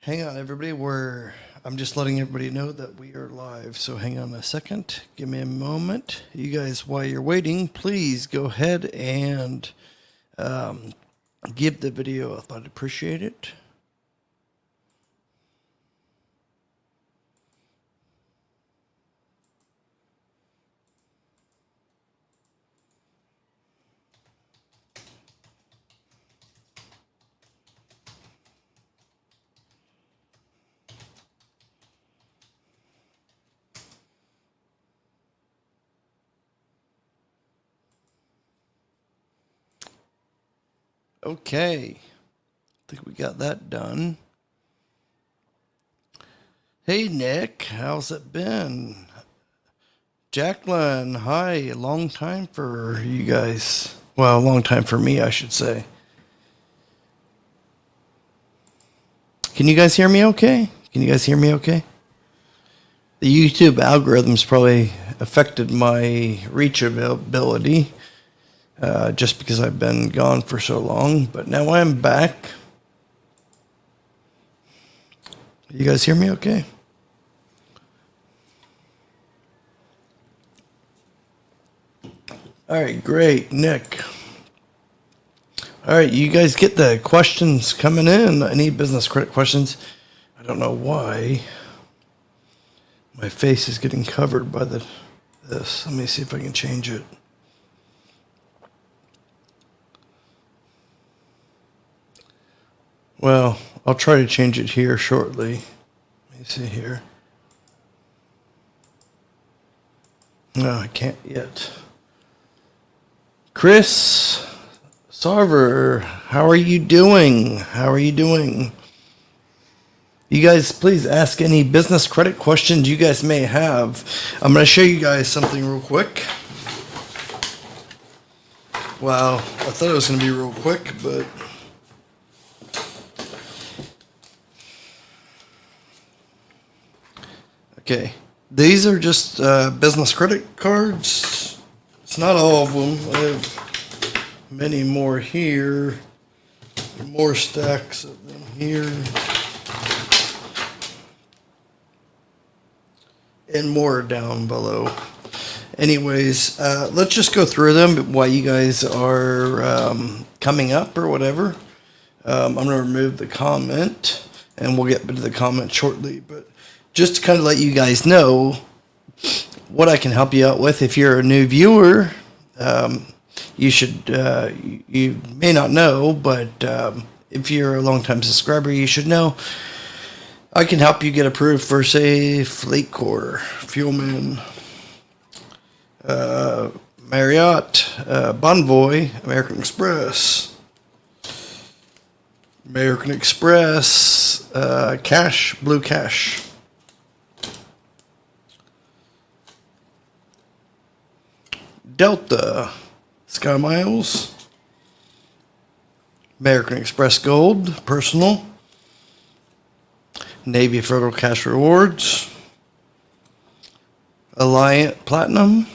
Hang on, everybody. I'm just letting everybody know that we are live. So hang on a second. Give me a moment. You guys, while you're waiting, please go ahead and give the video a thought. I'd appreciate it. Okay, I think we got that done. Hey, Nick, how's it been? Jacqueline, hi, long time for you guys. Well, a long time for me, I should say. Can you guys hear me okay? The YouTube algorithm's probably affected my reachability. Just because I've been gone for so long, but now I'm back. You guys hear me okay? All right, great, Nick. All right, you guys get the questions coming in. Any business credit questions? I don't know why my face is getting covered by this. Let me see if I can change it. Well, I'll try to change it here shortly. Let me see here. No, I can't yet. Chris Sarver, how are you doing? You guys, please ask any business credit questions you guys may have. I'm going to show you guys something real quick. Wow, I thought it was going to be real quick, but... Okay, these are just business credit cards. It's not all of them. I have many more here. More stacks of them here. And more down below. Anyways, let's just go through them while you guys are coming up or whatever. I'm going to remove the comment, and we'll get to the comment shortly, but just to kind of let you guys know what I can help you out with. If you're a new viewer, you may not know, but if you're a long-time subscriber, you should know. I can help you get approved for, say, Fleet Corps, Fuelman, Marriott, Bonvoy, American Express, Cash, Blue Cash. Delta, Sky Miles, American Express Gold, Personal, Navy Federal Cash Rewards, Alliant Platinum,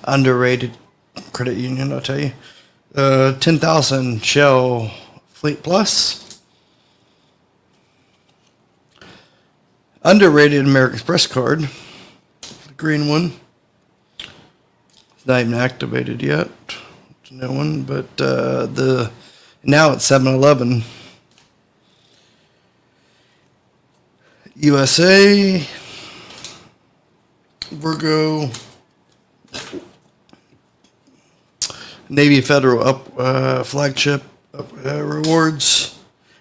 underrated credit union, I'll tell you, 10,000 Shell Fleet Plus, underrated American Express card, the green one. It's not even activated yet. It's a new one, but now it's 7-Eleven. USA, Virgo, Navy Federal flagship rewards.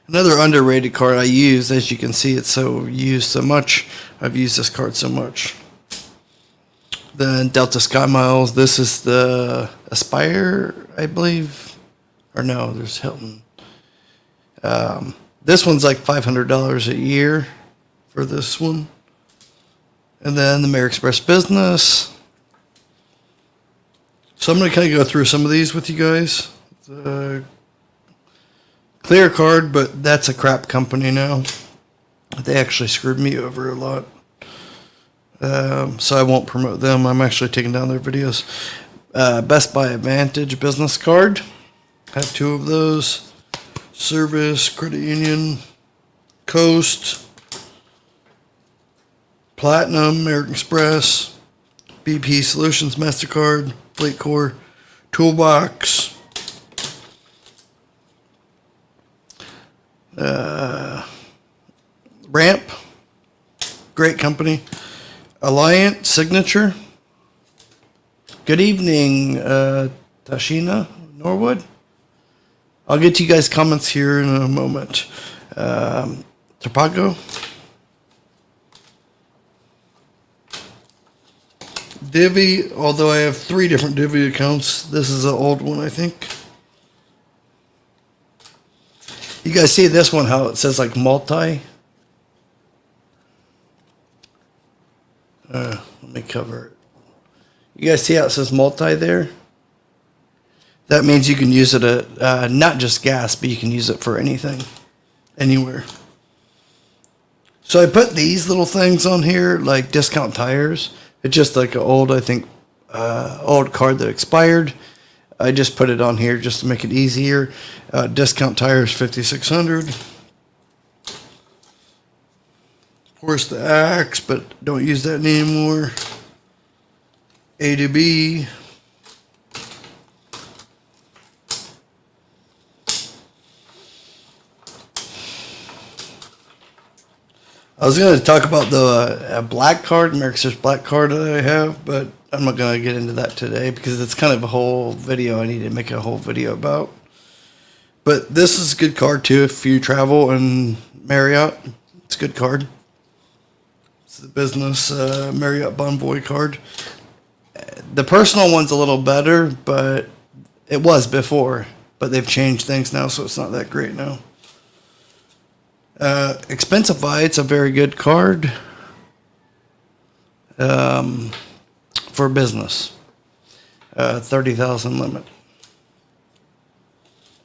Another underrated card I use. As you can see, it's used so much. I've used this card so much. Then Delta Sky Miles. This is the Aspire, I believe. Or no, there's Hilton. This one's like $500 a year for this one. And then the American Express Business. So I'm going to kind of go through some of these with you guys. Clear Card, but that's a crap company now. They actually screwed me over a lot. So I won't promote them. I'm actually taking down their videos. Best Buy Advantage Business Card. I have two of those. Service, Credit Union, Coast, Platinum, American Express, BP Solutions, MasterCard, FleetCor, Toolbox, Ramp, great company, Alliant, Signature. Good evening, Tashina Norwood. I'll get to you guys' comments here in a moment. Topago, Divvy, although I have 3 different Divvy accounts. This is an old one, I think. You guys see this one, how it says like multi? Let me cover it. You guys see how it says multi there? That means you can use it at not just gas, but you can use it for anything, anywhere. So I put these little things on here, like discount tires. It's just like an old, I think, old card that expired. I just put it on here just to make it easier. Discount tires, 5,600. Of course, the Axe, but don't use that anymore. A to B. I was going to talk about the black card, America's Black card that I have, but I'm not going to get into that today because it's kind of a whole video I need to make a whole video about. But this is a good card too if you travel and Marriott. It's a good card. It's the business Marriott Bonvoy card. The personal one's a little better, but it was before. But they've changed things now, so it's not that great now. Expensify, it's a very good card for business. 30,000 limit.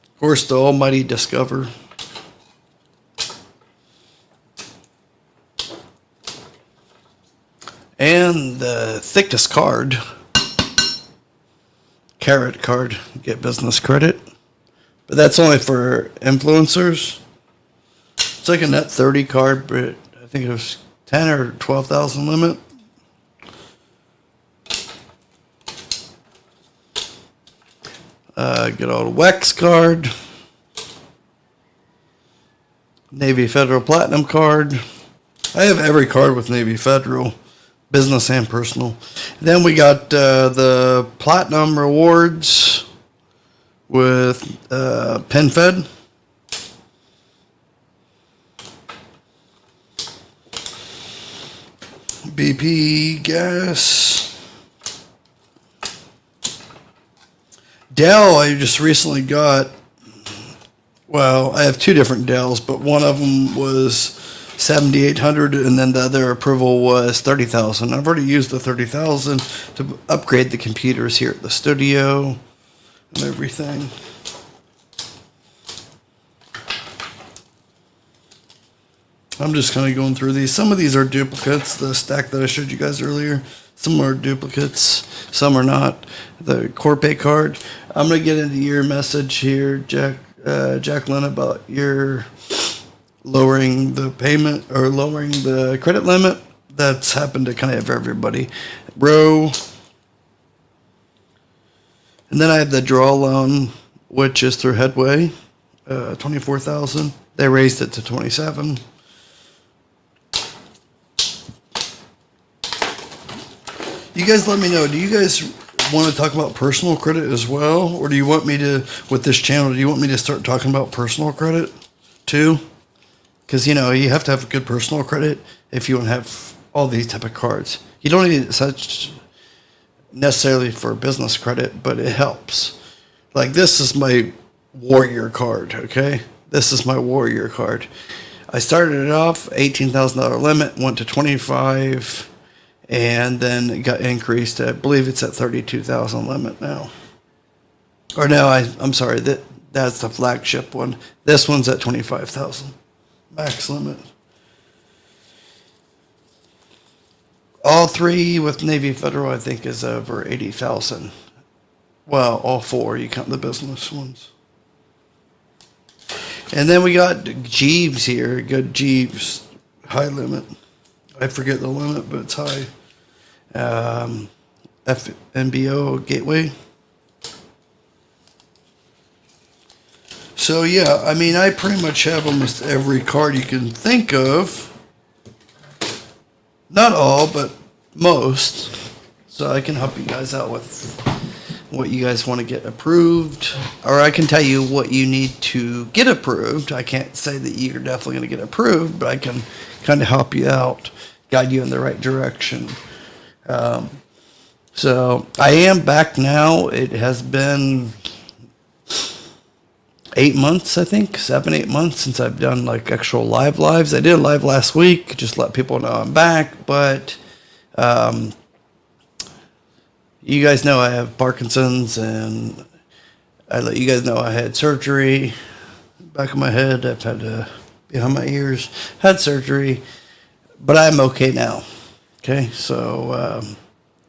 Of course, the almighty Discover. And the thickest card, Carrot card, get business credit. But that's only for influencers. It's like a net 30 card, but I think it was 10 or 12,000 limit. Good old Wex card. Navy Federal Platinum card. I have every card with Navy Federal, business and personal. Then we got the Platinum Rewards with PenFed. BP Gas. Dell, I just recently got, well, I have 2 different Dells, but one of them was 7,800 and then the other approval was 30,000. I've already used the 30,000 to upgrade the computers here at the studio and everything. I'm just kind of going through these. Some of these are duplicates, the stack that I showed you guys earlier. Some are duplicates, some are not. The Corpay card. I'm going to get into your message here, Jacqueline, about your lowering the payment or lowering the credit limit. That's happened to kind of everybody. Row. And then I have the draw loan, which is through Headway, 24,000. They raised it to 27. You guys let me know, do you guys want to talk about personal credit as well? Or do you want me to, with this channel, do you want me to start talking about personal credit too? Because, you know, you have to have good personal credit if you want to have all these type of cards. You don't need such necessarily for business credit, but it helps. Like this is my warrior card, okay? This is my warrior card. I started it off, $18,000 limit, went to 25, and then it got increased. I believe it's at 32,000 limit now. Or no, I'm sorry, that's the flagship one. This one's at 25,000 max limit. All 3 with Navy Federal, I think, is over 80,000. Well, all 4, you count the business ones. And then we got Jeeves here. Good Jeeves. High limit. I forget the limit, but it's high. FNBO Gateway. So yeah, I mean, I pretty much have almost every card you can think of. Not all, but most. So I can help you guys out with what you guys want to get approved. Or I can tell you what you need to get approved. I can't say that you're definitely going to get approved, but I can kind of help you out, guide you in the right direction. So I am back now. It has been 8 months, I think, 7-8 months since I've done like actual lives. I did a live last week, just let people know I'm back, but you guys know I have Parkinson's, and I let you guys know I had surgery, back of my head, I've had behind my ears, had surgery, but I'm okay now. Okay, so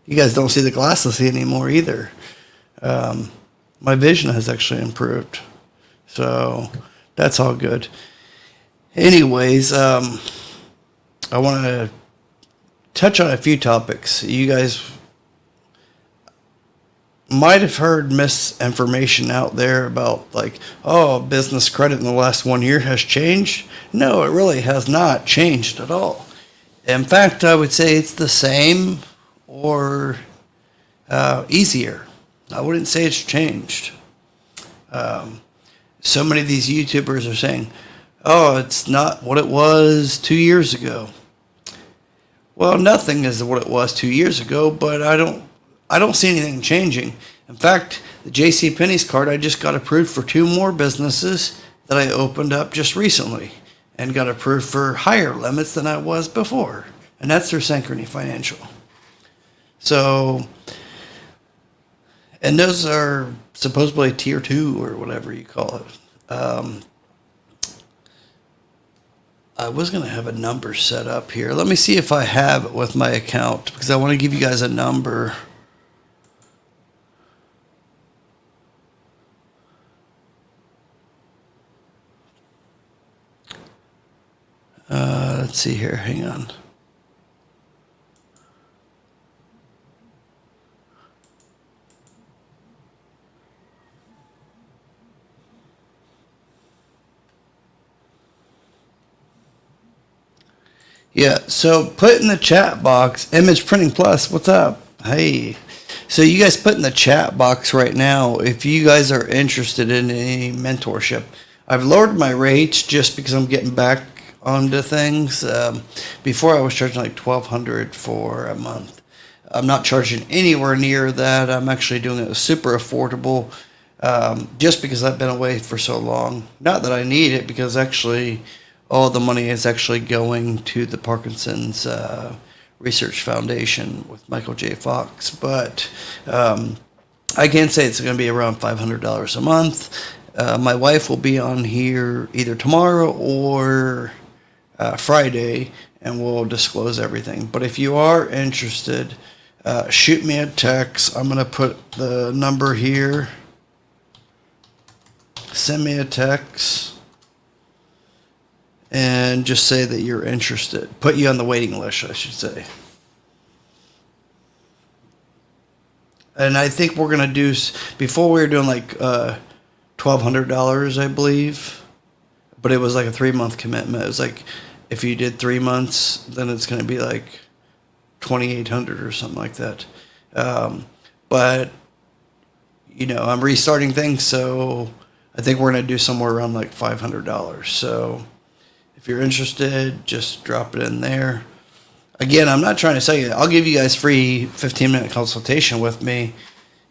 you guys don't see the glasses anymore either. My vision has actually improved. So that's all good. Anyways, I want to touch on a few topics. You guys might have heard misinformation out there about like, oh, business credit in the last 1 year has changed. No, it really has not changed at all. In fact, I would say it's the same or easier. I wouldn't say it's changed. So many of these YouTubers are saying, oh, it's not what it was 2 years ago. Well, nothing is what it was 2 years ago, but I don't see anything changing. In fact, the JCPenney's card, I just got approved for 2 more businesses that I opened up just recently and got approved for higher limits than I was before. And that's through Synchrony Financial. So, and those are supposedly tier 2 or whatever you call it. I was going to have a number set up here. Let me see if I have it with my account, because I want to give you guys a number. Let's see here. Hang on. Yeah, so put in the chat box, Image Printing Plus, what's up? Hey. So you guys put in the chat box right now if you guys are interested in any mentorship. I've lowered my rates just because I'm getting back onto things. Before I was charging like $1,200 for a month. I'm not charging anywhere near that. I'm actually doing it super affordable just because I've been away for so long. Not that I need it, because actually all the money is actually going to the Parkinson's Research Foundation with Michael J. Fox. But I can say it's going to be around $500 a month. My wife will be on here either tomorrow or Friday, and we'll disclose everything. But if you are interested, shoot me a text. I'm going to put the number here. Send me a text. And just say that you're interested. Put you on the waiting list, I should say. And I think we're going to do, before we were doing like $1,200, I believe. But it was like a 3-month commitment. It was like, if you did 3 months, then it's going to be like $2,800 or something like that. But, you know, I'm restarting things, so I think we're going to do somewhere around like $500. So if you're interested, just drop it in there. Again, I'm not trying to sell you. I'll give you guys free 15-minute consultation with me.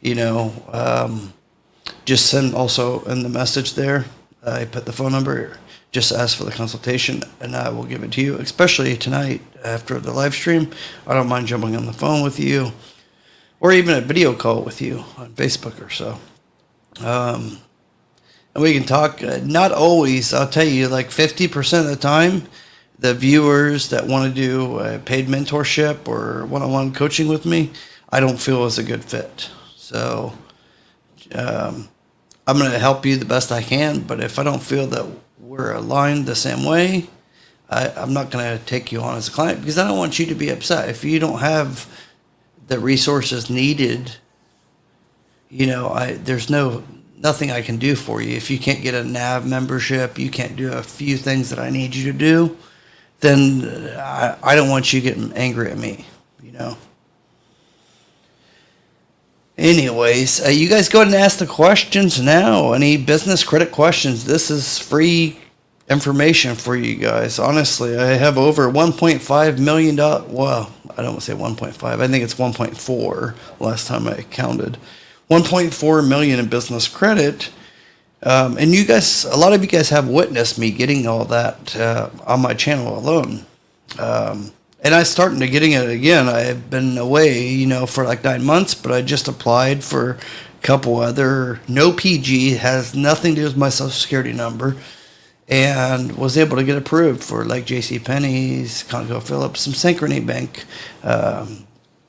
You know, just send also in the message there. I put the phone number. Just ask for the consultation, and I will give it to you, especially tonight after the live stream. I don't mind jumping on the phone with you, or even a video call with you on Facebook or so. And we can talk. Not always, I'll tell you, like 50% of the time, the viewers that want to do a paid mentorship or one-on-one coaching with me, I don't feel is a good fit. So I'm going to help you the best I can, but if I don't feel that we're aligned the same way. I'm not going to take you on as a client because I don't want you to be upset. If you don't have the resources needed, there's nothing I can do for you. If you can't get a NAV membership, you can't do a few things that I need you to do, then I don't want you getting angry at me, Anyways, you guys go ahead and ask the questions now. Any business credit questions? This is free information for you guys. Honestly, I have over $1.5 million. Well, I don't want to say 1.5. I think it's 1.4 last time I counted. 1.4 million in business credit. And you guys, a lot of you guys have witnessed me getting all that on my channel alone. And I'm starting to getting it again. I've been away, for like 9 months, but I just applied for a couple other, no PG, has nothing to do with my social security number, and was able to get approved for like JCPenney's, ConocoPhillips, some Synchrony Bank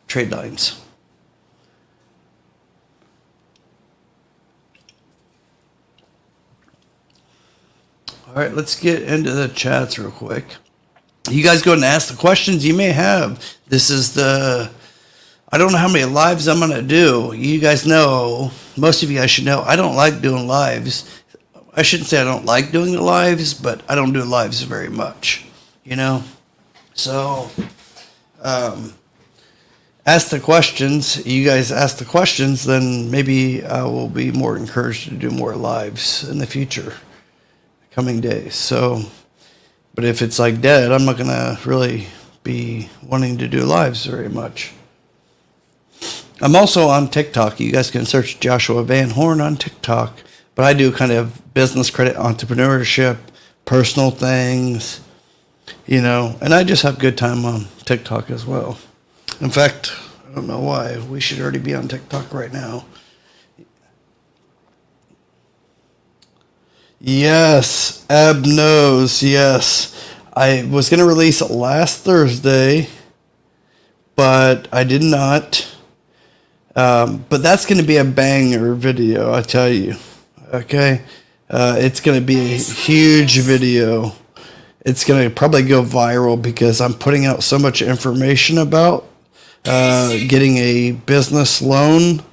trade lines. All right, let's get into the chats real quick. You guys go ahead and ask the questions you may have. This is I don't know how many lives I'm going to do. You guys know, most of you guys should know, I don't like doing lives. I shouldn't say I don't like doing the lives, but I don't do lives very much, So, ask the questions. You guys ask the questions, then maybe I will be more encouraged to do more lives in the future, coming days. So, but if it's like dead, I'm not going to really be wanting to do lives very much. I'm also on TikTok. You guys can search Joshua Van Horn on TikTok. But I do kind of business credit, entrepreneurship, personal things, and I just have good time on TikTok as well. In fact, I don't know why. We should already be on TikTok right now. Yes, Ab knows, yes. I was going to release it last Thursday, but I did not. But that's going to be a banger video, I tell you. Okay? It's going to be a huge video. It's going to probably go viral because I'm putting out so much information about getting a business loan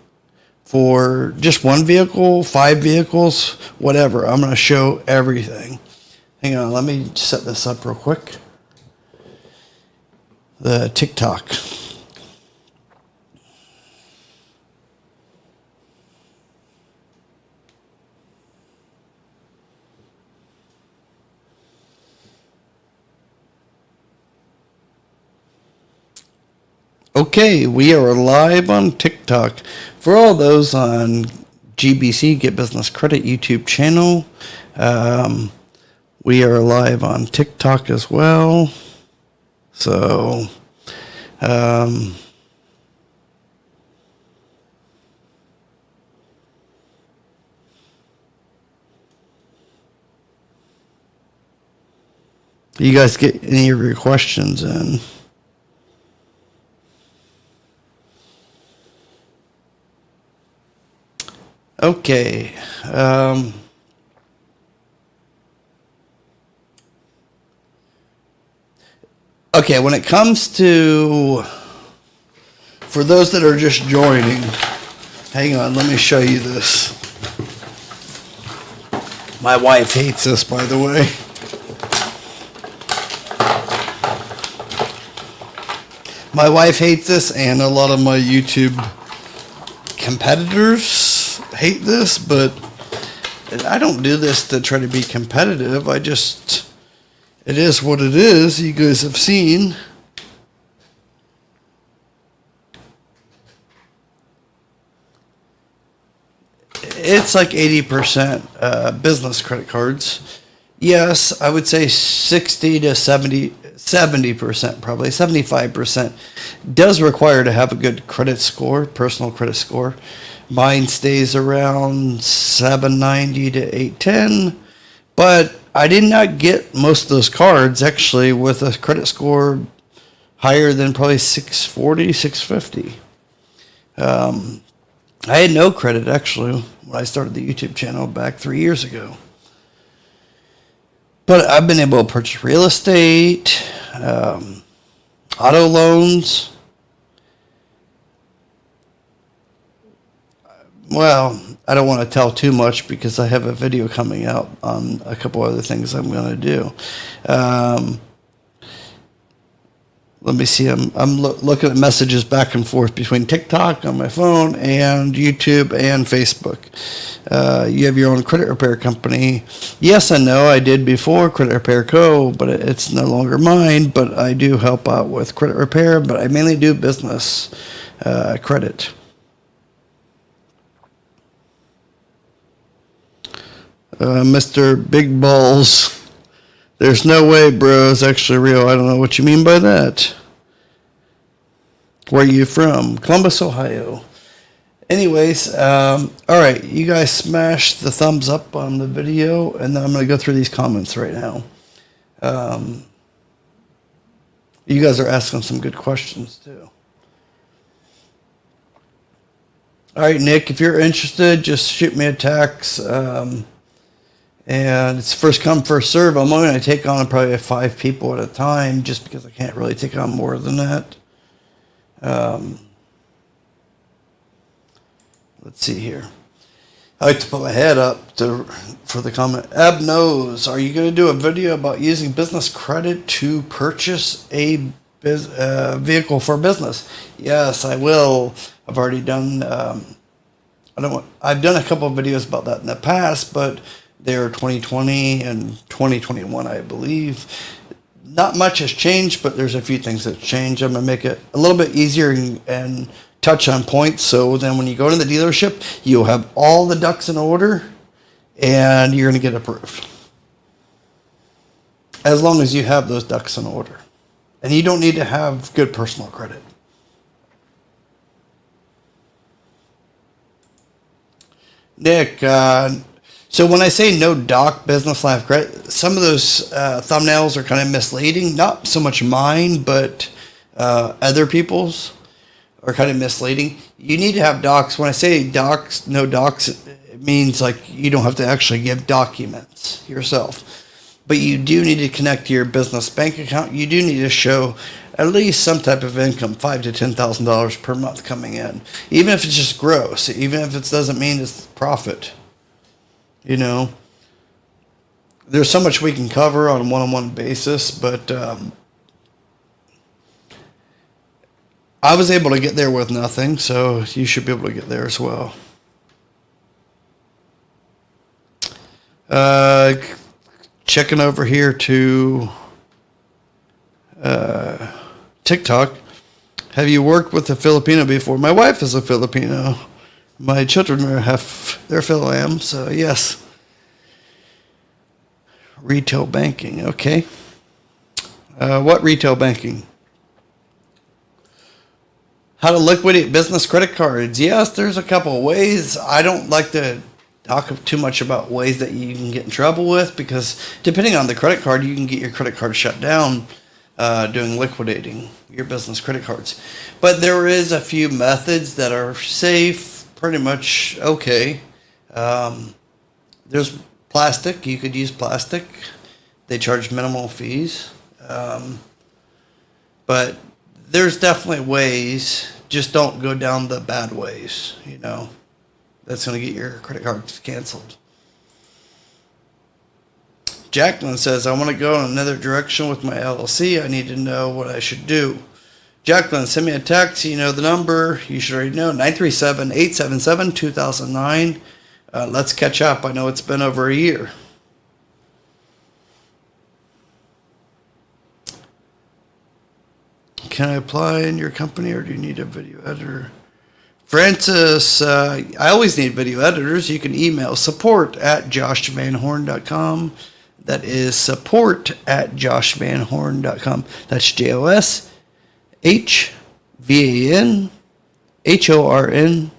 for just one vehicle, 5 vehicles, whatever. I'm going to show everything. Hang on, let me set this up real quick. The TikTok. Okay, we are live on TikTok. For all those on GBC, Get Business Credit YouTube channel, we are live on TikTok as well. So, you guys get any of your questions in? Okay. Okay, when it comes to, for those that are just joining, hang on, let me show you this. My wife hates this, by the way. My wife hates this, and a lot of my YouTube competitors hate this, but I don't do this to try to be competitive. It is what it is. You guys have seen. It's like 80% business credit cards. Yes, I would say 60 to 70%, probably 75% does require to have a good credit score, personal credit score. Mine stays around 790 to 810, but I did not get most of those cards actually with a credit score higher than probably 640, 650. I had no credit actually when I started the YouTube channel back 3 years ago. But I've been able to purchase real estate, auto loans. Well, I don't want to tell too much because I have a video coming out on a couple other things I'm going to do. Let me see. I'm looking at messages back and forth between TikTok on my phone and YouTube and Facebook. You have your own credit repair company. Yes, I know I did before, Credit Repair Co., but it's no longer mine. But I do help out with credit repair, but I mainly do business credit. Mr. Big Balls. There's no way, bro. It's actually real. I don't know what you mean by that. Where are you from? Columbus, Ohio. Anyways, all right. You guys smash the thumbs up on the video, and then I'm going to go through these comments right now. You guys are asking some good questions, too. All right, Nick, if you're interested, just shoot me a text. And it's first come, first serve. I'm only going to take on probably 5 people at a time just because I can't really take on more than that. Let's see here. I like to put my head up for the comment. Ab knows, are you going to do a video about using business credit to purchase a vehicle for business? Yes, I will. I've already done, I've done a couple of videos about that in the past, but they're 2020 and 2021, I believe. Not much has changed, but there's a few things that changed. I'm going to make it a little bit easier and touch on points. So then when you go to the dealership, you'll have all the ducks in order and you're going to get approved. As long as you have those ducks in order. And you don't need to have good personal credit. Nick, so when I say no doc business life credit, some of those thumbnails are kind of misleading. Not so much mine, but other people's are kind of misleading. You need to have docs. When I say docs, no docs, it means like you don't have to actually give documents yourself. But you do need to connect to your business bank account. You do need to show at least some type of income, $5,000 to $10,000 per month coming in. Even if it's just gross, even if it doesn't mean it's profit. You know, there's so much we can cover on a one-on-one basis, but I was able to get there with nothing, so you should be able to get there as well. Checking over here to TikTok. Have you worked with a Filipino before? My wife is a Filipino. My children they're Fil-Am, so yes. Retail banking, okay. What retail banking? How to liquidate business credit cards? Yes, there's a couple of ways. I don't like to talk too much about ways that you can get in trouble with because depending on the credit card, you can get your credit card shut down doing liquidating your business credit cards. But there is a few methods that are safe. Pretty much okay. There's plastic. You could use plastic. They charge minimal fees. But there's definitely ways. Just don't go down the bad ways, you know. That's going to get your credit cards canceled. Jacqueline says, I want to go in another direction with my LLC. I need to know what I should do. Jacqueline, send me a text. You know the number. You should already know. 937-877-2009. Let's catch up. I know it's been over a year. Can I apply in your company or do you need a video editor? Francis, I always need video editors. You can email support@joshvanhorn.com. That is support@joshvanhorn.com. That's JOSHVANHORN,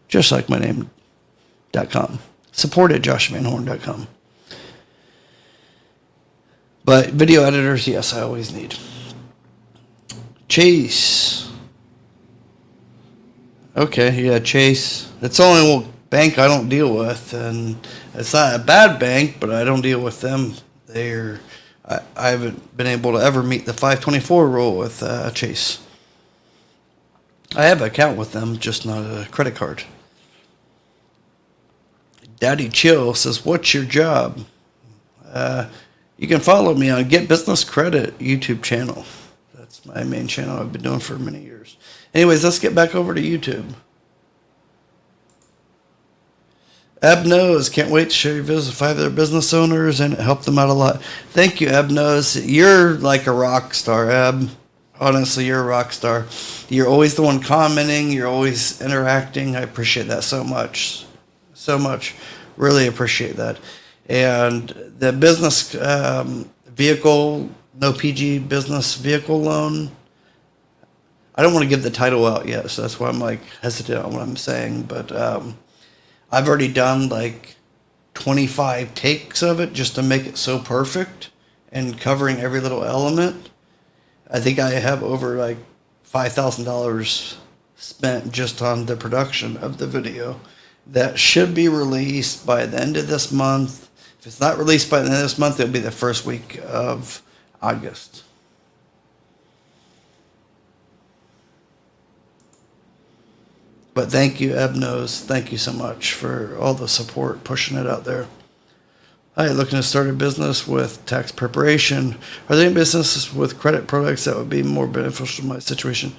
just like my name.com. Support@joshvanhorn.com. But video editors, yes, I always need. Chase. Okay, yeah, Chase. It's the only one bank I don't deal with, and it's not a bad bank, but I don't deal with them. I haven't been able to ever meet the 524 rule with Chase. I have an account with them, just not a credit card. Daddy Chill says, "What's your job?" You can follow me on Get Business Credit YouTube channel. That's my main channel I've been doing for many years. Anyways, let's get back over to YouTube. Abnose, can't wait to share your videos with 5 other business owners and help them out a lot. Thank you, Abnose. You're like a rock star, Ab. Honestly, you're a rock star. You're always the one commenting. You're always interacting. I appreciate that so much. So much. Really appreciate that. And the business vehicle, no PG business vehicle loan, I don't want to give the title out yet, so that's why I'm like hesitant on what I'm saying. But I've already done like 25 takes of it just to make it so perfect and covering every little element. I think I have over like $5,000 spent just on the production of the video. That should be released by the end of this month. If it's not released by the end of this month, it'll be the first week of August. But thank you, Ebnose. Thank you so much for all the support, pushing it out there. Hi, looking to start a business with tax preparation. Are there any businesses with credit products that would be more beneficial to my situation?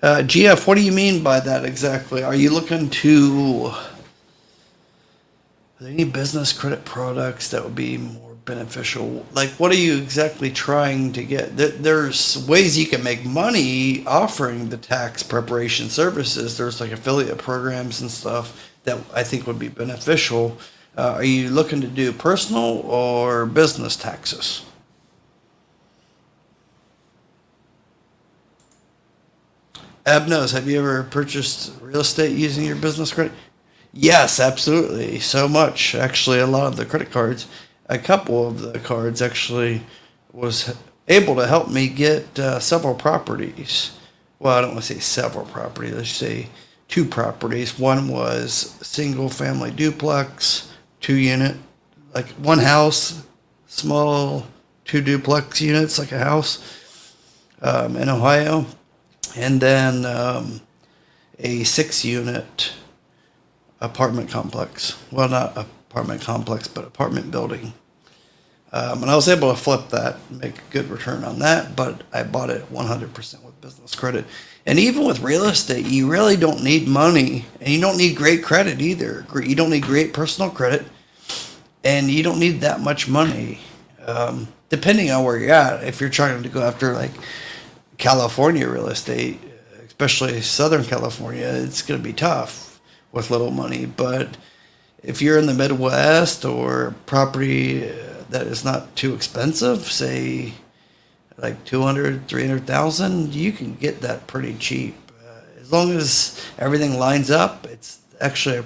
GF, what do you mean by that exactly? Are you looking to... Are there any business credit products that would be more beneficial? Like, what are you exactly trying to get? There's ways you can make money offering the tax preparation services. There's like affiliate programs and stuff that I think would be beneficial. Are you looking to do personal or business taxes? Abnose, have you ever purchased real estate using your business credit? Yes, absolutely. So much. Actually, a lot of the credit cards, a couple of the cards actually was able to help me get several properties. Well, I don't want to say several properties. Let's say 2 properties. One was single family duplex, 2-unit, like 1 house, small 2 duplex units, like a house in Ohio. And then a 6-unit apartment complex. Well, not apartment complex, but apartment building. And I was able to flip that and make a good return on that, but I bought it 100% with business credit. And even with real estate, you really don't need money, and you don't need great credit either. You don't need great personal credit, and you don't need that much money, depending on where you're at. If you're trying to go after like California real estate, especially Southern California, it's going to be tough with little money. But if you're in the Midwest or property that is not too expensive, say like 200, 300,000, you can get that pretty cheap. As long as everything lines up, it's actually,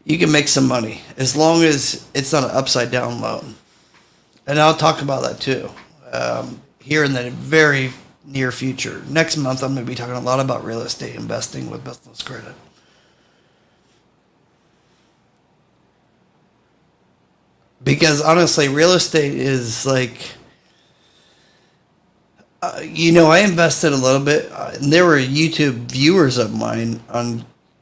you can make some money as long as it's not an upside down loan. And I'll talk about that too here in the very near future. Next month, I'm going to be talking a lot about real estate investing with business credit. Because honestly, real estate is like, I invested a little bit. And there were YouTube viewers of mine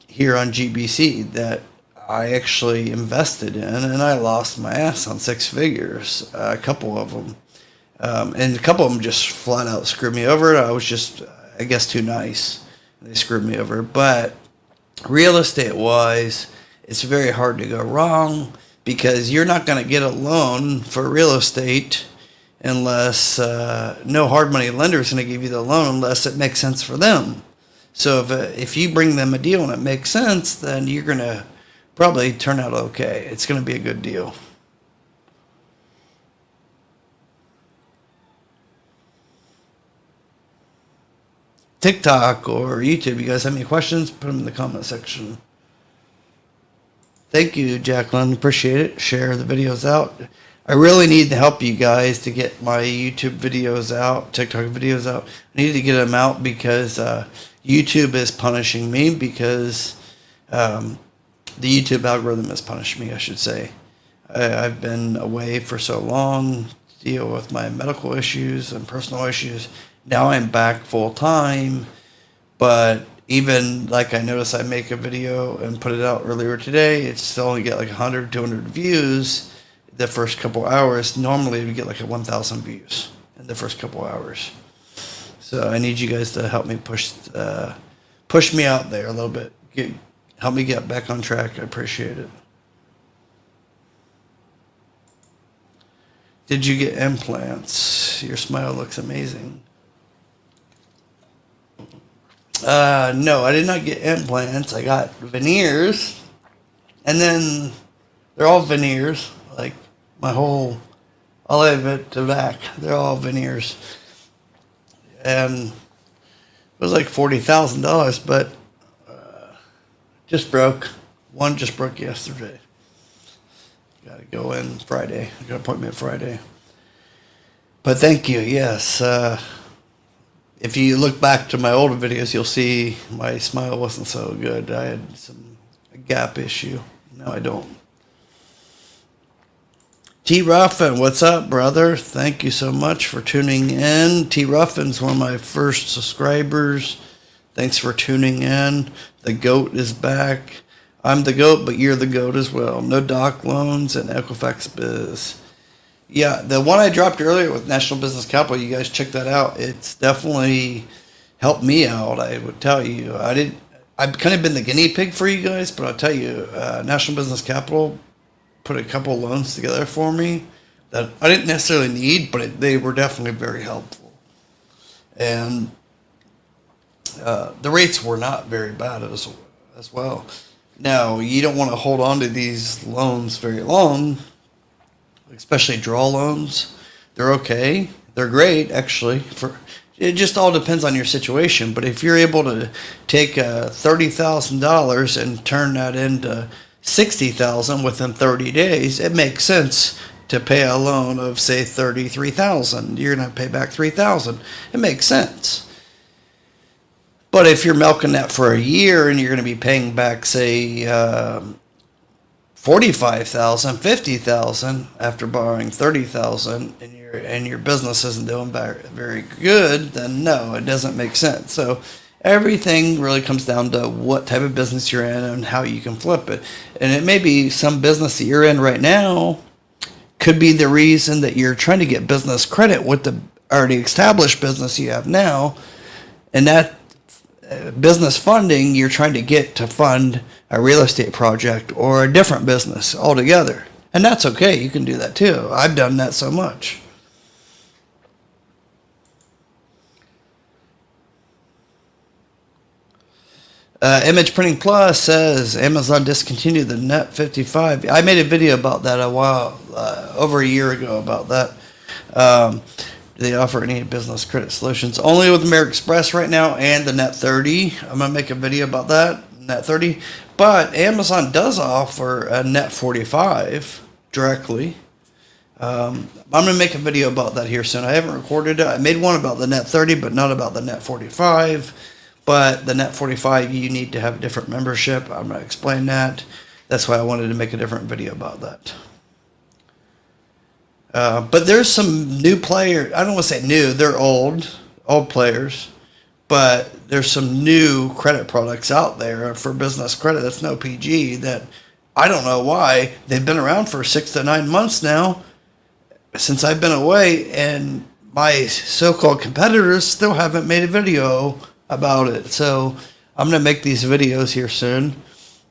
here on GBC that I actually invested in, and I lost my ass on 6 figures. A couple of them, and a couple of them just flat out screwed me over. I was just, I guess, too nice. They screwed me over. But real estate wise, it's very hard to go wrong, because you're not going to get a loan for real estate unless no hard money lender is going to give you the loan unless it makes sense for them. So if you bring them a deal and it makes sense, then you're going to probably turn out okay. It's going to be a good deal. TikTok or YouTube, you guys have any questions? Put them in the comment section. Thank you, Jacqueline. Appreciate it. Share the videos out. I really need to help you guys to get my YouTube videos out, TikTok videos out. I need to get them out because YouTube is punishing me, because the YouTube algorithm is punishing me, I should say. I've been away for so long to deal with my medical issues and personal issues. Now I'm back full time, but even like I noticed I make a video and put it out earlier today, it's still only get like 100, 200 views the first couple hours. Normally we get like 1,000 views in the first couple hours. So I need you guys to help me push me out there a little bit. Help me get back on track. I appreciate it. Did you get implants? Your smile looks amazing. No, I did not get implants. I got veneers, and then they're all veneers. Like all of it to back, they're all veneers, and it was like $40,000, but just broke. One just broke yesterday. Got to go in Friday. I got an appointment Friday. But thank you. Yes. If you look back to my older videos, you'll see my smile wasn't so good. I had a gap issue. No, I don't. T. Ruffin, what's up, brother? Thank you so much for tuning in. T. Ruffin's one of my first subscribers. Thanks for tuning in. The GOAT is back. I'm the GOAT, but you're the GOAT as well. No doc loans and Equifax Biz. Yeah, the one I dropped earlier with National Business Capital, you guys check that out. It's definitely helped me out, I would tell you. I've kind of been the guinea pig for you guys, but I'll tell you, National Business Capital put a couple loans together for me that I didn't necessarily need, but they were definitely very helpful. And the rates were not very bad as well. Now, you don't want to hold on to these loans very long, especially draw loans. They're okay. They're great, actually. It just all depends on your situation. But if you're able to take $30,000 and turn that into $60,000 within 30 days, it makes sense to pay a loan of, say, $33,000. You're going to pay back $3,000. It makes sense. But if you're milking that for a year and you're going to be paying back, say, $45,000, $50,000 after borrowing $30,000, and your business isn't doing very good, then no, it doesn't make sense. So everything really comes down to what type of business you're in and how you can flip it. And it may be some business that you're in right now could be the reason that you're trying to get business credit with the already established business you have now, and that business funding you're trying to get to fund a real estate project or a different business altogether. And that's okay. You can do that too. I've done that so much. Image Printing Plus says Amazon discontinued the Net 55. I made a video about that over a year ago about that. Do they offer any business credit solutions? Only with American Express right now and the Net 30. I'm going to make a video about that, Net 30. But Amazon does offer a Net 45 directly. I'm going to make a video about that here soon. I haven't recorded it. I made one about the Net 30, but not about the Net 45. But the Net 45, you need to have a different membership. I'm going to explain that. That's why I wanted to make a different video about that. But there's some new players. I don't want to say new. They're old players. But there's some new credit products out there for business credit. That's no PG that I don't know why. They've been around for 6 to 9 months now since I've been away. And my so-called competitors still haven't made a video about it. So I'm going to make these videos here soon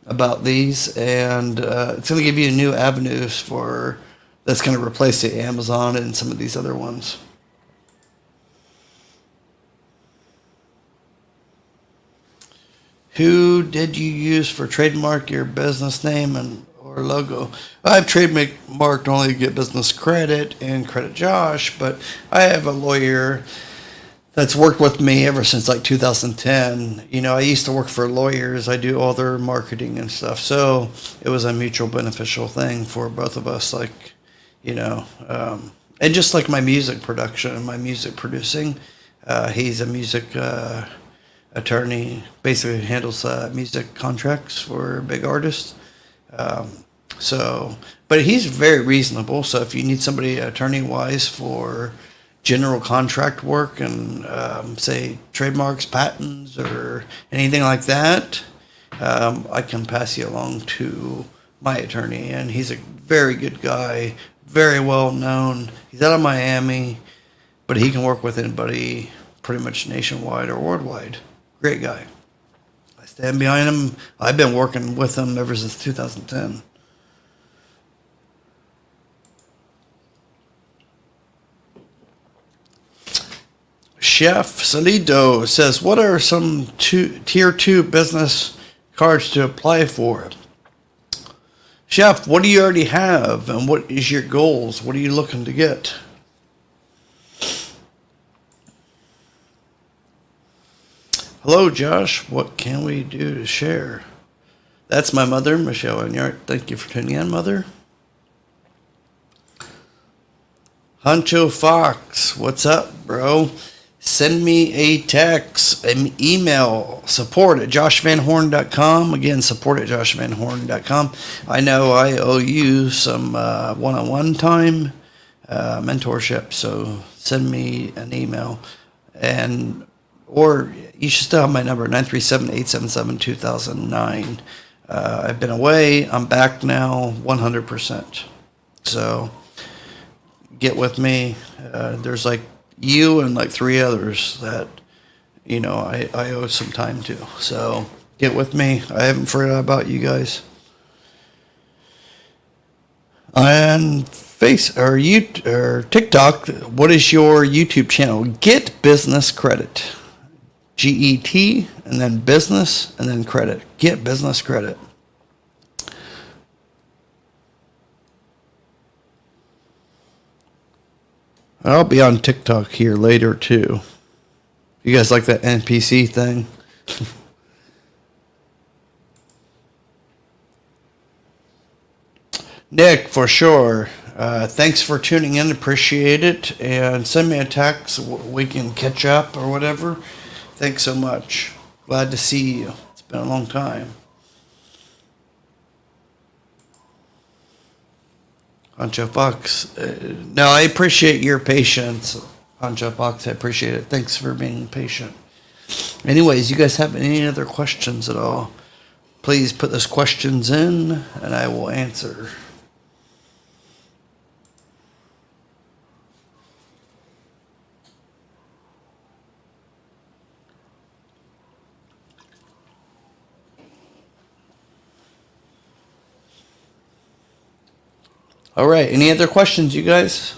about these. And it's going to give you new avenues for... that's going to replace the Amazon and some of these other ones. Who did you use for trademark your business name or logo? I've trademarked only Get Business Credit and Credit Josh, but I have a lawyer that's worked with me ever since like 2010. You know, I used to work for lawyers. I do all their marketing and stuff. So it was a mutual beneficial thing for both of us. Like, you know, and just like my music production and my music producing, he's a music attorney, basically handles music contracts for big artists. So, but he's very reasonable. So if you need somebody attorney wise for general contract work and say trademarks, patents, or anything like that, I can pass you along to my attorney, and he's a very good guy, very well known. He's out of Miami, but he can work with anybody pretty much nationwide or worldwide. Great guy. I stand behind him. I've been working with him ever since 2010. Chef Salido says, what are some tier 2 business cards to apply for? Chef, what do you already have, and what is your goals? What are you looking to get? Hello, Josh. What can we do to share? That's my mother, Michelle Enyart. Thank you for tuning in, Mother. Huncho Fox, what's up, bro? Send me a text, an email, support@joshvanhorn.com. Again, support@joshvanhorn.com. I know I owe you some one-on-one time, mentorship, so send me an email. Or you should still have my number, 937-877-2009. I've been away. I'm back now 100%. So get with me. There's like you and like 3 others that, I owe some time to. So get with me. I haven't forgotten about you guys. And TikTok, what is your YouTube channel? Get Business Credit. GET and then business and then credit. Get Business Credit. I'll be on TikTok here later too. You guys like that NPC thing? Nick, for sure. Thanks for tuning in. Appreciate it. And send me a text. We can catch up or whatever. Thanks so much. Glad to see you. It's been a long time. Hancho Fox. No, I appreciate your patience. Hancho Fox, I appreciate it. Thanks for being patient. Anyways, you guys have any other questions at all? Please put those questions in and I will answer. All right, any other questions, you guys?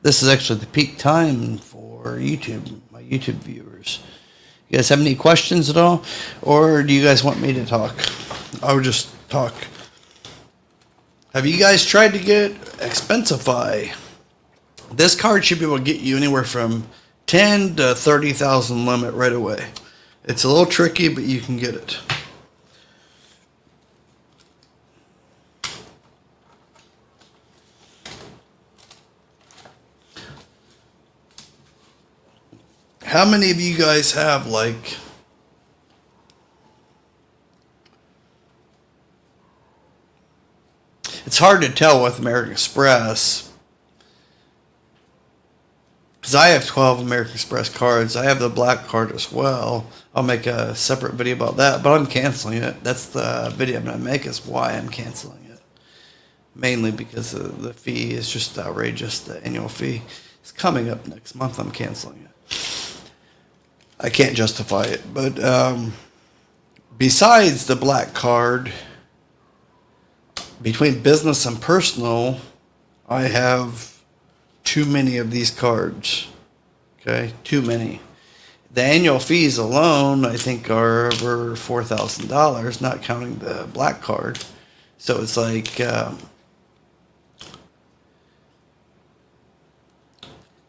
This is actually the peak time for YouTube, my YouTube viewers. You guys have any questions at all? Or do you guys want me to talk? I'll just talk. Have you guys tried to get Expensify? This card should be able to get you anywhere from 10 to 30,000 limit right away. It's a little tricky, but you can get it. How many of you guys have like it's hard to tell with American Express because I have 12 American Express cards. I have the black card as well. I'll make a separate video about that, but I'm canceling it. That's the video I'm going to make is why I'm canceling it. Mainly because the fee is just outrageous. The annual fee is coming up next month. I'm canceling it. I can't justify it, but besides the black card, between business and personal, I have too many of these cards. Okay, too many. The annual fees alone, I think, are over $4,000, not counting the black card. So it's like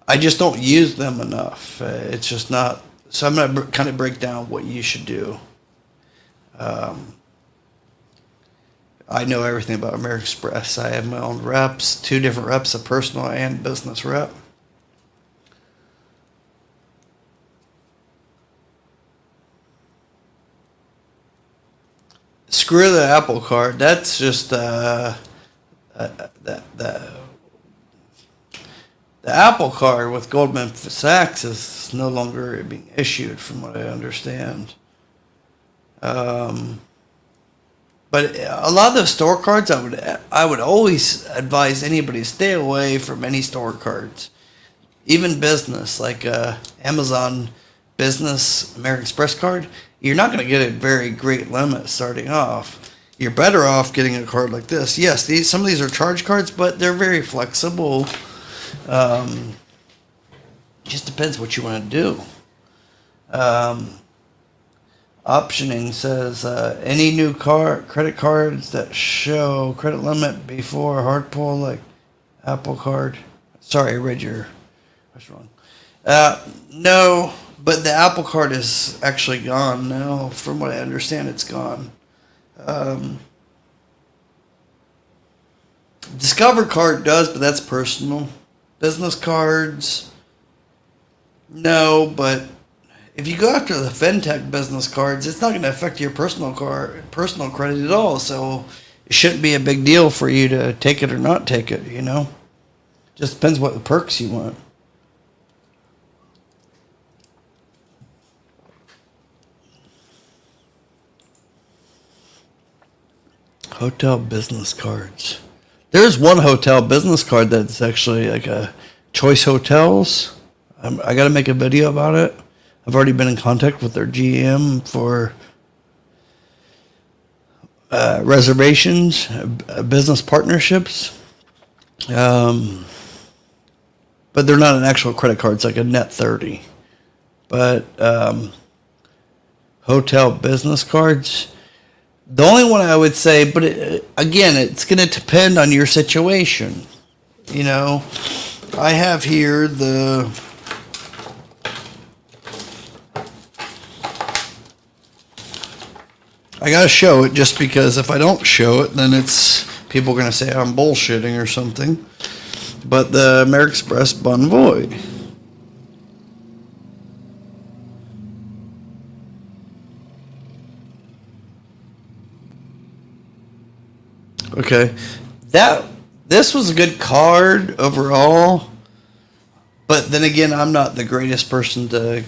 I just don't use them enough. It's just not. So I'm going to kind of break down what you should do. I know everything about American Express. I have my own reps, 2 different reps, a personal and business rep. screw the Apple Card. That's just the Apple Card with Goldman Sachs is no longer being issued, from what I understand. But a lot of the store cards, I would always advise anybody to stay away from any store cards, even business like Amazon Business American Express card. You're not going to get a very great limit starting off. You're better off getting a card like this. Yes, some of these are charge cards, but they're very flexible. Just depends what you want to do. Optioning says any new credit cards that show credit limit before hard pull, like Apple Card. Sorry, I read your question wrong. No, but the Apple Card is actually gone now. From what I understand, it's gone. Discover Card does, but that's personal. Business cards, no, but if you go after the fintech business cards, it's not going to affect your personal credit at all. So it shouldn't be a big deal for you to take it or not take it. Just depends what the perks you want. Hotel business cards. There's one hotel business card that's actually like a Choice Hotels. I got to make a video about it. I've already been in contact with their GM for reservations, business partnerships. But they're not an actual credit card. It's like a net 30. But hotel business cards, the only one I would say, but again, it's going to depend on your situation. I have here I got to show it just because if I don't show it, then people are going to say I'm bullshitting or something. But the American Express Bonvoy. Okay, this was a good card overall, but then again, I'm not the greatest person to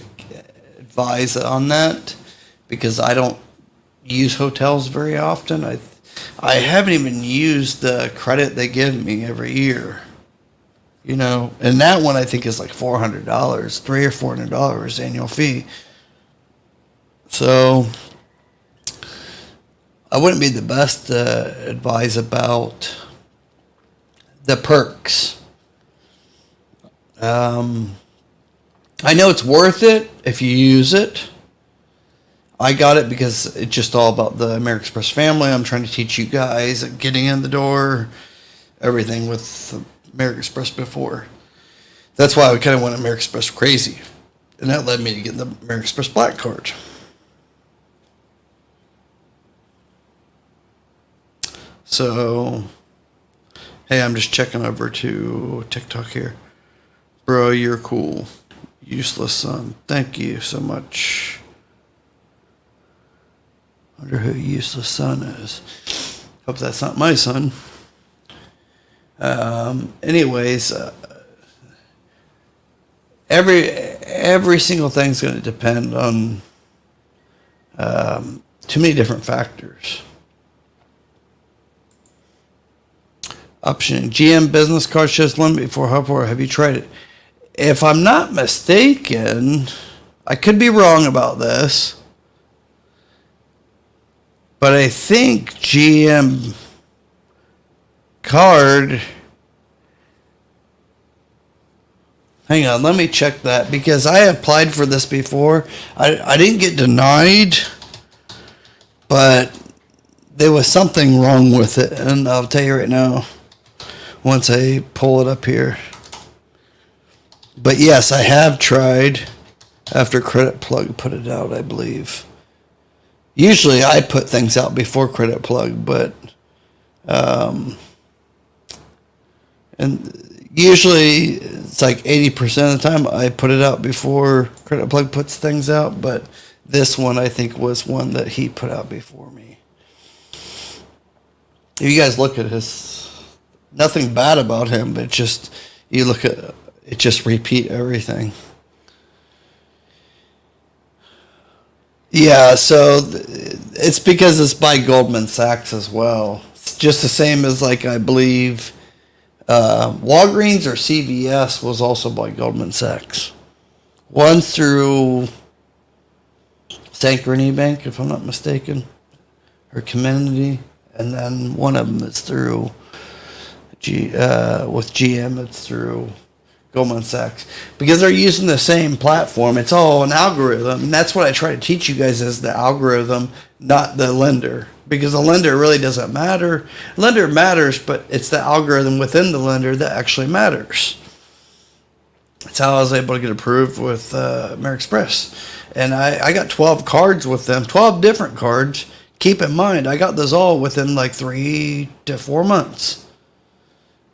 advise on that because I don't use hotels very often. I haven't even used the credit they give me every year, and that one I think is like $400, $300 or $400 annual fee. So I wouldn't be the best to advise about the perks. I know it's worth it if you use it. I got it because it's just all about the American Express family. I'm trying to teach you guys getting in the door, everything with American Express before. That's why I kind of went American Express crazy. And that led me to get the American Express Black Card. So, hey, I'm just checking over to TikTok here. Bro, you're cool. Useless son. Thank you so much. Wonder who Useless Son is. Hope that's not my son. Anyways, every single thing's going to depend on too many different factors. Option GM business card shows limit before Hopper. Have you tried it? If I'm not mistaken, I could be wrong about this, but I think GM card. Hang on, let me check that because I applied for this before. I didn't get denied, but there was something wrong with it, and I'll tell you right now once I pull it up here. But yes, I have tried after Credit Plug put it out, I believe. Usually I put things out before Credit Plug, but and usually it's like 80% of the time I put it out before Credit Plug puts things out, but this one I think was one that he put out before me. if you guys look at nothing bad about him, but just, you look at it, just repeat everything. Yeah, so it's because it's by Goldman Sachs as well. It's just the same as, like, I believe Walgreens or CVS was also by Goldman Sachs. One's through Synchrony Bank, if I'm not mistaken, or Community, and then one of them is through with GM. It's through Goldman Sachs, because they're using the same platform. It's all an algorithm, and that's what I try to teach you guys, is the algorithm, not the lender, because the lender really doesn't matter. Lender matters, but it's the algorithm within the lender that actually matters. That's how I was able to get approved with American Express, and I got 12 cards with them, 12 different cards. Keep in mind, I got those all within like 3 to 4 months.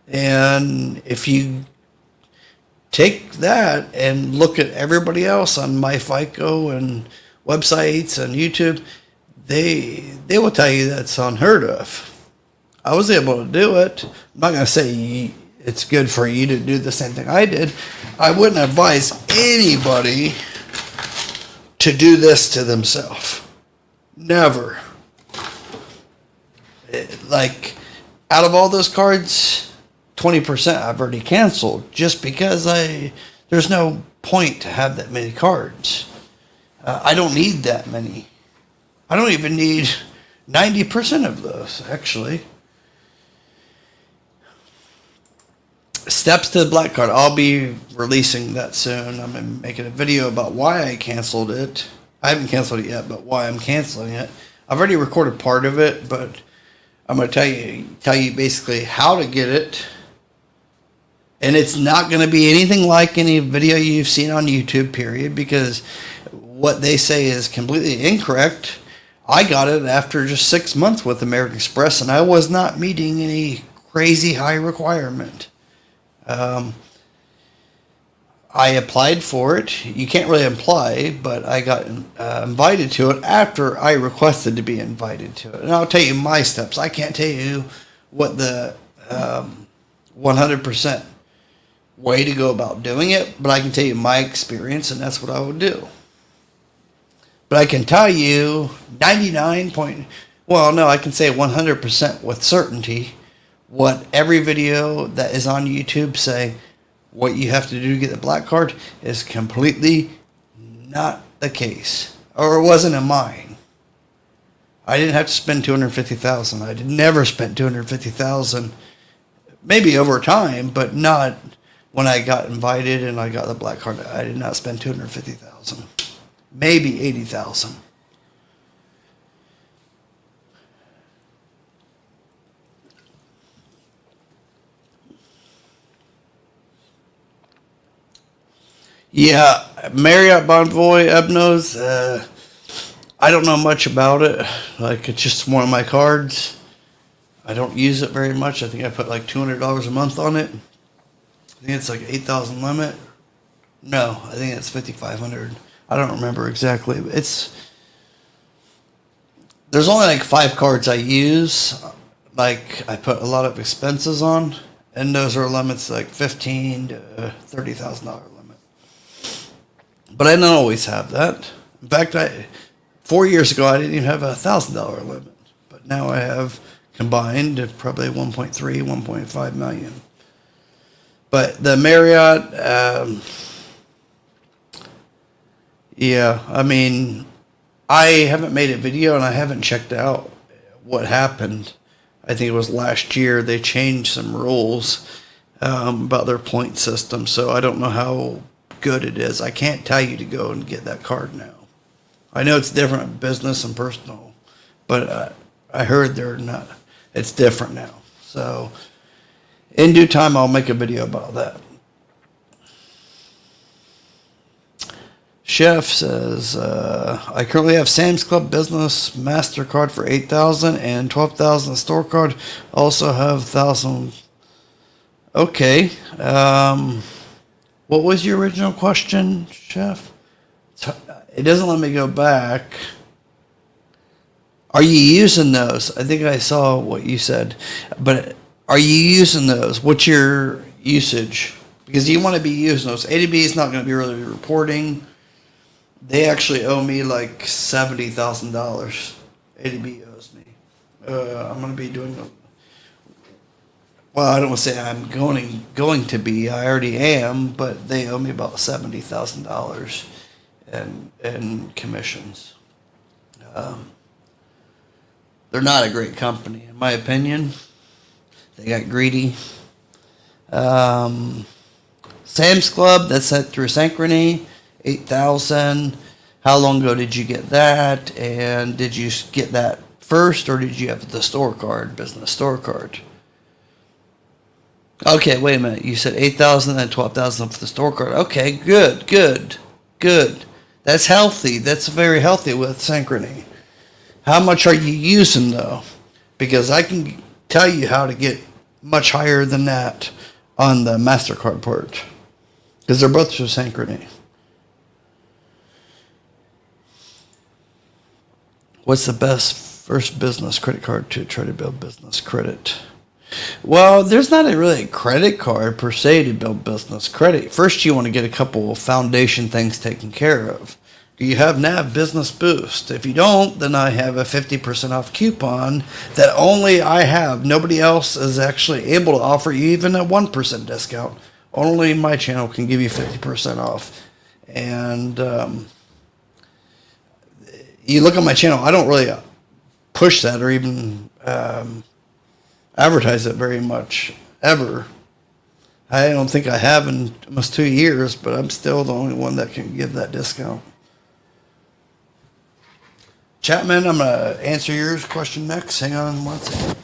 And if you take that and look at everybody else on MyFICO and websites and YouTube, they will tell you that's unheard of. I was able to do it. I'm not going to say it's good for you to do the same thing I did. I wouldn't advise anybody to do this to themselves. Never. Like, out of all those cards, 20% I've already canceled, just because there's no point to have that many cards. I don't need that many. I don't even need 90% of those, actually. Steps to the black card. I'll be releasing that soon. I'm making a video about why I canceled it. I haven't canceled it yet, but why I'm canceling it. I've already recorded part of it, but I'm going to tell you basically how to get it. And it's not going to be anything like any video you've seen on YouTube, period, because what they say is completely incorrect. I got it after just 6 months with American Express, and I was not meeting any crazy high requirement. I applied for it. You can't really apply, but I got invited to it after I requested to be invited to it. And I'll tell you my steps. I can't tell you what the 100% way to go about doing it, but I can tell you my experience, and that's what I would do. But I can tell you I can say 100% with certainty what every video that is on YouTube saying what you have to do to get the black card is completely not the case, or it wasn't in mine. I didn't have to spend $250,000. I never spent $250,000, maybe over time, but not when I got invited and I got the black card. I did not spend $250,000, maybe $80,000. Yeah, Marriott Bonvoy Ebnos. I don't know much about it. Like, it's just one of my cards. I don't use it very much. I think I put like $200 a month on it. I think it's like 8,000 limit. No, I think it's 5,500. I don't remember exactly. There's only like 5 cards I use. Like, I put a lot of expenses on, and those are limits like $15,000 to $30,000 limit. But I don't always have that. In fact, 4 years ago I didn't even have a $1,000 limit, but now I have combined probably 1.3, 1.5 million. But the Marriott, yeah, I mean, I haven't made a video and I haven't checked out what happened. I think it was last year they changed some rules about their point system, so I don't know how good it is. I can't tell you to go and get that card now. I know it's different, business and personal, but I heard it's different now. So in due time, I'll make a video about that. Chef says, I currently have Sam's Club Business MasterCard for $8,000 and $12,000 store card. Also have $1,000. Okay. What was your original question, Chef? It doesn't let me go back. Are you using those? I think I saw what you said, but are you using those? What's your usage? Because you want to be using those. ADB is not going to be really reporting. They actually owe me like $70,000. ADB owes me. I'm going to be doing. Well, I don't want to say I'm going to be. I already am, but they owe me about $70,000 in commissions. They're not a great company, in my opinion. They got greedy. Sam's Club, that's set through Synchrony, 8,000. How long ago did you get that? And did you get that first, or did you have the store card, business store card? Okay, wait a minute. You said 8,000 and 12,000 for the store card. Okay, good. That's healthy. That's very healthy with Synchrony. How much are you using, though? Because I can tell you how to get much higher than that on the MasterCard part. Because they're both through Synchrony. What's the best first business credit card to try to build business credit? Well, there's not really a credit card per se to build business credit. First, you want to get a couple of foundation things taken care of. Do you have NAV Business Boost? If you don't, then I have a 50% off coupon that only I have. Nobody else is actually able to offer you even a 1% discount. Only my channel can give you 50% off. And you look on my channel, I don't really push that or even advertise it very much, ever. I don't think I have in almost 2 years, but I'm still the only one that can give that discount. Chapman, I'm going to answer your question next. Hang on one second.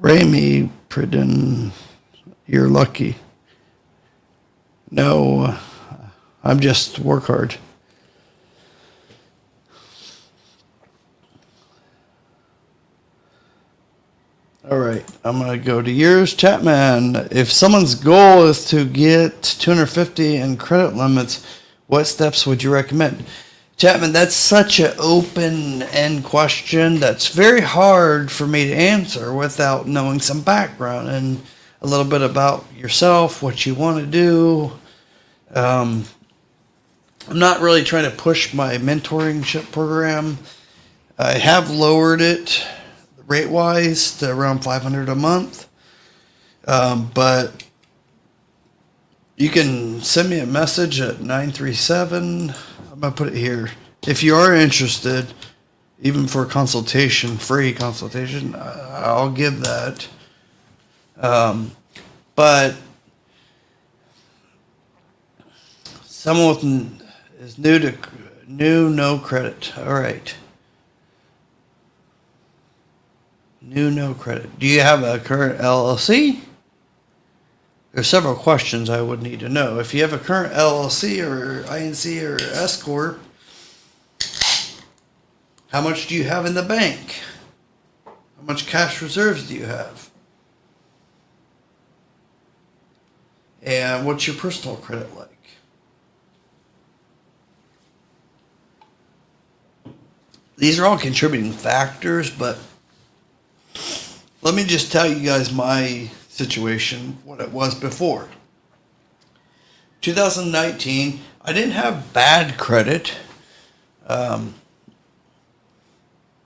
Rami Pridden, you're lucky. No, I'm just work hard. All right, I'm going to go to yours, Chapman. If someone's goal is to get 250 in credit limits, what steps would you recommend? Chapman, that's such an open-end question that's very hard for me to answer without knowing some background and a little bit about yourself, what you want to do. I'm not really trying to push my mentorship program. I have lowered it rate-wise to around $500 a month, but you can send me a message at 937. I'm going to put it here. If you are interested, even for a consultation, free consultation, I'll give that. But someone is no credit. All right. No credit. Do you have a current LLC? There's several questions I would need to know. If you have a current LLC or INC or S Corp, how much do you have in the bank? How much cash reserves do you have? And what's your personal credit like? These are all contributing factors, but let me just tell you guys my situation, what it was before. 2019, I didn't have bad credit. I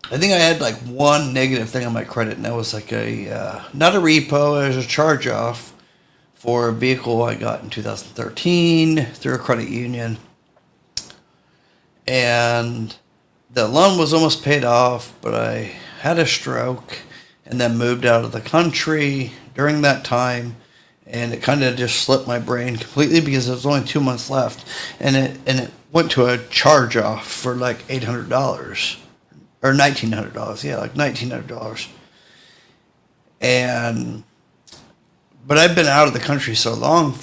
think I had like one negative thing on my credit, and that was like not a repo, it was a charge off for a vehicle I got in 2013 through a credit union. And the loan was almost paid off, but I had a stroke and then moved out of the country during that time, and it kind of just slipped my brain completely because there was only 2 months left, and it went to a charge off for like $800 or or $1,900. Yeah, like $1,900. But I've been out of the country so long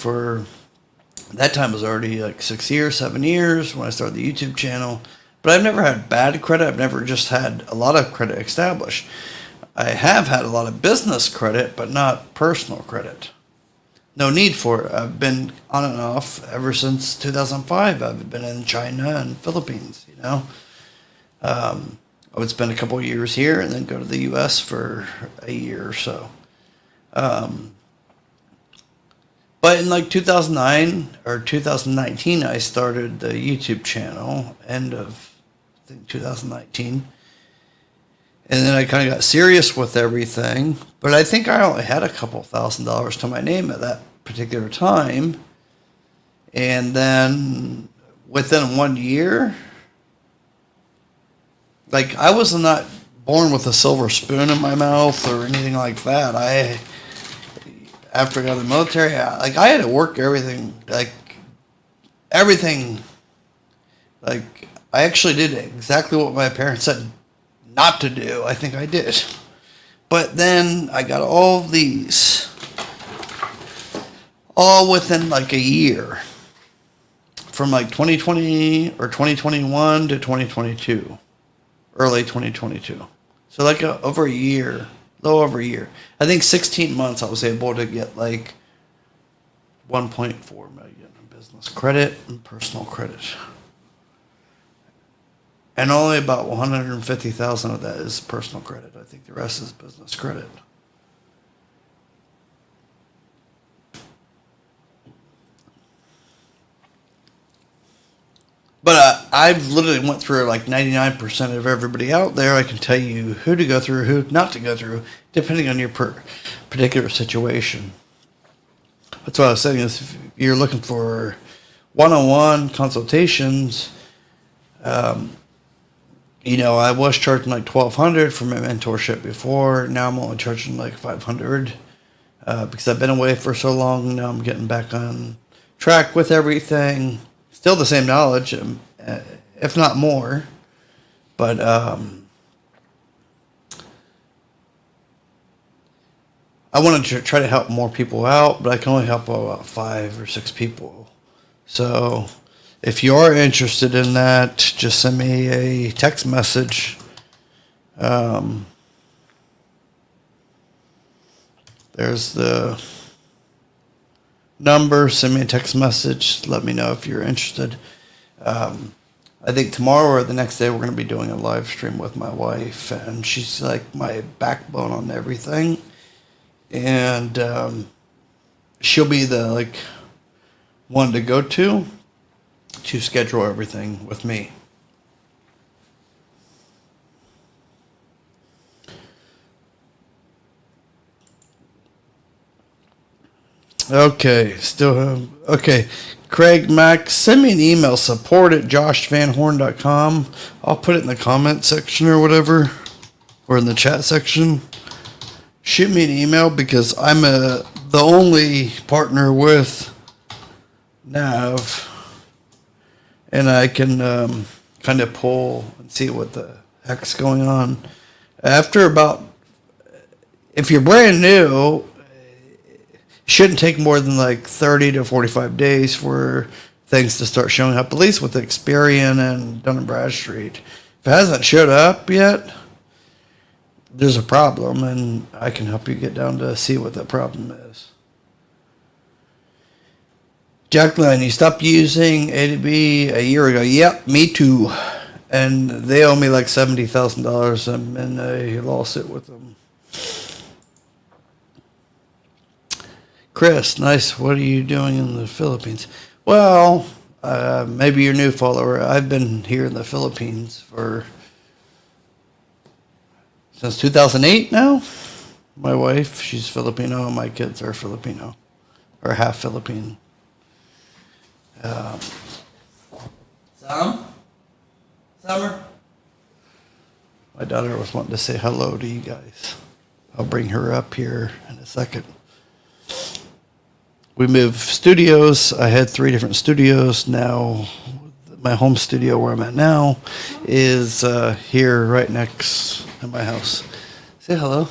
that time was already like 6 years, 7 years when I started the YouTube channel. But I've never had bad credit. I've never just had a lot of credit established. I have had a lot of business credit, but not personal credit. No need for it. I've been on and off ever since 2005. I've been in China and Philippines, I would spend a couple of years here and then go to the U.S. for a year or so. But in like 2009 or 2019, I started the YouTube channel, end of, I think, 2019. And then I kind of got serious with everything. But I think I only had a couple $1,000s to my name at that particular time. And then within 1 year, like, I was not born with a silver spoon in my mouth or anything like that. After I got out of the military, I had to work everything. I actually did exactly what my parents said not to do. I think I did. But then I got all of these, all within like a year, from like 2020 or 2021 to 2022, early 2022. So like over a year. A little over a year. I think 16 months I was able to get like 1.4 million in business credit and personal credit. And only about 150,000 of that is personal credit. I think the rest is business credit. But I've literally went through like 99% of everybody out there. I can tell you who to go through, who not to go through, depending on your particular situation. That's what I was saying is if you're looking for one-on-one consultations, I was charging like $1,200 for my mentorship before. Now I'm only charging like $500 because I've been away for so long. Now I'm getting back on track with everything. Still the same knowledge, if not more, but I wanted to try to help more people out, but I can only help about 5 or 6 people. So if you are interested in that, just send me a text message. There's the number. Send me a text message. Let me know if you're interested. I think tomorrow or the next day we're going to be doing a live stream with my wife, and she's like my backbone on everything. And she'll be the one to go to schedule everything with me. Okay, okay. Craig Max, send me an email, support@joshvanhorn.com. I'll put it in the comment section or whatever, or in the chat section. Shoot me an email because I'm the only partner with Nav, and I can kind of pull and see what the heck's going on. If you're brand new, shouldn't take more than like 30 to 45 days for things to start showing up, at least with Experian and Dun and Bradstreet. If it hasn't showed up yet, there's a problem, and I can help you get down to see what the problem is. Jacqueline, you stopped using A2B a year ago. Yep, me too. And they owe me like $70,000. I'm in a lawsuit with them. Chris, nice. What are you doing in the Philippines? Well, maybe you're a new follower. I've been here in the Philippines since 2008 now. My wife, she's Filipino. My kids are Filipino, or half Philippine. Summer? My daughter was wanting to say hello to you guys. I'll bring her up here in a second. We moved studios. I had 3 different studios. Now my home studio where I'm at now is here right next to my house. Say hello.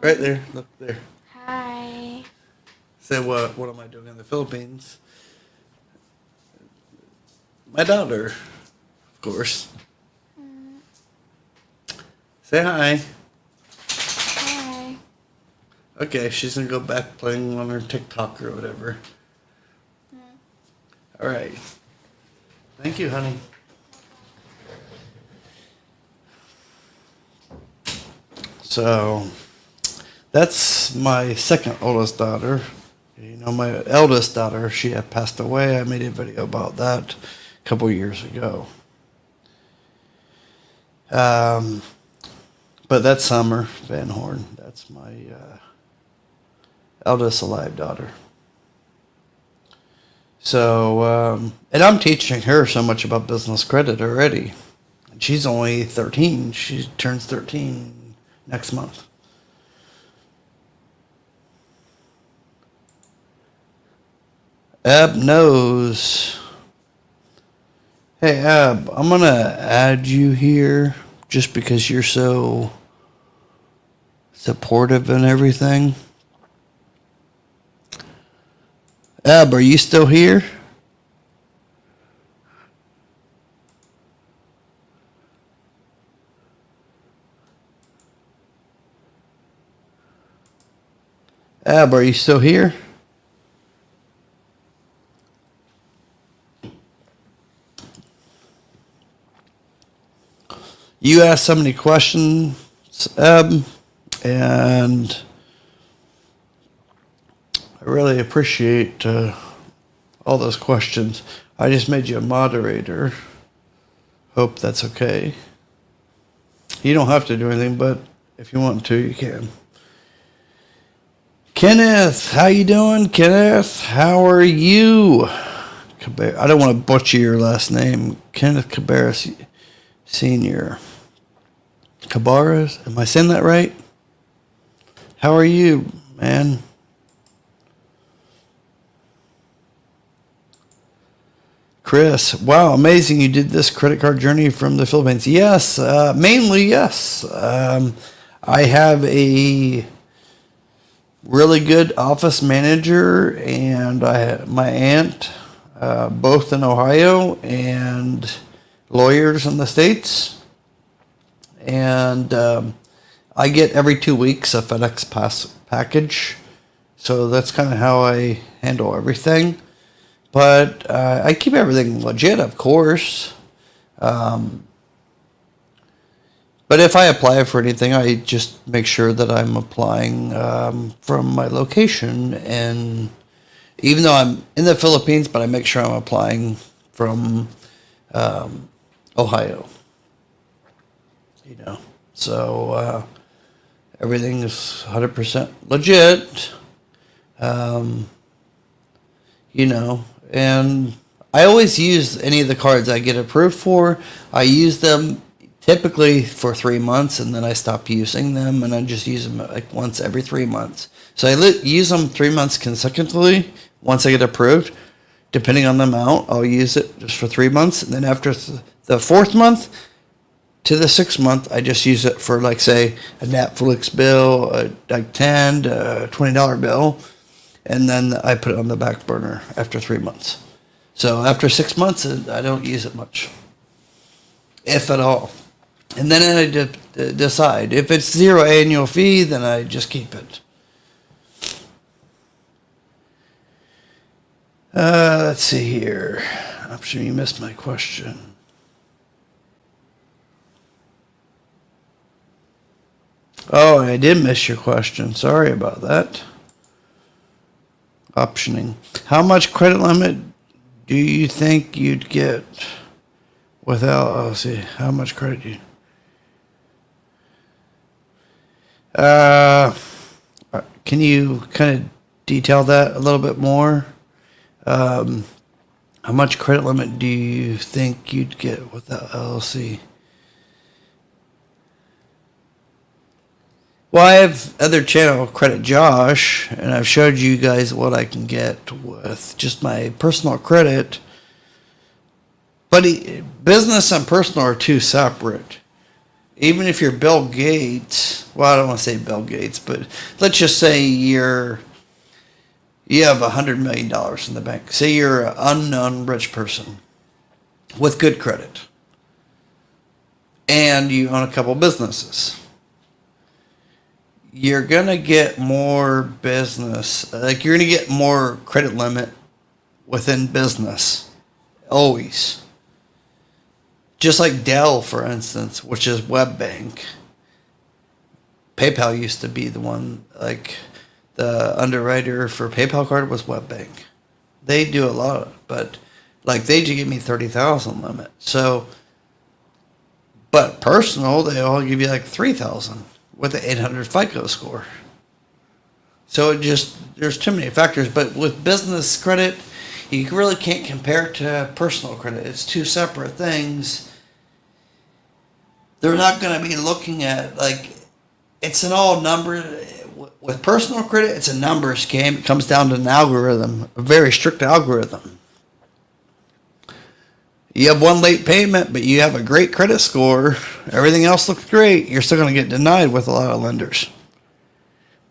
Right there. Look there. Hi. Say what am I doing in the Philippines? My daughter, of course. Say hi. Hi. Okay, she's gonna go back playing on her TikTok or whatever. All right. Thank you, honey. So, that's my second oldest daughter. You know, my eldest daughter, she had passed away. I made a video about that a couple years ago. But that's Summer Van Horn. That's my eldest alive daughter. So, and I'm teaching her so much about business credit already. She's only 13. She turns 13 next month. Ab knows. Hey, Ab, I'm going to add you here just because you're so supportive and everything. Ab, are you still here? Ab, are you still here? You asked so many questions, Ab, and I really appreciate all those questions. I just made you a moderator. Hope that's okay. You don't have to do anything, but if you want to, you can. Kenneth, how you doing? Kenneth, how are you? I don't want to butcher your last name. Kenneth Cabarrus Sr. Cabarrus? Am I saying that right? How are you, man? Chris, wow, amazing you did this credit card journey from the Philippines. Yes, mainly yes. I have a really good office manager and my aunt, both in Ohio, and lawyers in the States. And I get every 2 weeks a FedEx package. So that's kind of how I handle everything. But I keep everything legit, of course. But if I apply for anything, I just make sure that I'm applying from my location. And even though I'm in the Philippines, but I make sure I'm applying from Ohio. You know, so everything is 100% legit. You know, and I always use any of the cards I get approved for. I use them typically for 3 months, and then I stop using them, and I just use them like once every 3 months. So I use them 3 months consecutively once I get approved. Depending on the amount, I'll use it just for 3 months, and then after the 4th month to the 6th month, I just use it for, like, say, a Netflix bill, like $10 to $20 bill. And then I put it on the back burner after 3 months. So after 6 months, I don't use it much, if at all. And then I decide. If it's zero annual fee, then I just keep it. Let's see here. I'm sure you missed my question. Oh, I did miss your question. Sorry about that. Optioning. How much credit limit do you think you'd get without, let's see, how much credit you... Can you kind of detail that a little bit more? How much credit limit do you think you'd get without LLC? Well, I have other channel, Credit Josh, and I've showed you guys what I can get with just my personal credit. But business and personal are two separate. Even if you're Bill Gates, well, I don't want to say Bill Gates, but let's just say you have $100 million in the bank. Say you're an unknown rich person with good credit, and you own a couple businesses. You're going to get more business, like you're going to get more credit limit within business, always. Just like Dell, for instance, which is web bank. PayPal used to be the one, like the underwriter for PayPal card was web bank. They do a lot, but like they give me 30,000 limit. So, but personal, they all give you like 3,000 with the 800 FICO score. So there's too many factors. But with business credit, you really can't compare it to personal credit. It's two separate things. They're not going to be looking at, like, it's an all number. With personal credit, it's a numbers game. It comes down to an algorithm, a very strict algorithm. You have one late payment, but you have a great credit score. Everything else looks great. You're still going to get denied with a lot of lenders.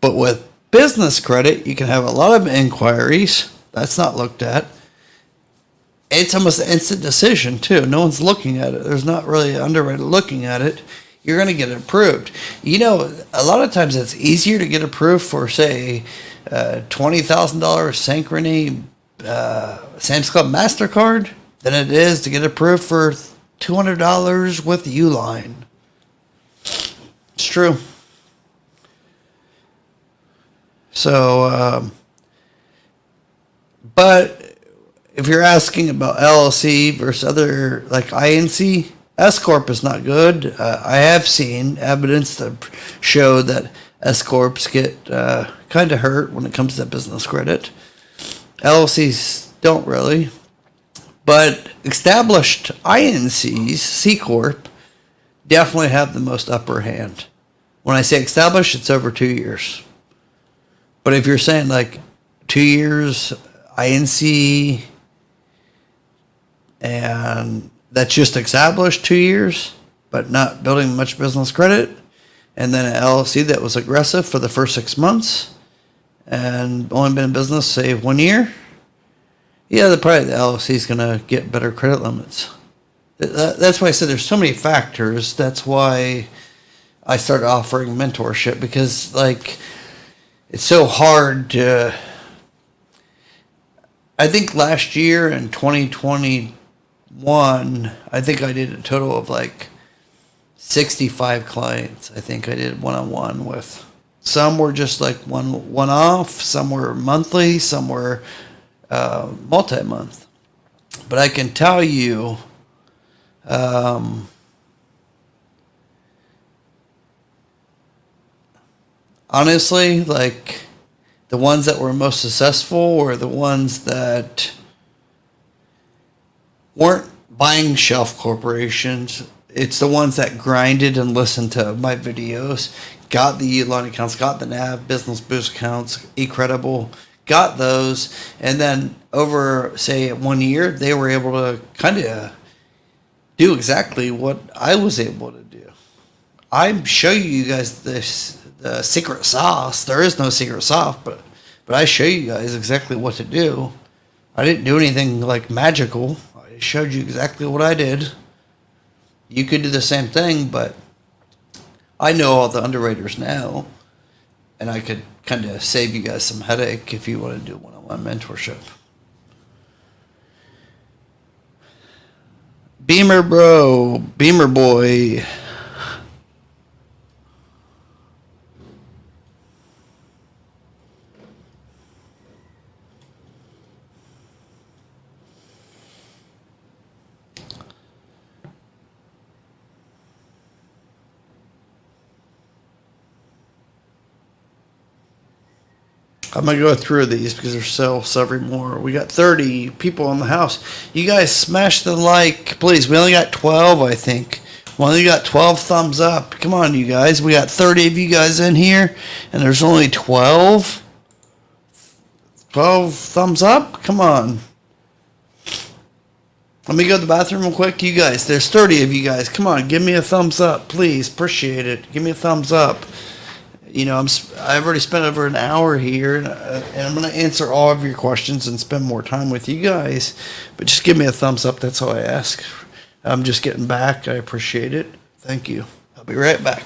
But with business credit, you can have a lot of inquiries. That's not looked at. It's almost an instant decision, too. No one's looking at it. There's not really an underwriter looking at it. You're going to get it approved. You know, a lot of times it's easier to get approved for, say, $20,000 Synchrony Sam's Club MasterCard than it is to get approved for $200 with Uline. It's true. So, but if you're asking about LLC versus other, like INC, S-Corp is not good. I have seen evidence that show that S-Corps get kind of hurt when it comes to business credit. LLCs don't really. But established INCs, C-Corp, definitely have the most upper hand. When I say established, it's over 2 years. But if you're saying like 2 years INC and that's just established 2 years, but not building much business credit, and then an LLC that was aggressive for the first 6 months and only been in business, say, 1 year, yeah, the LLC is going to get better credit limits. That's why I said there's so many factors. That's why I started offering mentorship, because, like, it's so hard to... I think last year in 2021, I think I did a total of like 65 clients. I think I did one-on-one with. Some were just like one-off, some were monthly, some were multi-month. But I can tell you, honestly, like, the ones that were most successful were the ones that weren't buying shelf corporations. It's the ones that grinded and listened to my videos, got the Uline accounts, got the NAV, Business Boost accounts, eCredible, got those, and then over, say, 1 year, they were able to kind of do exactly what I was able to do. I'm showing you guys the secret sauce. There is no secret sauce, but I show you guys exactly what to do. I didn't do anything like magical. I showed you exactly what I did. You could do the same thing, but I know all the underwriters now, and I could kind of save you guys some headache if you want to do one-on-one mentorship. Beamer bro, Beamer boy. I'm going to go through these because there's several more. We got 30 people in the house. You guys smash the like, please. We only got 12, I think. Well, you got 12 thumbs up. Come on, you guys. We got 30 of you guys in here, and there's only 12. 12 thumbs up? Come on. Let me go to the bathroom real quick. You guys, there's 30 of you guys. Come on, give me a thumbs up, please. Appreciate it. Give me a thumbs up. You know, I've already spent over an hour here, and I'm going to answer all of your questions and spend more time with you guys. But just give me a thumbs up. That's all I ask. I'm just getting back. I appreciate it. Thank you. I'll be right back.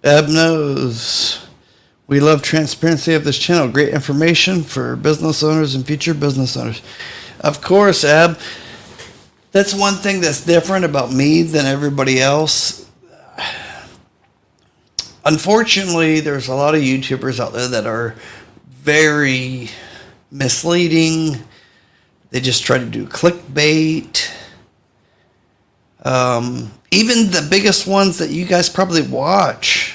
Eb knows we love transparency of this channel. Great information for business owners and future business owners. Of course, Eb. That's one thing that's different about me than everybody else. Unfortunately, there's a lot of YouTubers out there that are very misleading. They just try to do clickbait. Even the biggest ones that you guys probably watch,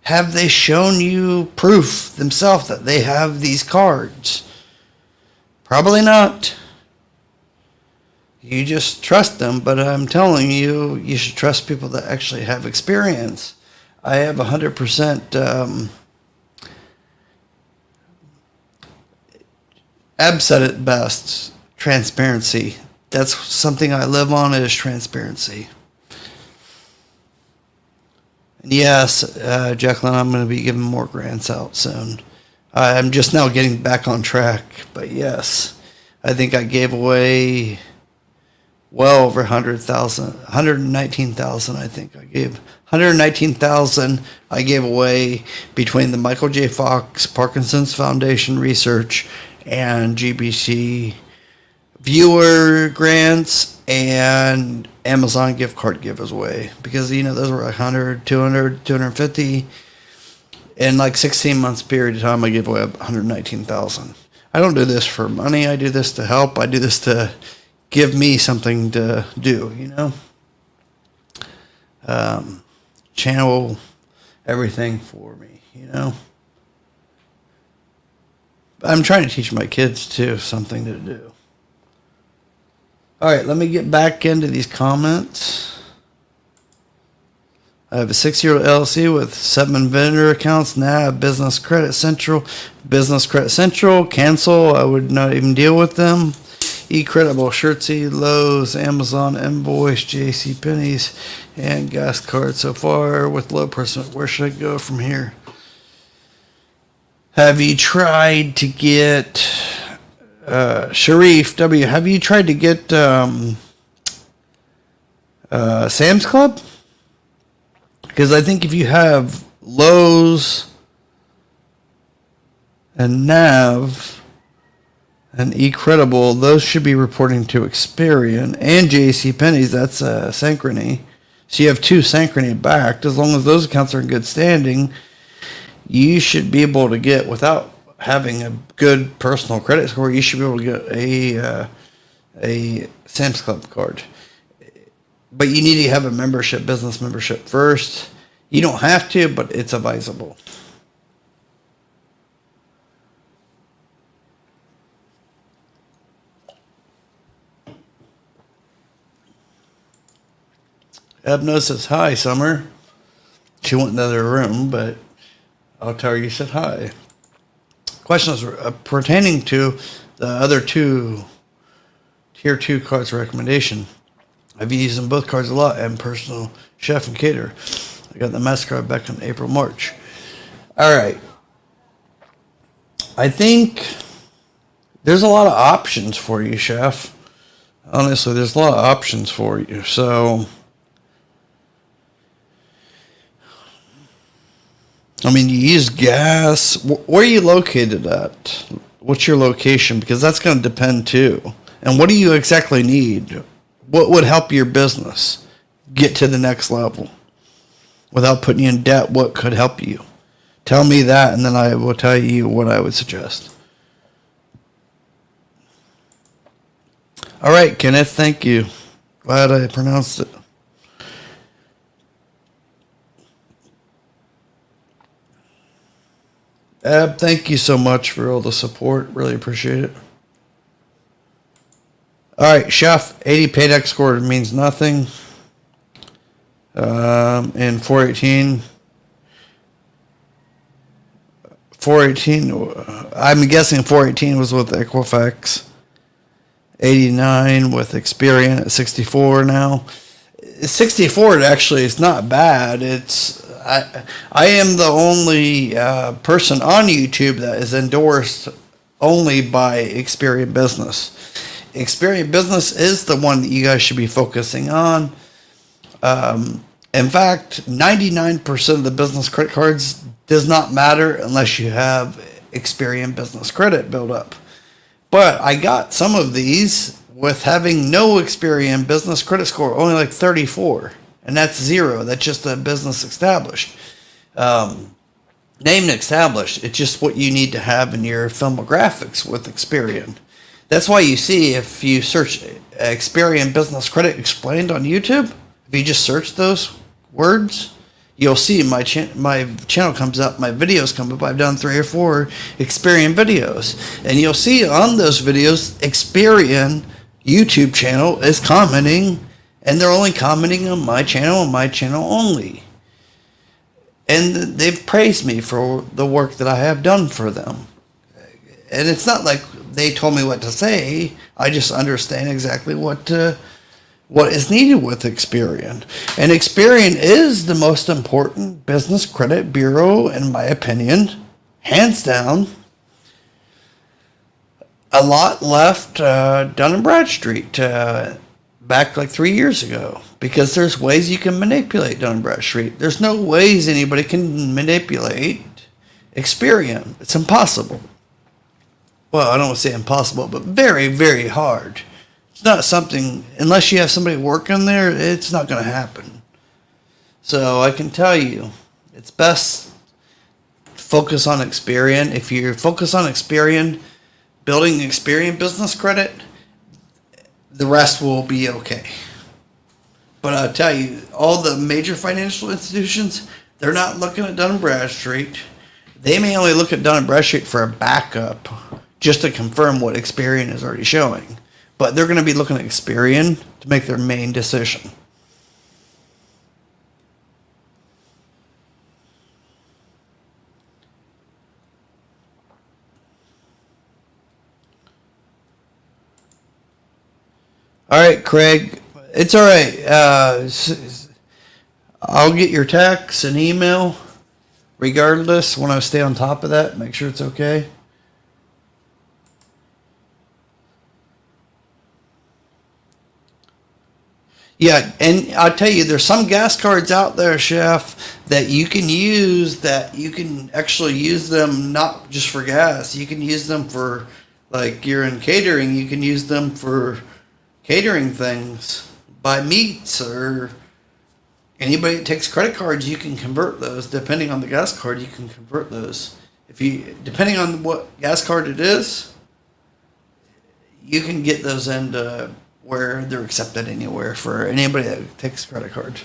have they shown you proof themselves that they have these cards? Probably not. You just trust them, but I'm telling you, you should trust people that actually have experience. I have 100%, Ab said it best, transparency. That's something I live on, is transparency. And yes, Jacqueline, I'm going to be giving more grants out soon. I'm just now getting back on track, but yes, I think I gave away well over 100,000, 119,000. I think I gave 119,000. I gave away between the Michael J. Fox Parkinson's Foundation research and GBC viewer grants and Amazon gift card giveaway, because you know those were 100, 200, 250 in like 16 months period of time. I gave away 119,000. I don't do this for money. I do this to help. I do this to give me something to do, you know. Channel everything for me, you know. I'm trying to teach my kids too something to do. All right, let me get back into these comments. I have a 6-year-old LLC with 7 vendor accounts. NAB, Business Credit Central, cancel. I would not even deal with them. eCredible, Shirtsy, Lowe's, Amazon, Invoice, JCPenney's, and gas card so far with low percent. Where should I go from here? Have you tried to get Sharif W? Have you tried to get Sam's Club? Because I think if you have Lowe's and Nav and eCredible, those should be reporting to Experian and JCPenney's. That's Synchrony. So you have 2 Synchrony backed. As long as those accounts are in good standing, you should be able to get, without having a good personal credit score, you should be able to get a Sam's Club card. But you need to have a membership, business membership first. You don't have to, but it's advisable. Ebno says, hi, Summer. She went in the other room, but I'll tell her you said hi. Questions pertaining to the other 2 Tier 2 cards recommendation. I've used them both cards a lot, and personal chef and caterer. I got the MasterCard back in April, March. All right. I think there's a lot of options for you, chef. Honestly, there's a lot of options for you. So, I mean, you use gas. Where are you located at? What's your location? Because that's going to depend too. And what do you exactly need? What would help your business get to the next level without putting you in debt? What could help you? Tell me that, and then I will tell you what I would suggest. All right, Kenneth, thank you. Glad I pronounced it. Ab, thank you so much for all the support. Really appreciate it. All right, chef, 80 paydex score means nothing. And 418, I'm guessing 418 was with Equifax. 89 with Experian at 64 now. 64 actually is not bad. I am the only person on YouTube that is endorsed only by Experian Business. Experian Business is the one that you guys should be focusing on. In fact, 99% of the business credit cards does not matter unless you have Experian Business credit built up. But I got some of these with having no Experian Business credit score, only like 34. And that's zero. That's just a business established. Named established. It's just what you need to have in your filmographics with Experian. That's why you see, if you search Experian Business Credit Explained on YouTube, if you just search those words, you'll see my channel comes up, my videos come up. I've done 3 or 4 Experian videos. And you'll see on those videos, Experian YouTube channel is commenting, and they're only commenting on my channel and my channel only. And they've praised me for the work that I have done for them. And it's not like they told me what to say. I just understand exactly what is needed with Experian. And Experian is the most important business credit bureau, in my opinion, hands down. A lot left Dun and Bradstreet back like 3 years ago, because there's ways you can manipulate Dun and Bradstreet. There's no ways anybody can manipulate Experian. It's impossible. Well, I don't want to say impossible, but very, very hard. It's not something, unless you have somebody working there, it's not going to happen. So I can tell you, it's best focus on Experian. If you focus on Experian, building Experian business credit, the rest will be okay. But I'll tell you, all the major financial institutions, they're not looking at Dun & Bradstreet. They may only look at Dun & Bradstreet for a backup, just to confirm what Experian is already showing. But they're going to be looking at Experian to make their main decision. All right, Craig. It's all right. I'll get your text and email regardless when I stay on top of that. Make sure it's okay. Yeah, and I'll tell you, there's some gas cards out there, Chef, that you can use, that you can actually use them not just for gas. You can use them for, like, you're in catering, you can use them for catering things, buy meats, or anybody that takes credit cards, you can convert those. Depending on the gas card, you can convert those. Depending on what gas card it is, you can get those into where they're accepted anywhere for anybody that takes credit cards.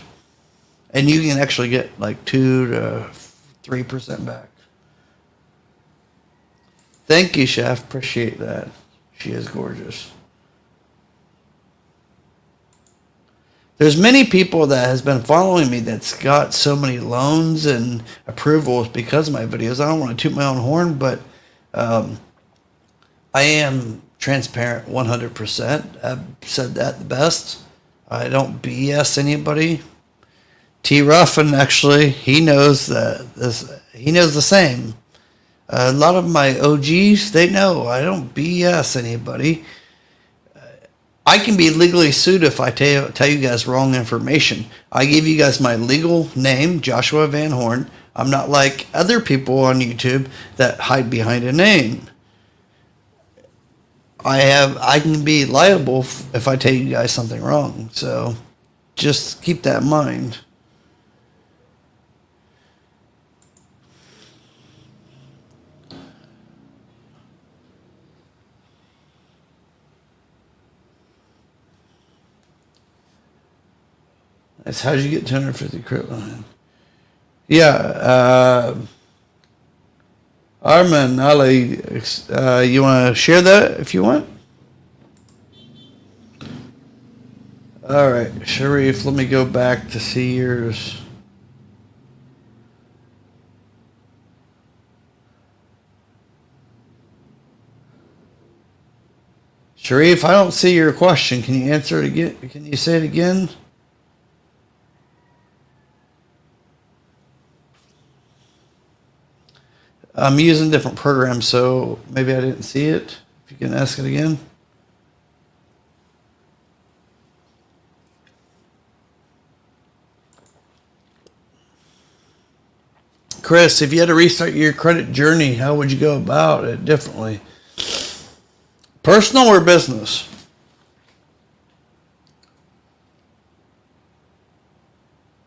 And you can actually get like 2 to 3% back. Thank you, Chef. Appreciate that. She is gorgeous. There's many people that has been following me that's got so many loans and approvals because of my videos. I don't want to toot my own horn, but I am transparent 100%. I've said that the best. I don't BS anybody. T. Ruffin, actually, he knows that this. He knows the same. A lot of my OGs, they know I don't BS anybody. I can be legally sued if I tell you guys wrong information. I give you guys my legal name, Joshua Van Horn. I'm not like other people on YouTube that hide behind a name. I can be liable if I tell you guys something wrong. So just keep that in mind. That's how you get 250 credit line. Yeah, Armin, Ali, you want to share that if you want? All right, Sharif, let me go back to see yours. Sharif, I don't see your question. Can you answer it again? Can you say it again? I'm using different programs, so maybe I didn't see it. If you can ask it again. Chris, if you had to restart your credit journey, how would you go about it differently? Personal or business?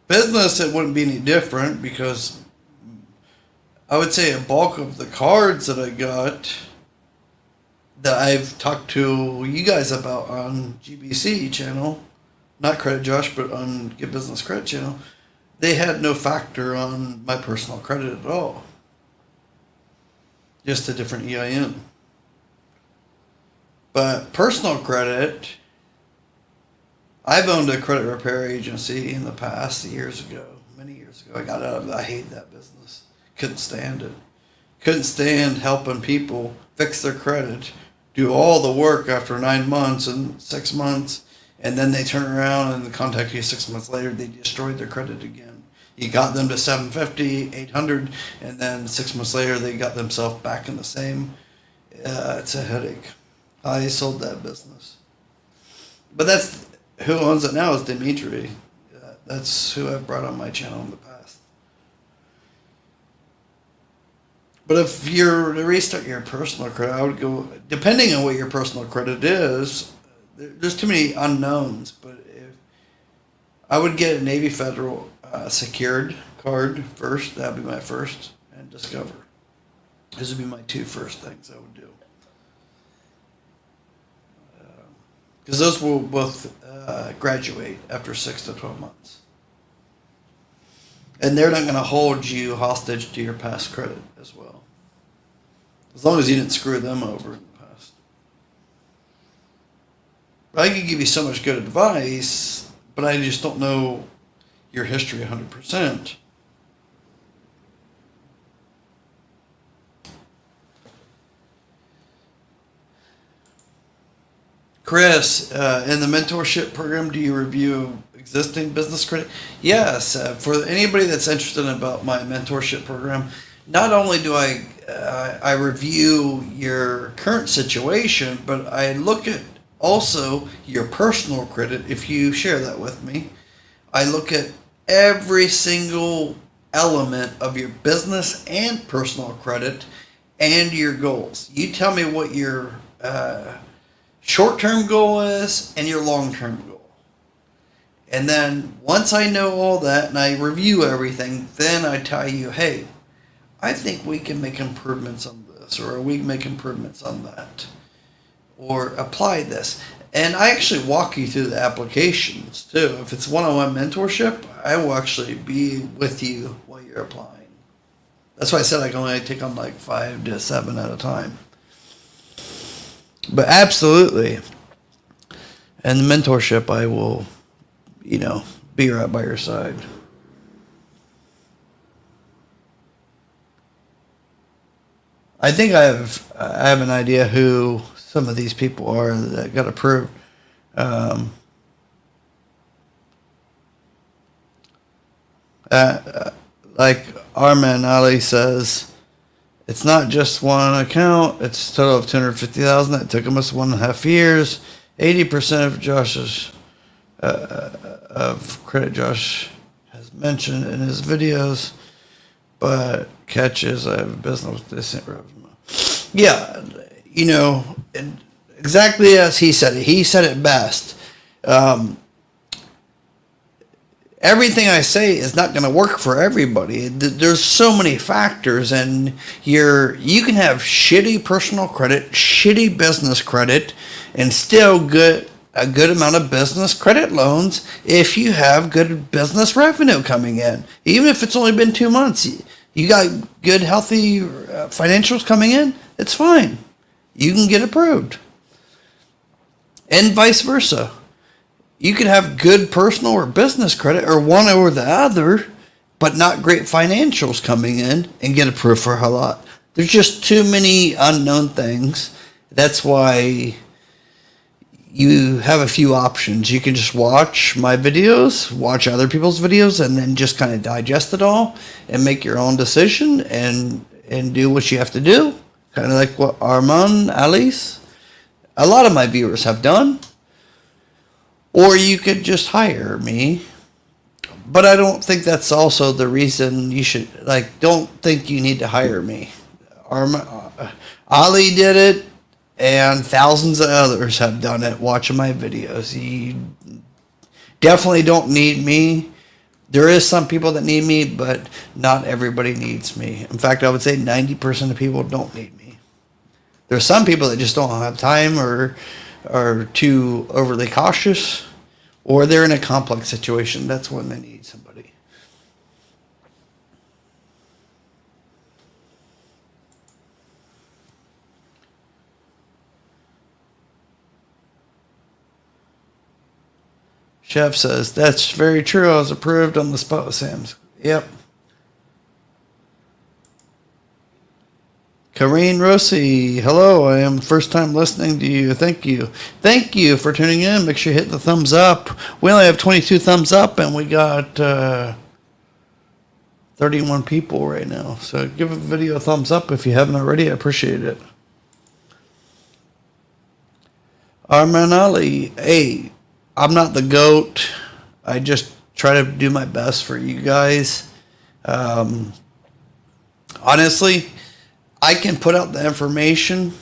Business, it wouldn't be any different because I would say a bulk of the cards that I got that I've talked to you guys about on GBC channel, not Credit Josh, but on Get Business Credit channel, they had no factor on my personal credit at all. Just a different EIN. But personal credit, I've owned a credit repair agency in the past years ago, many years ago. I got out of it. I hate that business. Couldn't stand it. Couldn't stand helping people fix their credit, do all the work after 9 months and 6 months, and then they turn around and contact you 6 months later, they destroyed their credit again. You got them to 750, 800, and then 6 months later they got themselves back in the same. It's a headache. I sold that business. But that's who owns it now is Dimitri. That's who I've brought on my channel in the past. But if you're to restart your personal credit, I would go, depending on what your personal credit is, there's too many unknowns, but if I would get a Navy Federal secured card first, that would be my first, and Discover. Those would be my two first things I would do. Because those will both graduate after 6 to 12 months. And they're not going to hold you hostage to your past credit as well. As long as you didn't screw them over in the past. I can give you so much good advice, but I just don't know your history 100%. Chris, in the mentorship program, do you review existing business credit? Yes. For anybody that's interested about my mentorship program, not only do I review your current situation, but I look at also your personal credit. If you share that with me, I look at every single element of your business and personal credit and your goals. You tell me what your short-term goal is and your long-term goal. And then once I know all that and I review everything, then I tell you, hey, I think we can make improvements on this, or we can make improvements on that, or apply this. And I actually walk you through the applications too. If it's one-on-one mentorship, I will actually be with you while you're applying. That's why I said I can only take on like 5 to 7 at a time. But absolutely. And the mentorship, I will, be right by your side. I think I have an idea who some of these people are that got approved. Like Arman Ali says, it's not just one account. It's a total of 250,000. That took us 1.5 years. 80% of Josh's of credit Josh has mentioned in his videos, but catches I have a business with this revenue. Yeah, exactly as he said it. He said it best. Everything I say is not going to work for everybody. There's so many factors, and you can have shitty personal credit, shitty business credit, and still get a good amount of business credit loans if you have good business revenue coming in. Even if it's only been 2 months, you got good, healthy financials coming in, it's fine. You can get approved. And vice versa. You could have good personal or business credit or one over the other, but not great financials coming in and get approved for a lot. There's just too many unknown things. That's why you have a few options. You can just watch my videos, watch other people's videos, and then just kind of digest it all and make your own decision and do what you have to do. Kind of like what Arman Ali's, a lot of my viewers have done. Or you could just hire me. But I don't think that's also the reason you should, don't think you need to hire me. Ali did it, and thousands of others have done it watching my videos. You definitely don't need me. There is some people that need me, but not everybody needs me. In fact, I would say 90% of people don't need me. There's some people that just don't have time or are too overly cautious, or they're in a complex situation. That's when they need somebody. Chef says, that's very true. I was approved on the spot with Sam's. Yep. Karine Rossi, hello. I am first time listening to you. Thank you. Thank you for tuning in. Make sure you hit the thumbs up. We only have 22 thumbs up, and we got 31 people right now. So give a video a thumbs up if you haven't already. I appreciate it. Arman Ali, hey, I'm not the GOAT. I just try to do my best for you guys. Honestly, I can put out the information,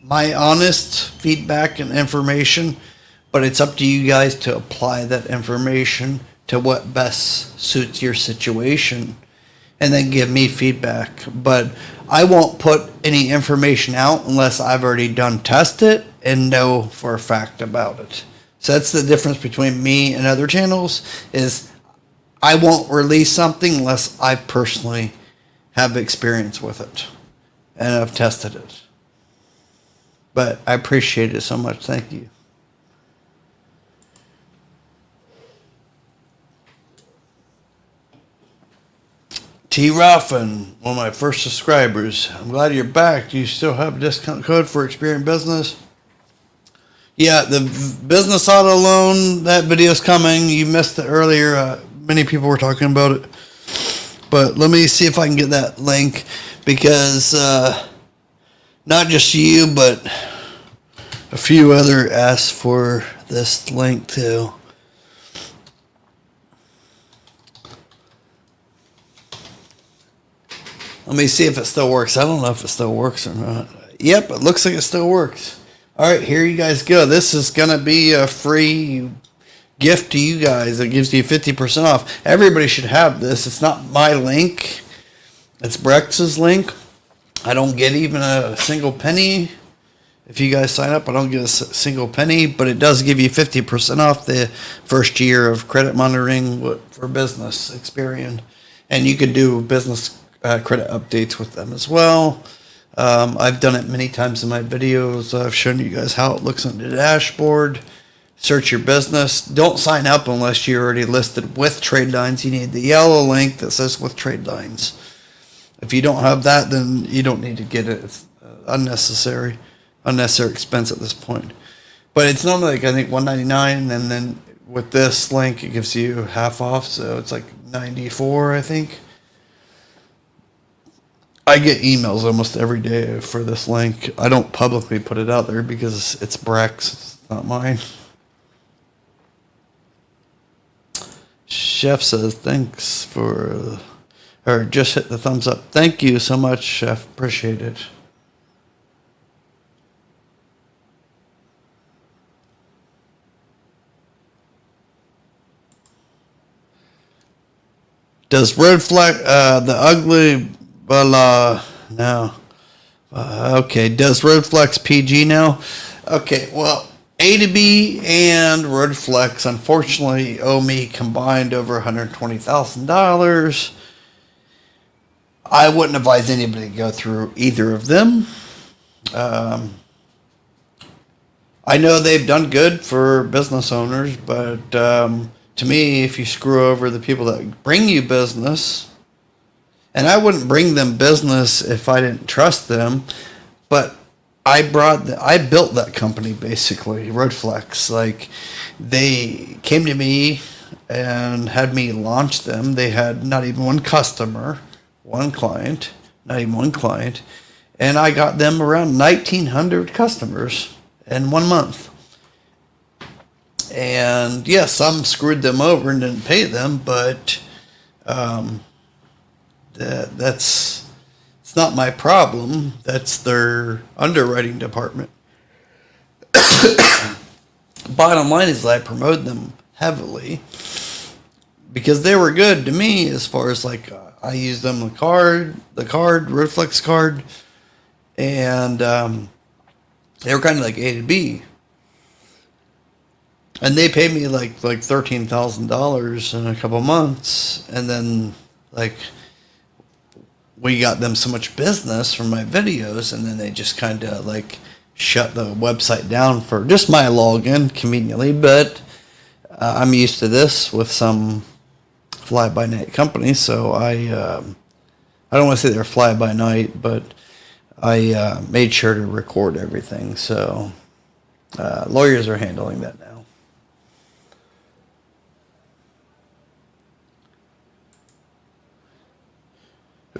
my honest feedback and information, but it's up to you guys to apply that information to what best suits your situation and then give me feedback. But I won't put any information out unless I've already tested it and know for a fact about it. So that's the difference between me and other channels, is I won't release something unless I personally have experience with it and I've tested it. But I appreciate it so much. Thank you. T. Ruffin, one of my first subscribers. I'm glad you're back. Do you still have a discount code for Experian Business? Yeah, the business auto loan, that video's coming. You missed it earlier. Many people were talking about it. But let me see if I can get that link, because not just you, but a few other asked for this link too. Let me see if it still works. I don't know if it still works or not. Yep, it looks like it still works. All right, here you guys go. This is going to be a free gift to you guys. It gives you 50% off. Everybody should have this. It's not my link. It's Brex's link. I don't get even a single penny. If you guys sign up, I don't get a single penny, but it does give you 50% off the first year of credit monitoring for business Experian. And you can do business credit updates with them as well. I've done it many times in my videos. I've shown you guys how it looks on the dashboard. Search your business. Don't sign up unless you're already listed with tradelines. You need the yellow link that says with tradelines. If you don't have that, then you don't need to get it. It's unnecessary expense at this point. But it's normally like, I think, $199, and then with this link, it gives you half off, so it's like 94, I think. I get emails almost every day for this link. I don't publicly put it out there because it's Breck's, it's not mine. Chef says thanks for, or just hit the thumbs up. Thank you so much, Chef. Appreciate it. Does red flag, the ugly, well, no. Okay, does Road Flex PG now? Okay, well, A to B and Road Flex unfortunately owe me combined over $120,000. I wouldn't advise anybody to go through either of them. I know they've done good for business owners, but to me, if you screw over the people that bring you business, and I wouldn't bring them business if I didn't trust them, but I built that company basically, Roadflex. Like, they came to me and had me launch them. They had not even one customer, one client, not even one client, and I got them around 1,900 customers in 1 month. And yes, some screwed them over and didn't pay them, but it's not my problem. That's their underwriting department. Bottom line is I promote them heavily because they were good to me as far as like I used them the card, Reflex card, and they were kind of like A to B. And they paid me like $13,000 in a couple months, and then like we got them so much business from my videos, and then they just kind of like shut the website down for just my login conveniently. But I'm used to this with some fly-by-night companies, so I don't want to say they're fly-by-night, but I made sure to record everything. So lawyers are handling that now.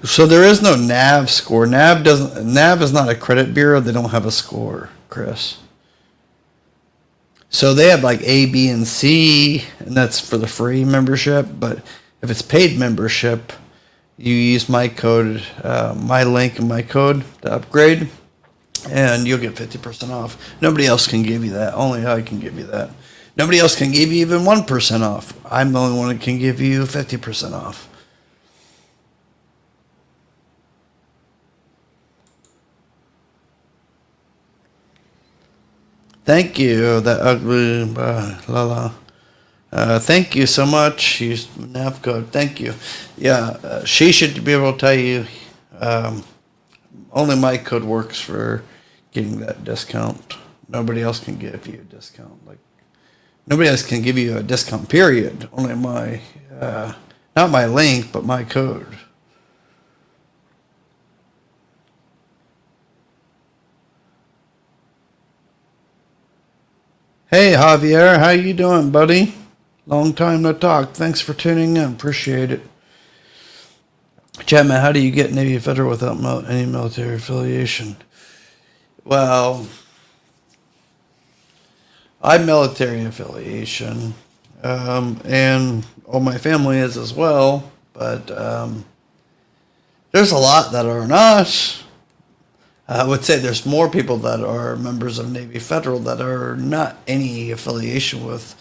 So there is no NAV score. NAV is not a credit bureau. They don't have a score, Chris. So they have like A, B, and C, and that's for the free membership. But if it's paid membership, you use my code, my link and my code to upgrade, and you'll get 50% off. Nobody else can give you that. Only I can give you that. Nobody else can give you even 1% off. I'm the only one that can give you 50% off. Thank you, that ugly Lala. Thank you so much. Use nav code. Thank you. Yeah, she should be able to tell you. Only my code works for getting that discount. Nobody else can give you a discount. Like, nobody else can give you a discount. Period. Only my, not my link, but my code. Hey Javier, how you doing, buddy? Long time no talk. Thanks for tuning in. Appreciate it. Chapman, how do you get Navy Federal without any military affiliation? Well, I'm military affiliation, and all my family is as well. But there's a lot that are not. I would say there's more people that are members of Navy Federal that are not any affiliation with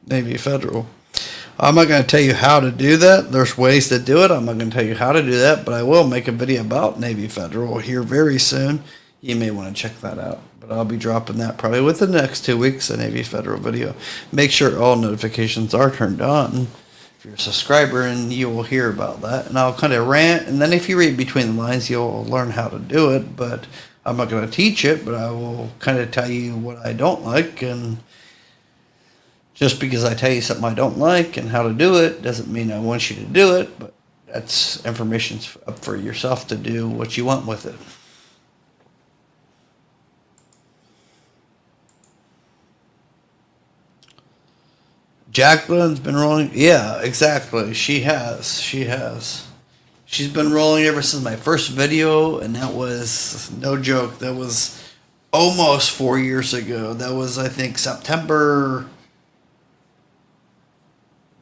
Navy Federal. I'm not going to tell you how to do that. There's ways to do it. I'm not going to tell you how to do that, but I will make a video about Navy Federal here very soon. You may want to check that out, but I'll be dropping that probably within the next 2 weeks, a Navy Federal video. Make sure all notifications are turned on. If you're a subscriber, and you will hear about that, and I'll kind of rant, and then if you read between the lines, you'll learn how to do it. But I'm not going to teach it, but I will kind of tell you what I don't like, and just because I tell you something I don't like and how to do it doesn't mean I want you to do it. But that's information up for yourself to do what you want with it. Jacqueline's been rolling. Yeah, exactly. She has. She has. She's been rolling ever since my first video, and that was no joke. That was almost 4 years ago. That was, I think,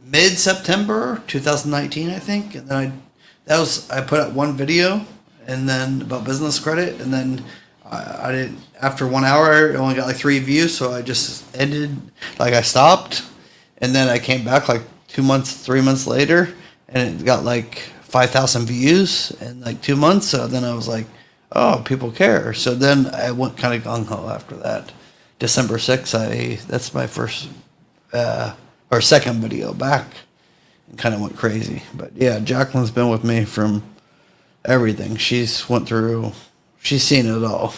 mid September 2019, I think. And then I put out one video, and then about business credit, and then I didn't. After 1 hour, I only got like 3 views, so I just ended. Like I stopped, and then I came back like 2 months, 3 months later, and it got like 5,000 views in like 2 months. So then I was like, oh, people care. So then I went kind of gung ho after that. December 6th, that's my first or second video back, and kind of went crazy. But yeah, Jacqueline's been with me from everything. She's seen it all.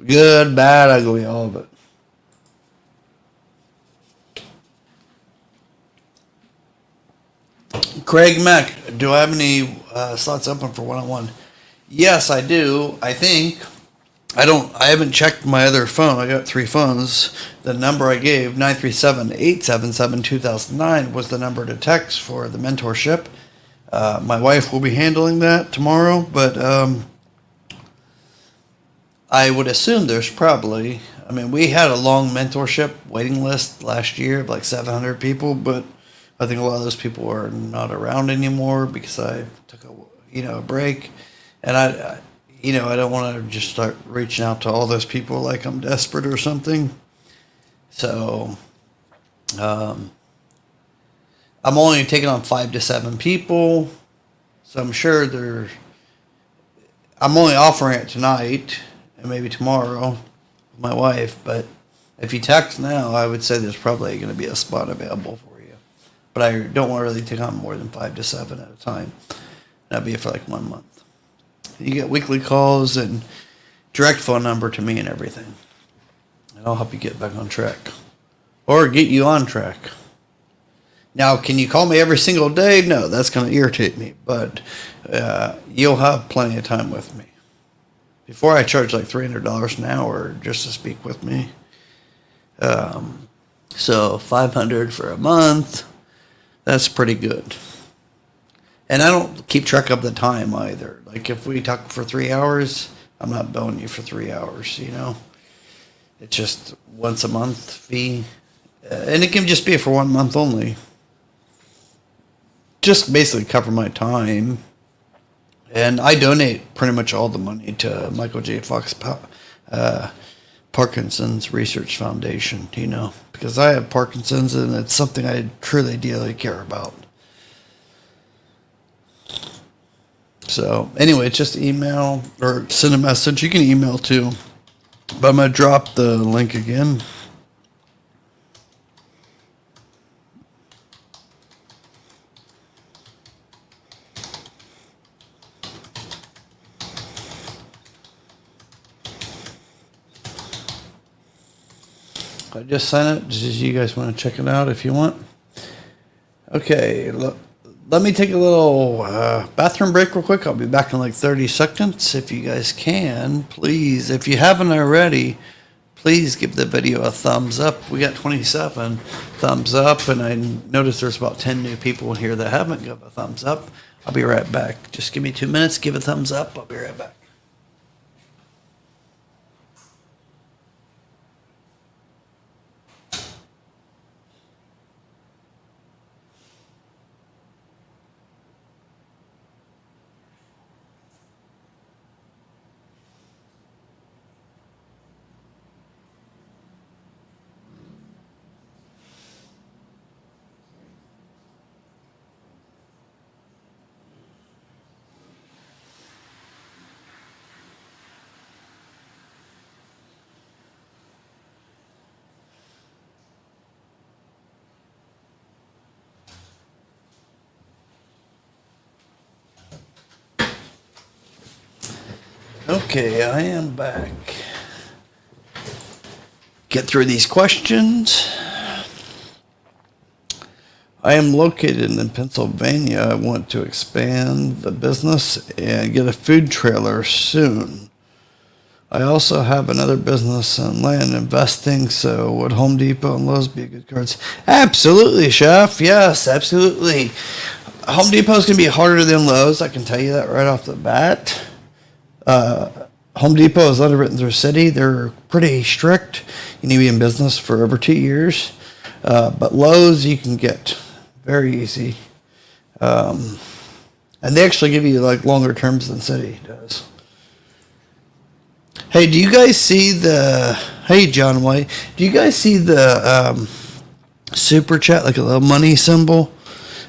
Good, bad, ugly, all of it. Craig Mack, do I have any slots open for one-on-one? Yes, I do. I think. I haven't checked my other phone. I got 3 phones. The number I gave, 937-877-2009, was the number to text for the mentorship. My wife will be handling that tomorrow, but I would assume there's probably, we had a long mentorship waiting list last year of like 700 people, but I think a lot of those people are not around anymore because I took a break, and I don't want to just start reaching out to all those people like I'm desperate or something. So, I'm only taking on 5 to 7 people, so I'm sure I'm only offering it tonight and maybe tomorrow with my wife, but if you text now, I would say there's probably going to be a spot available for you. But I don't want to really take on more than 5 to 7 at a time. That'd be for like 1 month. You get weekly calls and direct phone number to me and everything. And I'll help you get back on track. Or get you on track. Now, can you call me every single day? No, that's going to irritate me. But you'll have plenty of time with me. Before I charge like $300 an hour just to speak with me. So $500 for a month. That's pretty good. And I don't keep track of the time either. Like if we talk for 3 hours, I'm not billing you for 3 hours, It's just once a month fee. And it can just be for 1 month only. Just basically cover my time. And I donate pretty much all the money to Michael J. Fox Parkinson's Research Foundation, because I have Parkinson's and it's something I truly, dearly care about. So anyway, just email or send a message. You can email too, but I'm going to drop the link again. I just sent it. You guys want to check it out if you want? Okay, let me take a little bathroom break real quick. I'll be back in like 30 seconds. If you guys can, please, if you haven't already, please give the video a thumbs up. We got 27 thumbs up, and I noticed there's about 10 new people here that haven't given a thumbs up. I'll be right back. Just give me 2 minutes, give a thumbs up. I'll be right back. Okay, I am back. Get through these questions. I am located in Pennsylvania. I want to expand the business and get a food trailer soon. I also have another business in land investing, so would Home Depot and Lowe's be good cards? Absolutely, Chef. Yes, absolutely. Home Depot is going to be harder than Lowe's. I can tell you that right off the bat. Home Depot is underwritten through Citi. They're pretty strict. You need to be in business for over 2 years. But Lowe's you can get very easy. And they actually give you like longer terms than Citi does. Hey, do you guys see hey, John White, do you guys see the super chat, like a little money symbol?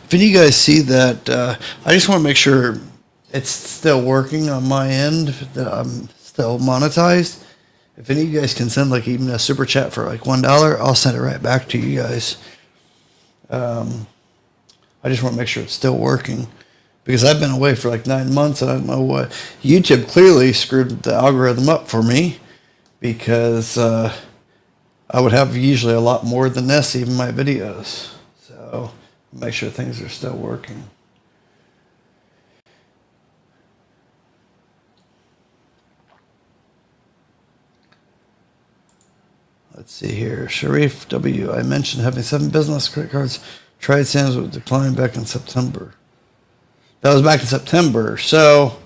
If any of you guys see that, I just want to make sure it's still working on my end, that I'm still monetized. If any of you guys can send like even a super chat for like $1, I'll send it right back to you guys. I just want to make sure it's still working. Because I've been away for like 9 months and I don't know what. YouTube clearly screwed the algorithm up for me because I would have usually a lot more than this, even my videos. So make sure things are still working. Let's see here. Sharif W. I mentioned having 7 business credit cards. Tried Sam's with decline back in September. That was back in September. So,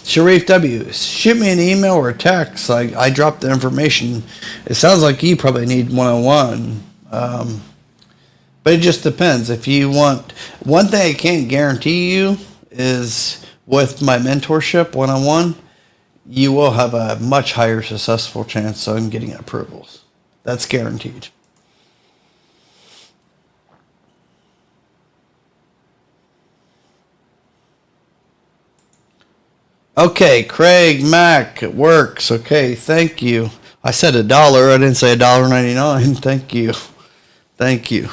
Sharif W., shoot me an email or a text. I dropped the information. It sounds like you probably need one-on-one. But it just depends. If you want, one thing I can't guarantee you is with my mentorship one-on-one, you will have a much higher successful chance on getting approvals. That's guaranteed. Okay, Craig Mack, it works. Okay, thank you. I said $1. I didn't say $1.99. Thank you. Thank you.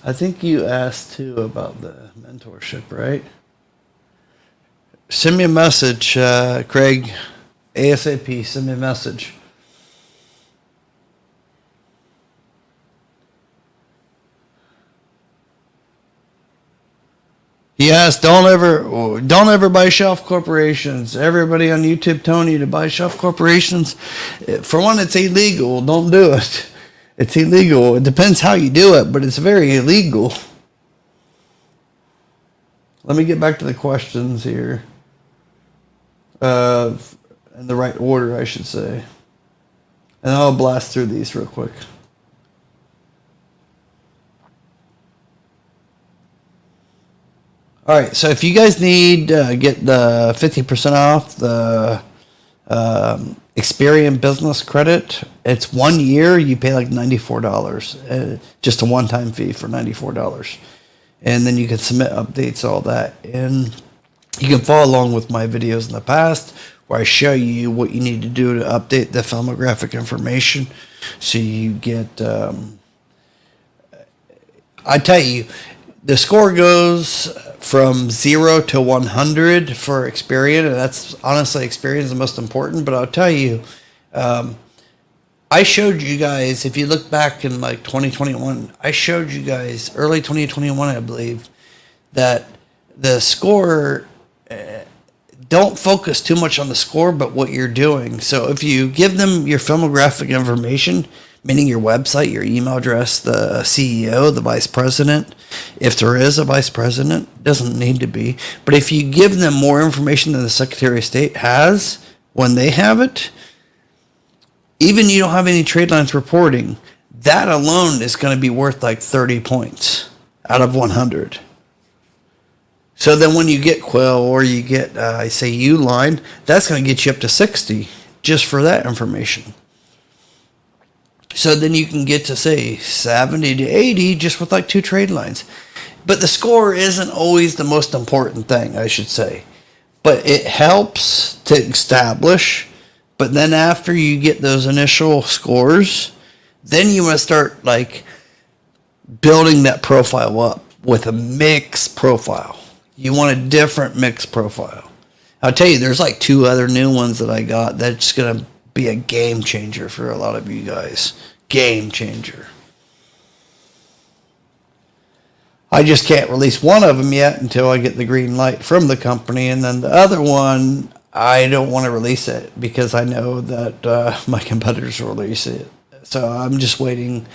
I think you asked too about the mentorship, right? Send me a message, Craig. ASAP, send me a message. Yes, don't ever buy shelf corporations. Everybody on YouTube telling you to buy shelf corporations. For one, it's illegal. Don't do it. It's illegal. It depends how you do it, but it's very illegal. Let me get back to the questions here. In the right order, I should say. And I'll blast through these real quick. All right, so if you guys need get the 50% off the Experian Business credit, it's 1 year. You pay like $94, just a one-time fee for $94, and then you can submit updates, all that, and you can follow along with my videos in the past where I show you what you need to do to update the filmographic information, so you get. I tell you, the score goes from 0 to 100 for Experian, and that's honestly Experian is the most important. But I'll tell you, I showed you guys, if you look back in like 2021, I showed you guys early 2021, I believe, that the score, don't focus too much on the score, but what you're doing. So if you give them your filmographic information, meaning your website, your email address, the CEO, the vice president, if there is a vice president, doesn't need to be. But if you give them more information than the Secretary of State has when they have it, even you don't have any trade lines reporting, that alone is going to be worth like 30 points out of 100. So then when you get Quill or you get, I say Uline, that's going to get you up to 60 just for that information. So then you can get to, say, 70 to 80 just with like 2 trade lines. But the score isn't always the most important thing, I should say. But it helps to establish. But then after you get those initial scores, then you want to start like building that profile up with a mixed profile. You want a different mixed profile. I'll tell you, there's like 2 other new ones that I got that's going to be a game changer for a lot of you guys. Game changer. I just can't release one of them yet until I get the green light from the company, and then the other one, I don't want to release it because I know that my competitors will release it. So I'm just waiting.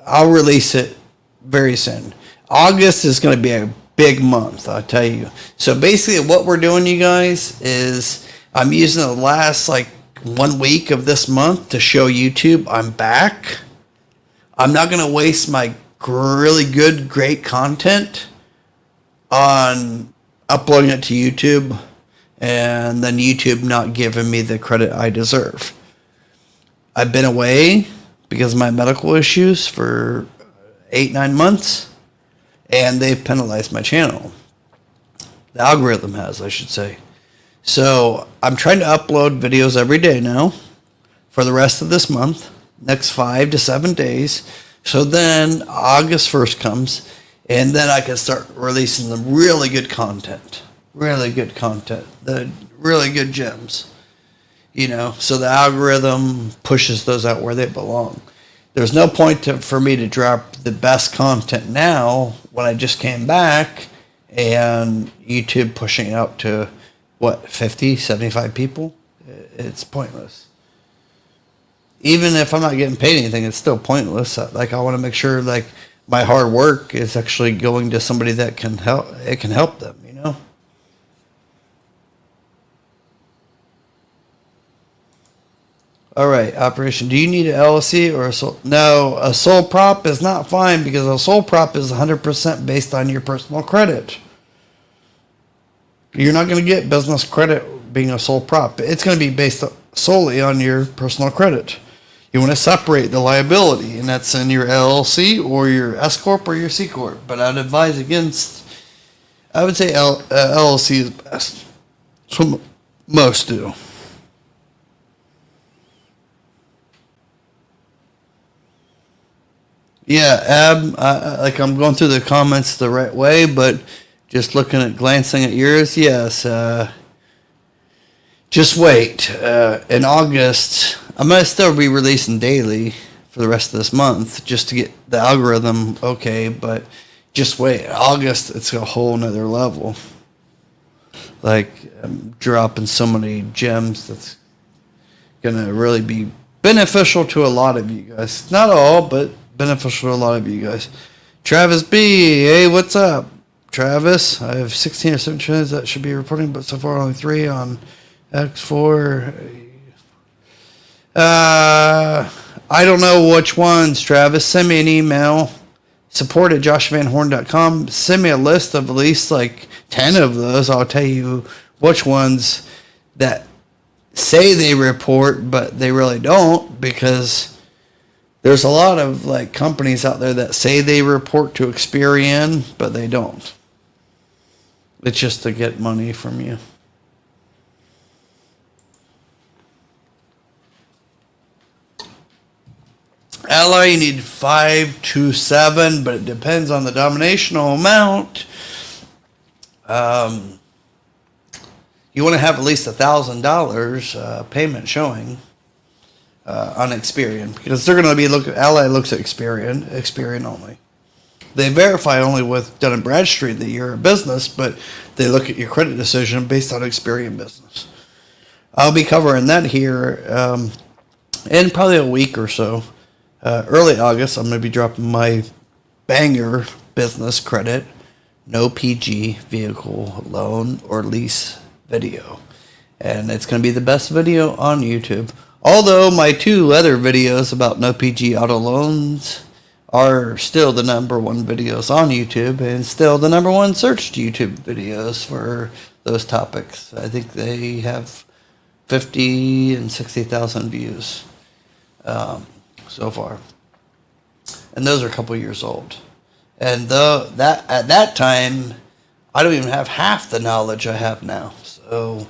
I'll release it very soon. August is going to be a big month, I'll tell you. So basically what we're doing, you guys, is I'm using the last like 1 week of this month to show YouTube I'm back. I'm not going to waste my really good, great content on uploading it to YouTube and then YouTube not giving me the credit I deserve. I've been away because of my medical issues for 8-9 months, and they've penalized my channel. The algorithm has, I should say. So I'm trying to upload videos every day now for the rest of this month, next 5 to 7 days. So then August 1st comes, and then I can start releasing the really good content. The really good gems. You know, so the algorithm pushes those out where they belong. There's no point for me to drop the best content now when I just came back and YouTube pushing it out to, 50, 75 people? It's pointless. Even if I'm not getting paid anything, it's still pointless. Like, I want to make sure, like, my hard work is actually going to somebody that can help. It can help them, you know? All right, operation. Do you need an LLC or a sole? No, a sole prop is not fine because a sole prop is 100% based on your personal credit. You're not going to get business credit being a sole prop. It's going to be based solely on your personal credit. You want to separate the liability, and that's in your LLC or your S corp or your C corp. But I'd advise against. I would say LLC is best. That's what most do. Yeah, like I'm going through the comments the right way, but just glancing at yours, yes. Just wait. In August, I'm going to still be releasing daily for the rest of this month just to get the algorithm okay, but just wait. August, it's a whole nother level. Like, I'm dropping so many gems that's going to really be beneficial to a lot of you guys. Not all, but beneficial to a lot of you guys. Travis B, hey, what's up? Travis, I have 16 or 17 trends that should be reporting, but so far only 3 on X4. I don't know which ones, Travis. Send me an email, support@joshvanhorn.com. Send me a list of at least like 10 of those. I'll tell you which ones that say they report, but they really don't, because there's a lot of like companies out there that say they report to Experian, but they don't. It's just to get money from you. Ally, you need 5 to 7, but it depends on the denominational amount. You want to have at least $1,000 payment showing on Experian, because they're going to be Ally looks at Experian only. They verify only with Dun and Bradstreet that you're a business, but they look at your credit decision based on Experian Business. I'll be covering that here in probably a week or so. Early August, I'm going to be dropping my banger business credit, no PG vehicle loan or lease video. And it's going to be the best video on YouTube. Although my 2 other videos about no PG auto loans are still the #1 videos on YouTube and still the #1 searched YouTube videos for those topics. I think they have 50 and 60,000 views so far. And those are a couple years old. And that at that time, I don't even have half the knowledge I have now. So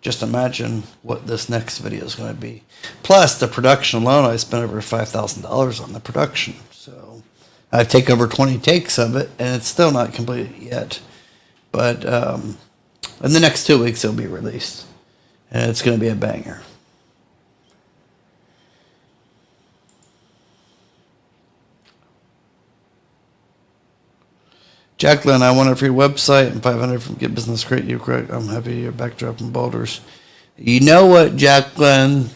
just imagine what this next video is going to be. Plus the production alone, I spent over $5,000 on the production. So I've taken over 20 takes of it, and it's still not completed yet. But in the next 2 weeks, it'll be released. And it's going to be a banger. Jacqueline, I want a free website and 500 from Get Business Great. You correct. I'm happy you're backdropping boulders. You know what, Jacqueline?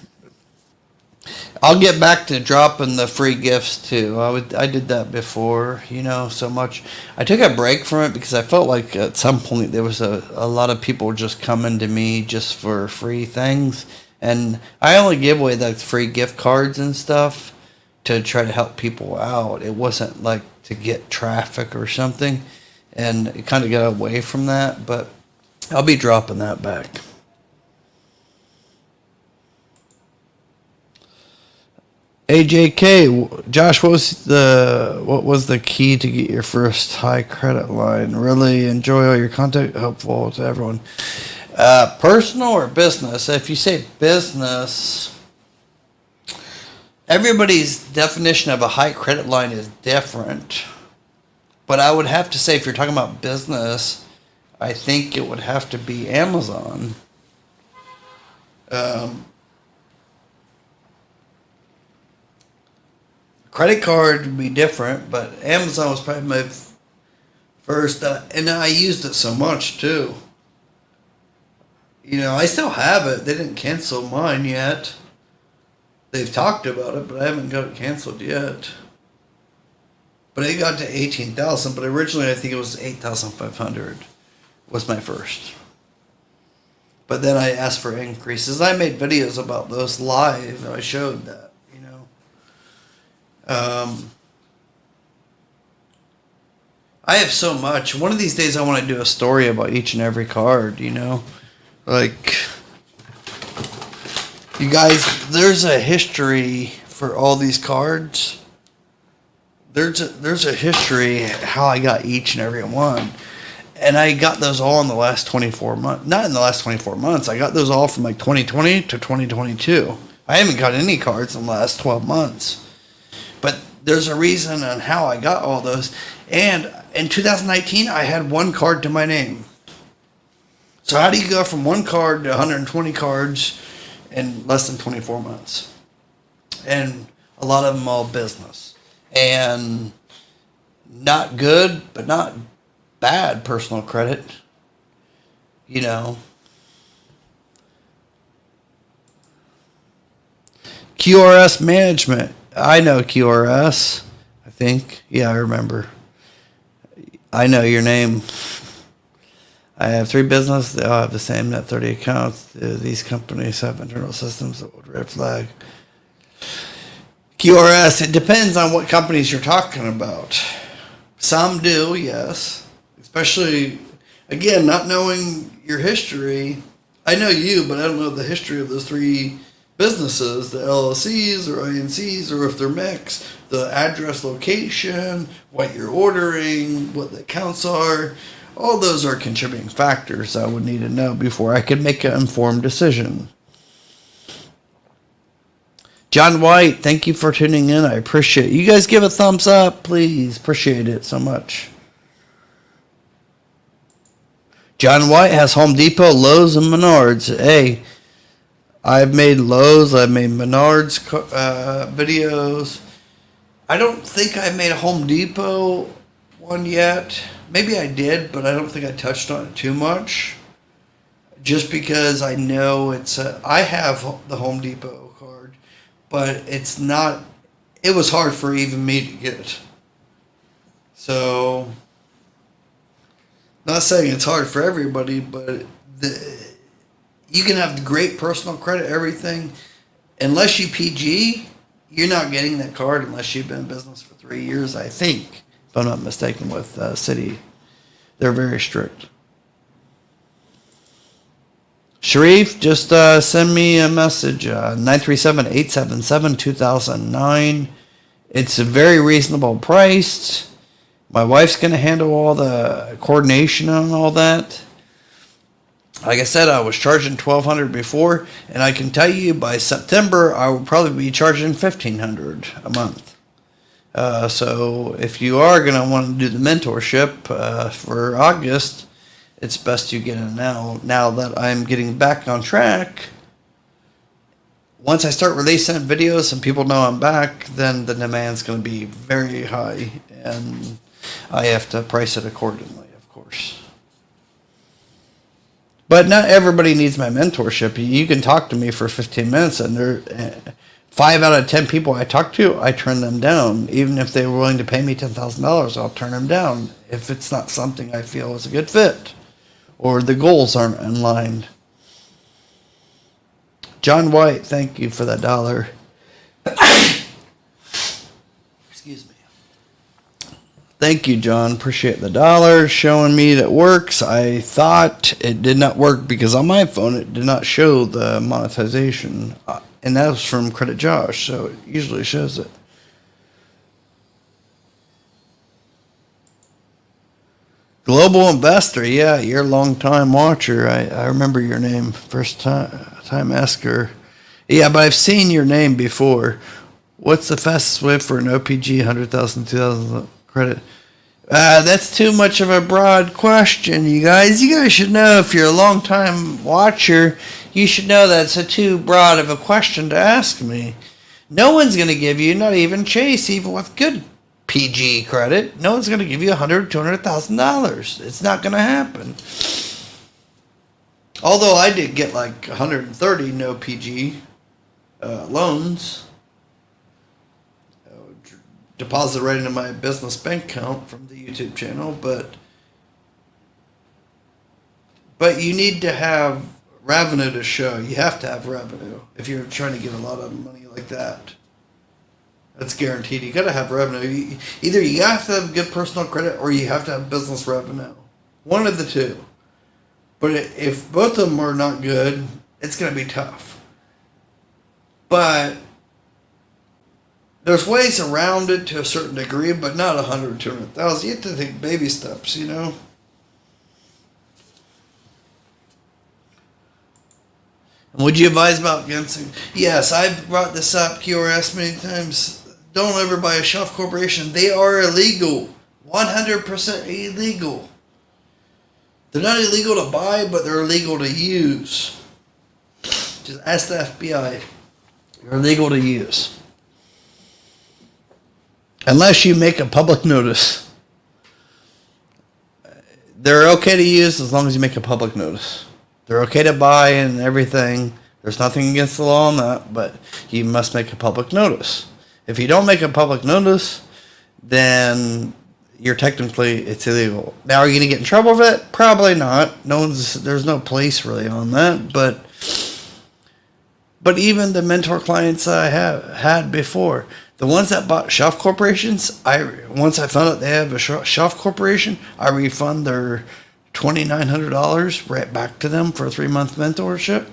I'll get back to dropping the free gifts too. I did that before, so much. I took a break from it because I felt like at some point there was a lot of people just coming to me just for free things. And I only give away like free gift cards and stuff to try to help people out. It wasn't like to get traffic or something. And it kind of got away from that, but I'll be dropping that back. AJK, Josh, what was the key to get your first high credit line? Really enjoy all your content, helpful to everyone. Personal or business? If you say business, everybody's definition of a high credit line is different. But I would have to say, if you're talking about business, I think it would have to be Amazon. Credit card would be different, but Amazon was probably my first, and I used it so much too. I still have it. They didn't cancel mine yet. They've talked about it, but I haven't got it canceled yet. But it got to 18,000, but originally I think it was 8,500 was my first. But then I asked for increases. I made videos about those live, and I showed that. I have so much. One of these days I want to do a story about each and every card, Like, you guys, there's a history for all these cards. There's a history how I got each and every one. And I got those all in the last 24 months. Not in the last 24 months. I got those all from like 2020 to 2022. I haven't got any cards in the last 12 months. But there's a reason on how I got all those. And in 2019, I had one card to my name. So how do you go from one card to 120 cards in less than 24 months? And a lot of them all business. And not good, but not bad personal credit. QRS management. I know QRS, I think. Yeah, I remember. I know your name. I have 3 businesses. They all have the same net 30 accounts. These companies have internal systems that would red flag. QRS, it depends on what companies you're talking about. Some do, yes. Especially, again, not knowing your history. I know you, but I don't know the history of those 3 businesses, the LLCs or INCs, or if they're mixed, the address, location, what you're ordering, what the accounts are. All those are contributing factors I would need to know before I could make an informed decision. John White, thank you for tuning in. I appreciate it. You guys give a thumbs up, please. Appreciate it so much. John White has Home Depot, Lowe's, and Menards. Hey, I've made Lowe's, I've made Menards videos. I don't think I made a Home Depot one yet. Maybe I did, but I don't think I touched on it too much. Just because I know I have the Home Depot card, but it's not, it was hard for even me to get. So, not saying it's hard for everybody, but you can have great personal credit, everything. Unless you PG, you're not getting that card unless you've been in business for 3 years, I think. If I'm not mistaken with Citi. They're very strict. Sharif, just send me a message. 937-877-2009. It's a very reasonable price. My wife's going to handle all the coordination on all that. Like I said, I was charging $1,200 before, and I can tell you by September I will probably be charging $1,500 a month. So if you are going to want to do the mentorship for August, it's best you get in now. Now that I'm getting back on track, once I start releasing videos and people know I'm back, then the demand's going to be very high. And I have to price it accordingly, of course. But not everybody needs my mentorship. You can talk to me for 15 minutes, and 5 out of 10 people I talk to, I turn them down. Even if they were willing to pay me $10,000, I'll turn them down if it's not something I feel is a good fit or the goals aren't aligned. John White, thank you for that $1. Excuse me. Thank you, John. Appreciate the $1 showing me that it works. I thought it did not work because on my phone it did not show the monetization. And that was from Credit Josh, so it usually shows it. Global Investor, yeah, you're a long time watcher. I remember your name, first time asker. Yeah, but I've seen your name before. What's the fastest way for an OPG 100,000, 2,000 credit? That's too much of a broad question, you guys. You guys should know, if you're a long time watcher, you should know that's too broad of a question to ask me. No one's going to give you, not even Chase, even with good PG credit, no one's going to give you $100,000, $200,000. It's not going to happen. Although I did get like 130 no PG loans deposited right into my business bank account from the YouTube channel, but you need to have revenue to show. You have to have revenue if you're trying to get a lot of money like that. That's guaranteed. You got to have revenue. Either you have to have good personal credit or you have to have business revenue. One of the two. But if both of them are not good, it's going to be tough. But there's ways around it to a certain degree, but not 100, 200,000. You have to take baby steps, you know. Would you advise about against? Yes, I've brought this up, QRS, many times. Don't ever buy a shelf corporation. They are illegal. 100% illegal. They're not illegal to buy, but they're illegal to use. Just ask the FBI. They're illegal to use. Unless you make a public notice. They're okay to use as long as you make a public notice. They're okay to buy and everything. There's nothing against the law on that, but you must make a public notice. If you don't make a public notice, then it's illegal. Now, are you going to get in trouble with it? Probably not. There's no place really on that, but even the mentor clients I have had before, the ones that bought shelf corporations, once I found out they have a shelf corporation, I refund their $2,900 right back to them for a 3-month mentorship.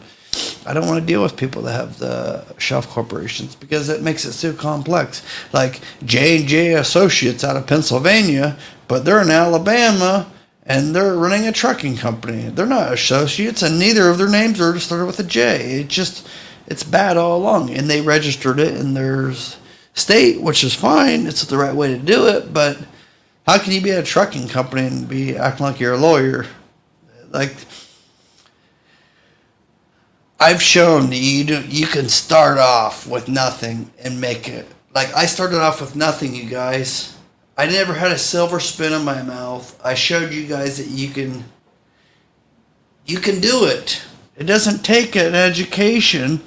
I don't want to deal with people that have the shelf corporations because it makes it so complex. Like J&J Associates out of Pennsylvania, but they're in Alabama and they're running a trucking company. They're not associates, and neither of their names are started with a J. It's bad all along, and they registered it in their state, which is fine. It's the right way to do it, but how can you be a trucking company and be acting like you're a lawyer? Like, I've shown you can start off with nothing and make it. Like, I started off with nothing, you guys. I never had a silver spoon in my mouth. I showed you guys that you can do it. It doesn't take an education.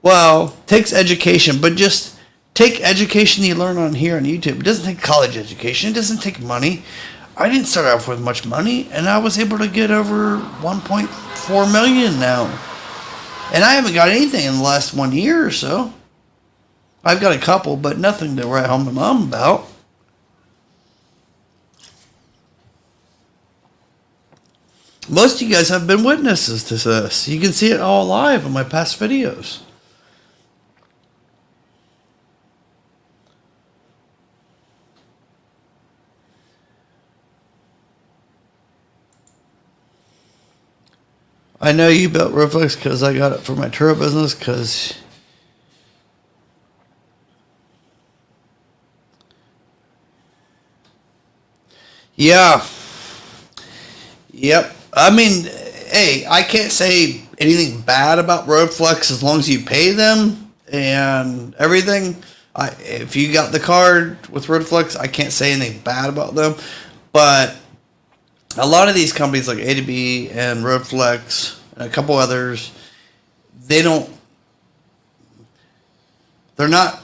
Well, it takes education, but just take education you learn on here on YouTube. It doesn't take college education. It doesn't take money. I didn't start off with much money, and I was able to get over 1.4 million now. And I haven't got anything in the last 1 year or so. I've got a couple, but nothing to write home to mom about. Most of you guys have been witnesses to this. You can see it all live in my past videos. I know you built Reflex because I got it for my Turo business because yeah. Yep. I mean, hey, I can't say anything bad about Roadflex as long as you pay them and everything. If you got the card with Redflex, I can't say anything bad about them, but a lot of these companies like A to B and Redflex and a couple others, they're not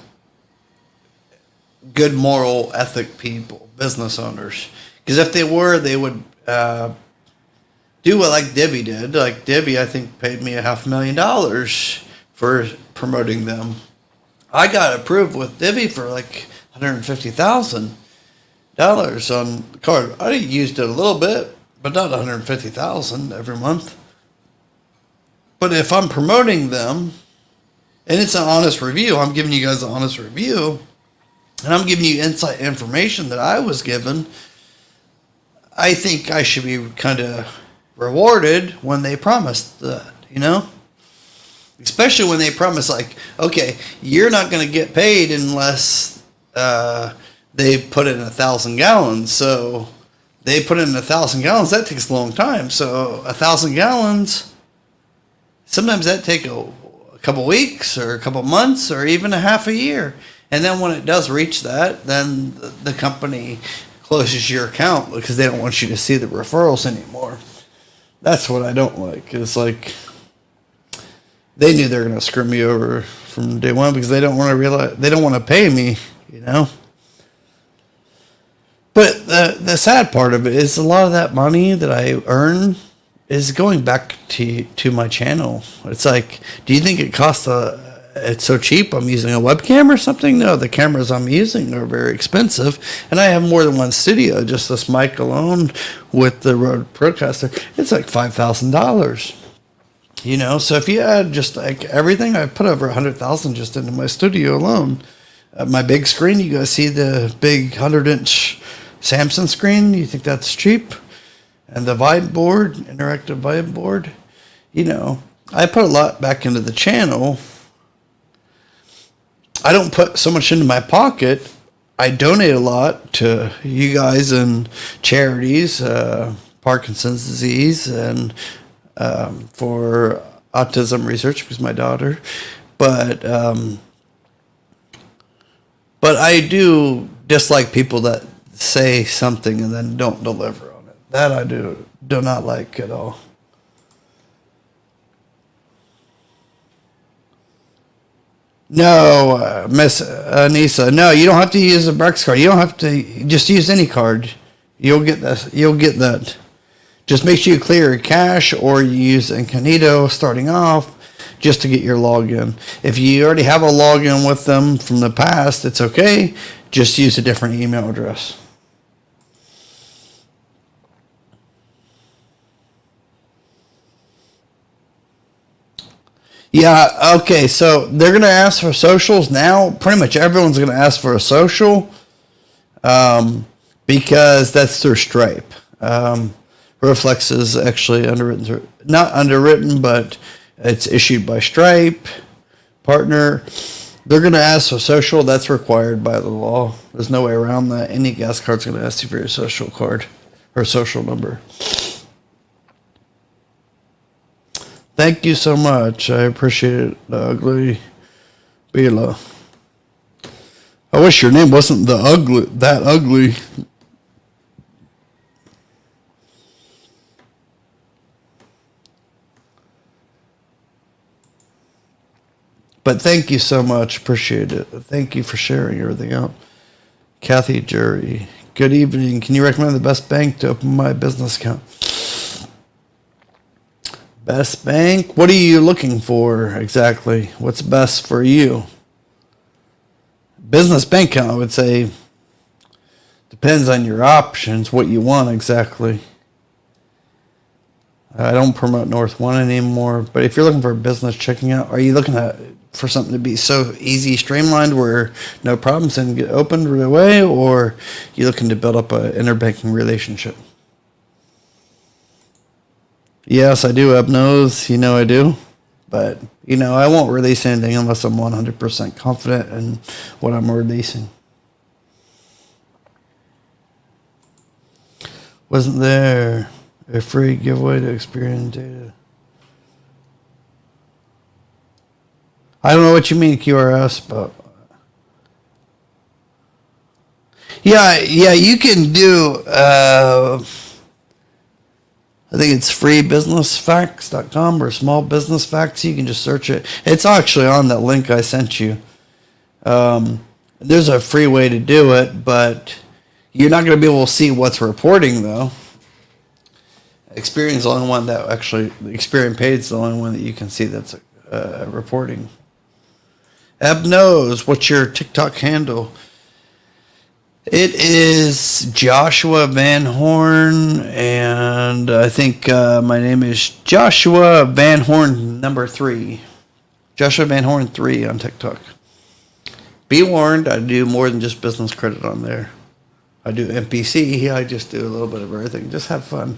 good moral ethic people, business owners. Because if they were, they would do what like Divvy did. Like Divvy, I think, paid me $500,000 for promoting them. I got approved with Divvy for like $150,000 on the card. I used it a little bit, but not $150,000 every month. But if I'm promoting them, and it's an honest review, I'm giving you guys an honest review, and I'm giving you inside information that I was given, I think I should be kind of rewarded when they promised that, Especially when they promise, like, okay, you're not going to get paid unless they put in 1,000 gallons. So they put in 1,000 gallons. That takes a long time. So 1,000 gallons, sometimes that take a couple weeks or a couple months or even a half a year. And then when it does reach that, then the company closes your account because they don't want you to see the referrals anymore. That's what I don't like. It's like they knew they were going to screw me over from day one because they don't want to pay me, But the sad part of it is a lot of that money that I earn is going back to my channel. It's like, do you think it costs it's so cheap I'm using a webcam or something? No, the cameras I'm using are very expensive, and I have more than one studio. Just this mic alone with the Rode Procaster, it's like $5,000. So if you add just like everything, I put over $100,000 just into my studio alone. My big screen, you guys see the big 100-inch Samsung screen? You think that's cheap? And the vibe board, interactive vibe board, I put a lot back into the channel. I don't put so much into my pocket. I donate a lot to you guys and charities, Parkinson's disease, and for autism research because my daughter. But I do dislike people that say something and then don't deliver on it. That I do not like at all. No, Miss Anissa. No, you don't have to use a Brex card. You don't have to just use any card. You'll get this. You'll get that. Just make sure you clear your cache or you use Incognito starting off just to get your login. If you already have a login with them from the past, it's okay. Just use a different email address. Yeah, okay, so they're going to ask for socials now. Pretty much everyone's going to ask for a social because that's through Stripe. Reflex is actually not underwritten, but it's issued by Stripe, partner. They're going to ask for social. That's required by the law. There's no way around that. Any gas card's going to ask you for your social card or social number. Thank you so much. I appreciate it, Ugly Bila. I wish your name wasn't that ugly. But thank you so much. Appreciate it. Thank you for sharing everything out. Kathy Jury. Good evening. Can you recommend the best bank to open my business account? Best bank? What are you looking for exactly? What's best for you? Business bank account, I would say, depends on your options, what you want exactly. I don't promote North One anymore, but if you're looking for a business checking out, are you looking for something to be so easy, streamlined, where no problems and get opened right away, or you looking to build up an interbanking relationship? Yes, I do, Ebnose. I do. But, I won't release anything unless I'm 100% confident in what I'm releasing. Wasn't there a free giveaway to Experian data? I don't know what you mean, QRS, but Yeah, you can do, I think it's freebusinessfacts.com or small business facts. You can just search it. It's actually on that link I sent you. There's a free way to do it, but you're not going to be able to see what's reporting, though. Experian's the only one that actually, Experian Paid is the only one that you can see that's reporting. Eb knows, what's your TikTok handle? It is Joshua Van Horn, and I think my name is Joshua Van Horn number 3. Joshua Van Horn 3 on TikTok. Be warned, I do more than just business credit on there. I do MPC, I just do a little bit of everything. Just have fun.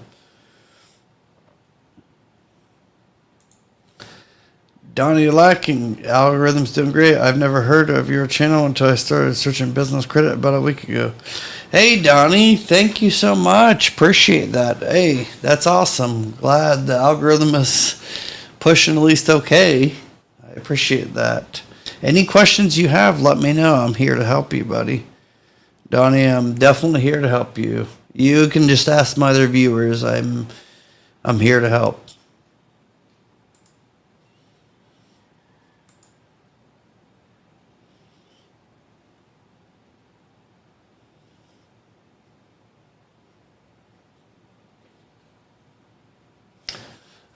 Donnie lacking algorithms doing great. I've never heard of your channel until I started searching business credit about a week ago. Hey Donnie, thank you so much. Appreciate that. Hey, that's awesome. Glad the algorithm is pushing at least okay. I appreciate that. Any questions you have, let me know. I'm here to help you, buddy. Donnie, I'm definitely here to help you. You can just ask my other viewers. I'm here to help.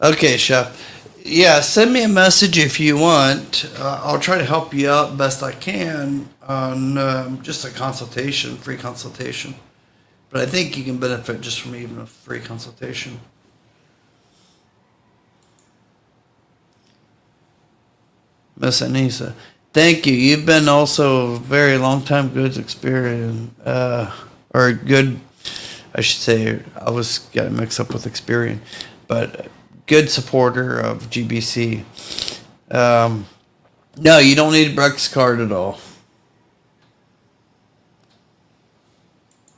Okay, Chef. Yeah, send me a message if you want. I'll try to help you out best I can on just a consultation, free consultation. But I think you can benefit just from even a free consultation. Miss Anissa, thank you. You've been also a very long time good experience, or good, I should say, I was getting mixed up with Experian, but good supporter of GBC. No, you don't need Breck's card at all.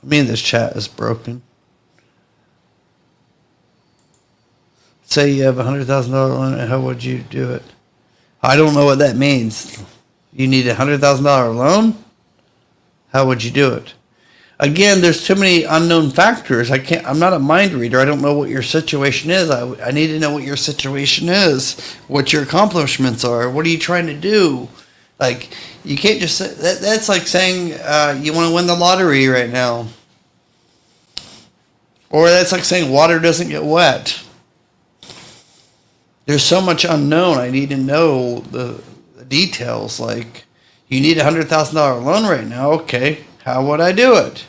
I mean, this chat is broken. Say you have $100,000 loan, how would you do it? I don't know what that means. You need $100,000 loan? How would you do it? Again, there's too many unknown factors. I'm not a mind reader. I don't know what your situation is. I need to know what your situation is, what your accomplishments are. What are you trying to do? Like, you can't just say, that's like saying you want to win the lottery right now. Or that's like saying water doesn't get wet. There's so much unknown. I need to know the details. Like, you need a $100,000 loan right now. Okay, how would I do it?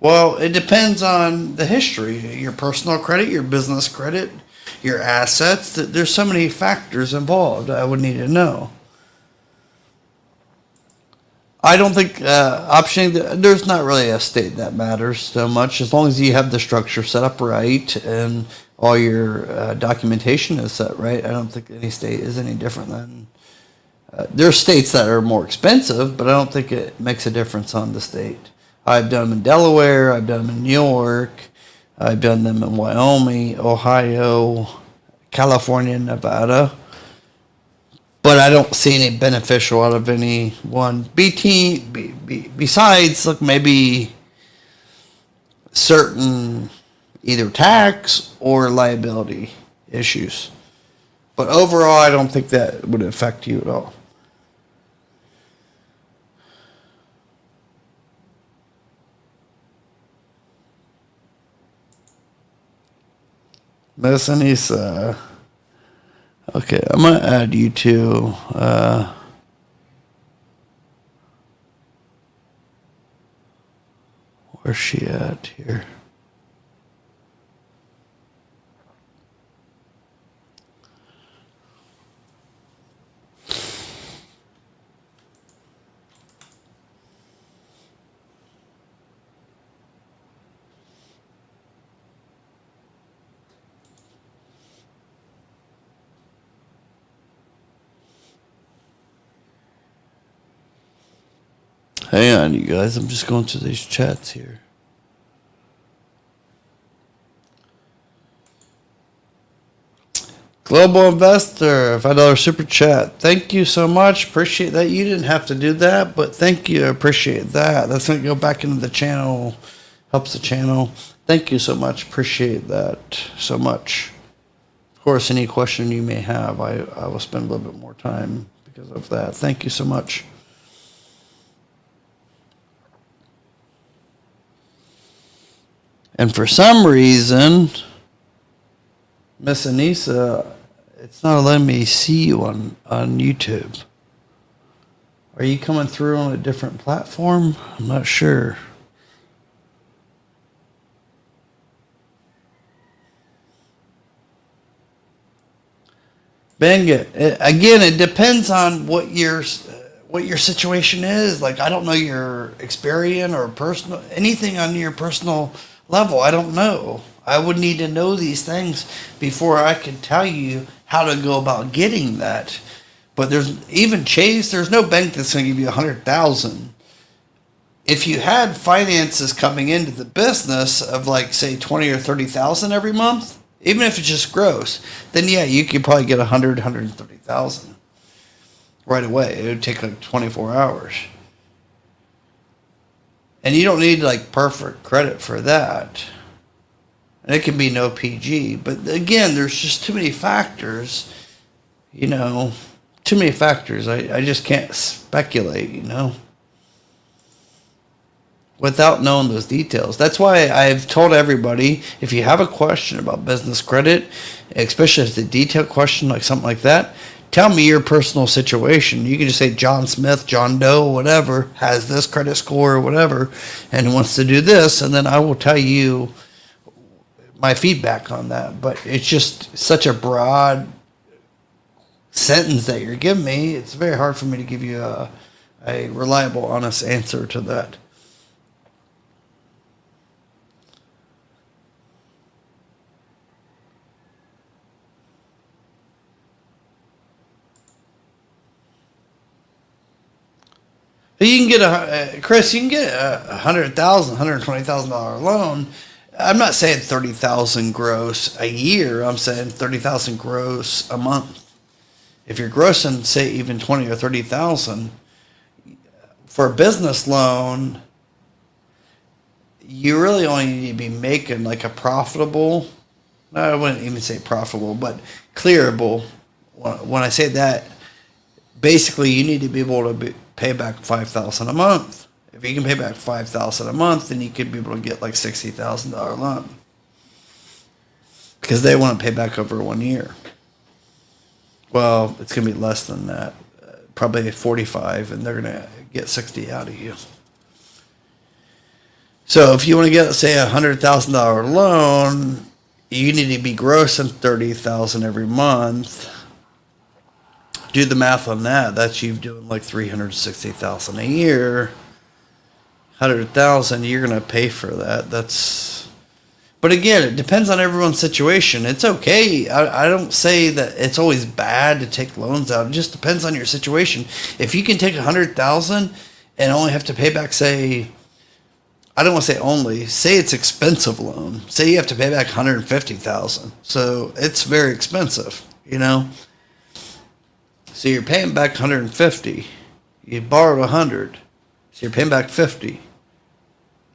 Well, it depends on the history, your personal credit, your business credit, your assets. There's so many factors involved I would need to know. I don't think optioning, there's not really a state that matters so much, as long as you have the structure set up right and all your documentation is set right. I don't think any state is any different than, there are states that are more expensive, but I don't think it makes a difference on the state. I've done them in Delaware, I've done them in New York, I've done them in Wyoming, Ohio, California, Nevada. But I don't see any beneficial out of any one. Besides, look, maybe certain either tax or liability issues. But overall, I don't think that would affect you at all. Miss Anissa. Okay, I'm going to add you to where's she at here? Hang on, you guys. I'm just going through these chats here. Global Investor, $5 super chat. Thank you so much. Appreciate that. You didn't have to do that, but thank you. I appreciate that. That's going to go back into the channel. Helps the channel. Thank you so much. Appreciate that so much. Of course, any question you may have, I will spend a little bit more time because of that. Thank you so much. And for some reason, Miss Anissa, it's not letting me see you on YouTube. Are you coming through on a different platform? I'm not sure. Again, it depends on what your situation is. Like, I don't know your Experian or personal anything on your personal level. I don't know. I would need to know these things before I could tell you how to go about getting that. But there's even Chase. There's no bank that's going to give you 100,000. If you had finances coming into the business of like say 20 or 30,000 every month, even if it's just gross, then yeah, you could probably get 130,000 right away. It would take like 24 hours. And you don't need like perfect credit for that. And it can be no PG. But again, there's just too many factors, too many factors. I just can't speculate, without knowing those details. That's why I've told everybody, if you have a question about business credit, especially if it's a detailed question like something like that, tell me your personal situation. You can just say John Smith, John Doe, whatever, has this credit score or whatever, and wants to do this, and then I will tell you my feedback on that. But it's just such a broad sentence that you're giving me. It's very hard for me to give you a reliable, honest answer to that. You can get Chris. You can get $100,000, $120,000 loan. I'm not saying 30,000 gross a year. I'm saying 30,000 gross a month. If you're grossing, say even 20 or 30,000 for a business loan, you really only need to be making like a profitable. No, I wouldn't even say profitable, but clearable. When I say that, basically you need to be able to pay back $5,000 a month. If you can pay back $5,000 a month, then you could be able to get like $60,000 loan, because they want to pay back over 1 year. Well, it's going to be less than that, probably 45, and they're going to get 60 out of you. So if you want to get, say, a $100,000 loan, you need to be grossing $30,000 every month. Do the math on that. That's you doing like $360,000 a year. 100,000, you're gonna pay for that. But again, it depends on everyone's situation. It's okay. I don't say that it's always bad to take loans out. It just depends on your situation. If you can take 100,000 and only have to pay back, say, I don't want to say only, say it's expensive loan. Say you have to pay back 150,000. So it's very expensive, So you're paying back 150. You borrowed 100. So you're paying back 50.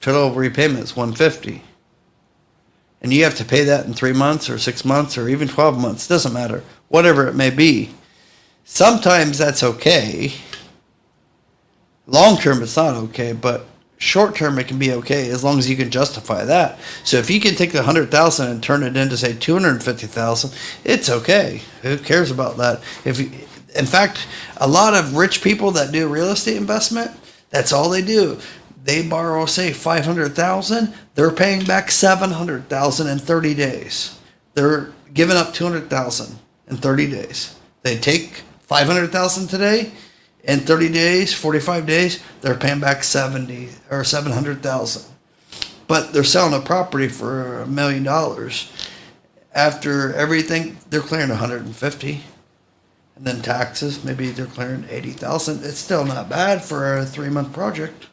Total repayment is 150. And you have to pay that in 3 months or 6 months or even 12 months. Doesn't matter. Whatever it may be. Sometimes that's okay. Long term it's not okay, but short term it can be okay as long as you can justify that. So if you can take the 100,000 and turn it into, say, 250,000, it's okay. Who cares about that? In fact, a lot of rich people that do real estate investment, that's all they do. They borrow, say, 500,000. They're paying back 700,000 in 30 days. They're giving up 200,000 in 30 days. They take 500,000 today. In 30 days, 45 days, they're paying back 70 or 700,000. But they're selling a property for $1 million. After everything, they're clearing 150. And then taxes, maybe they're clearing 80,000. It's still not bad for a 3-month project.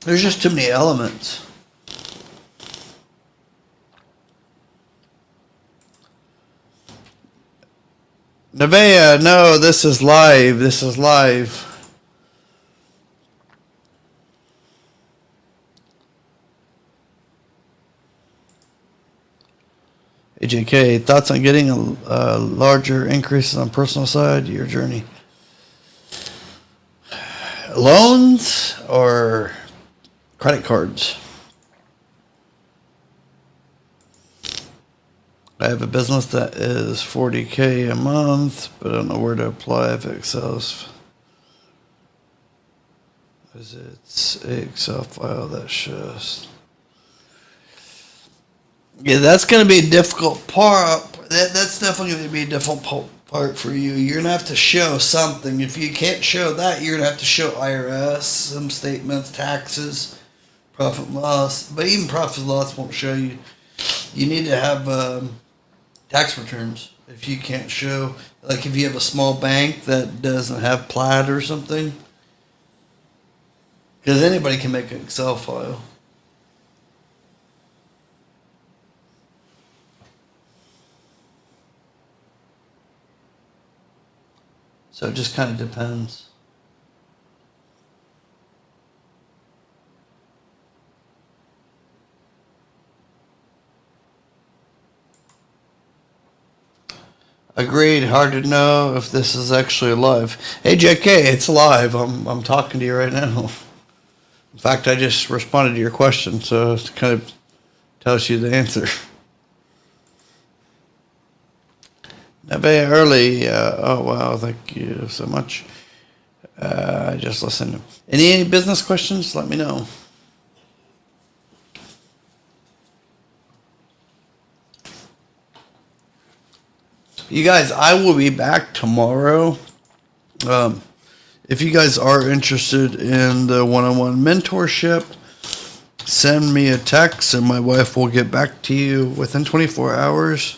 There's just too many elements. Nevaeh, no, this is live. This is live. AJK, thoughts on getting a larger increases on personal side, your journey? Loans or credit cards? I have a business that is $40K a month, but I don't know where to apply if it excels. Is it a Excel file that shows? Yeah, that's going to be a difficult part. That's definitely going to be a difficult part for you. You're going to have to show something. If you can't show that, you're going to have to show IRS, some statements, taxes, profit and loss. But even profit and loss won't show you. You need to have tax returns. If you can't show, like if you have a small bank that doesn't have Plaid or something, because anybody can make an Excel file. So it just kind of depends. Agreed. Hard to know if this is actually live. Hey, JK, it's live. I'm talking to you right now. In fact, I just responded to your question, so it kind of tells you the answer. Very early. Oh, wow. Thank you so much. I just listened. Any business questions? Let me know. You guys, I will be back tomorrow. If you guys are interested in the one-on-one mentorship, send me a text and my wife will get back to you within 24 hours.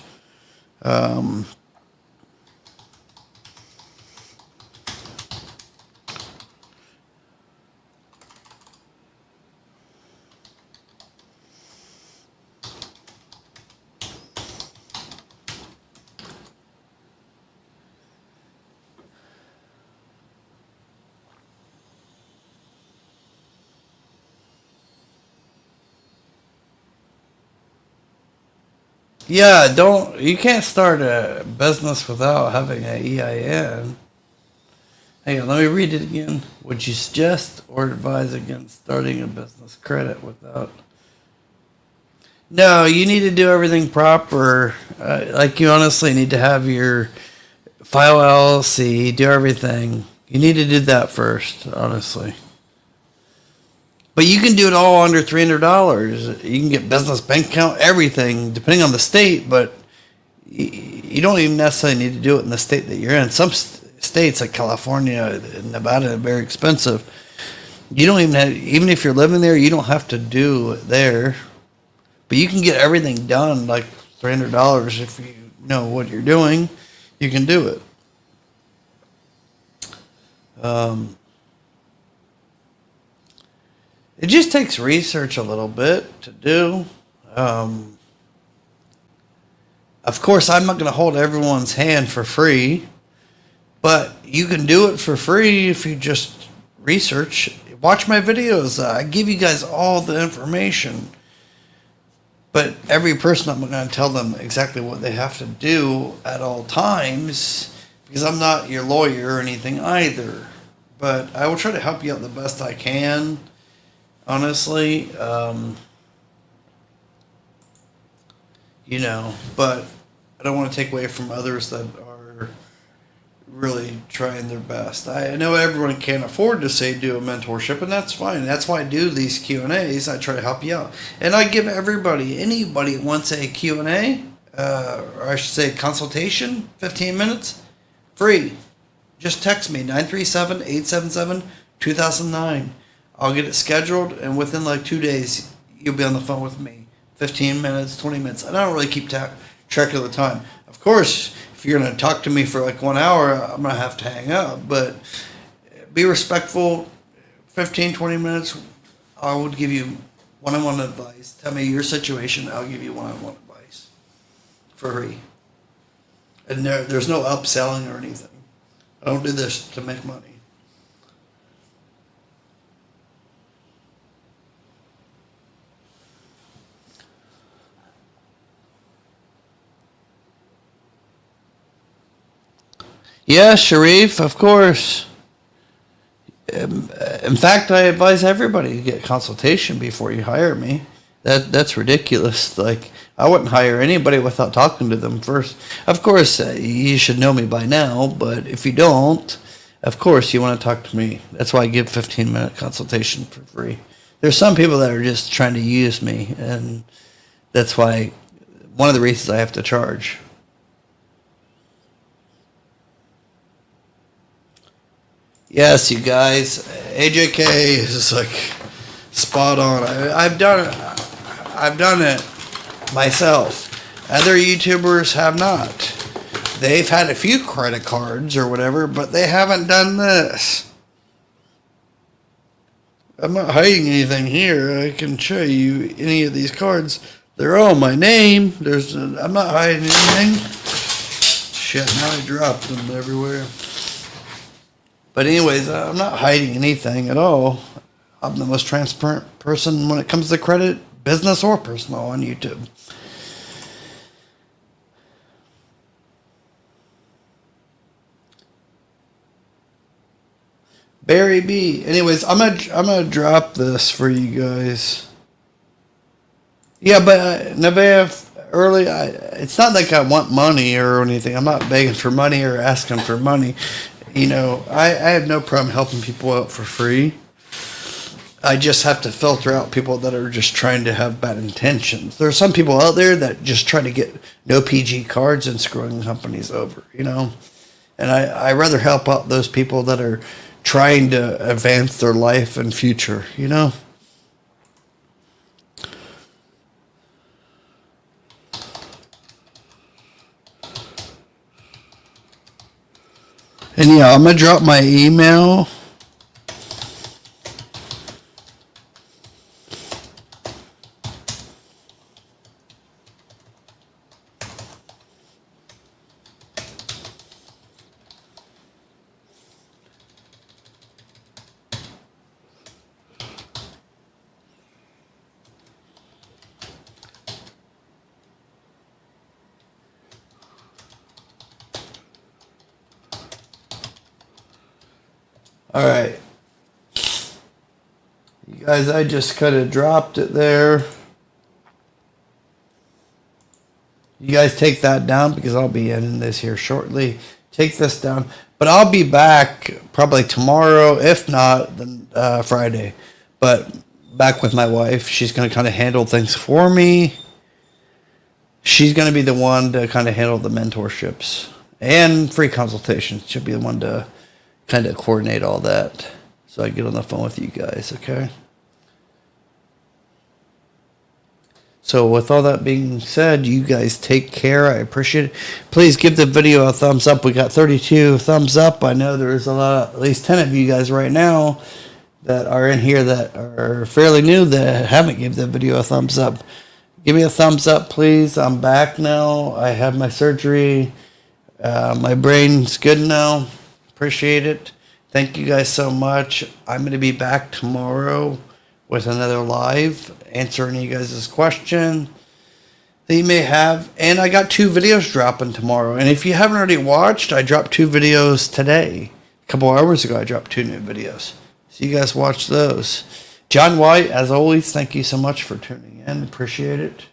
Yeah, you can't start a business without having an EIN. Hang on, let me read it again. Would you suggest or advise against starting a business credit without? No, you need to do everything proper. Like you honestly need to have your file LLC, do everything. You need to do that first, honestly. But you can do it all under $300. You can get business bank account, everything, depending on the state. But you don't even necessarily need to do it in the state that you're in. Some states like California and Nevada are very expensive. You don't even have, even if you're living there, you don't have to do it there. But you can get everything done like $300 if you know what you're doing. You can do it. It just takes research a little bit to do. Of course, I'm not going to hold everyone's hand for free, but you can do it for free if you just research. Watch my videos. I give you guys all the information. But every person, I'm going to tell them exactly what they have to do at all times because I'm not your lawyer or anything either. But I will try to help you out the best I can. Honestly, but I don't want to take away from others that are really trying their best. I know everyone can't afford to do a mentorship, and that's fine. That's why I do these Q&As. I try to help you out. And I give anybody that wants a Q&A, or I should say consultation, 15 minutes, free. Just text me, 937-877-2009. I'll get it scheduled, and within like 2 days, you'll be on the phone with me. 15 minutes, 20 minutes. And I don't really keep track of the time. Of course, if you're going to talk to me for like 1 hour, I'm going to have to hang up. But be respectful. 15, 20 minutes, I would give you one-on-one advice. Tell me your situation. I'll give you one-on-one advice for free. And there's no upselling or anything. I don't do this to make money. Yeah, Sharif, of course. In fact, I advise everybody to get consultation before you hire me. That's ridiculous. Like, I wouldn't hire anybody without talking to them first. Of course, you should know me by now, but if you don't, of course you want to talk to me. That's why I give 15-minute consultation for free. There's some people that are just trying to use me, and that's why one of the reasons I have to charge. Yes, you guys, AJK is like spot on. I've done it myself. Other YouTubers have not. They've had a few credit cards or whatever, but they haven't done this. I'm not hiding anything here. I can show you any of these cards. They're all my name. I'm not hiding anything. Shit, now I dropped them everywhere. But anyways, I'm not hiding anything at all. I'm the most transparent person when it comes to credit, business or personal, on YouTube. Barry B. Anyways, I'm gonna drop this for you guys. Yeah, but Nevaeh, early, it's not like I want money or anything. I'm not begging for money or asking for money. You know, I have no problem helping people out for free. I just have to filter out people that are just trying to have bad intentions. There are some people out there that just try to get no PG cards and screwing companies over, you know. And I rather help out those people that are trying to advance their life and future, you know. And yeah, I'm going to drop my email. All right. You guys, I just kind of dropped it there. You guys take that down because I'll be ending this here shortly. Take this down. But I'll be back probably tomorrow, if not, then Friday. But back with my wife. She's going to kind of handle things for me. She's going to be the one to kind of handle the mentorships and free consultations. She'll be the one to kind of coordinate all that. So I get on the phone with you guys, okay? So with all that being said, you guys take care. I appreciate it. Please give the video a thumbs up. We got 32 thumbs up. I know there's a lot, at least 10 of you guys right now that are in here that are fairly new that haven't given the video a thumbs up. Give me a thumbs up, please. I'm back now. I had my surgery. My brain's good now. Appreciate it. Thank you guys so much. I'm going to be back tomorrow with another live, answering you guys' question that you may have. And I got 2 videos dropping tomorrow. And if you haven't already watched, I dropped 2 videos today. A couple hours ago, I dropped 2 new videos. So you guys watch those. John White, as always, thank you so much for tuning in. Appreciate it.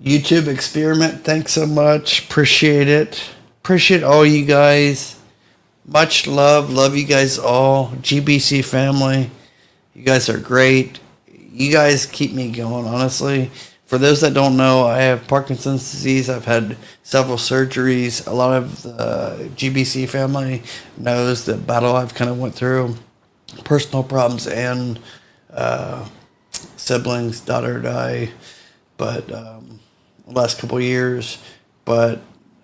YouTube Experiment, thanks so much. Appreciate it. Appreciate all you guys. Much love. Love you guys all. GBC family. You guys are great. You guys keep me going, honestly. For those that don't know, I have Parkinson's disease. I've had several surgeries. A lot of the GBC family knows the battle I've kind of went through. Personal problems and siblings, daughter died, but the last couple years. But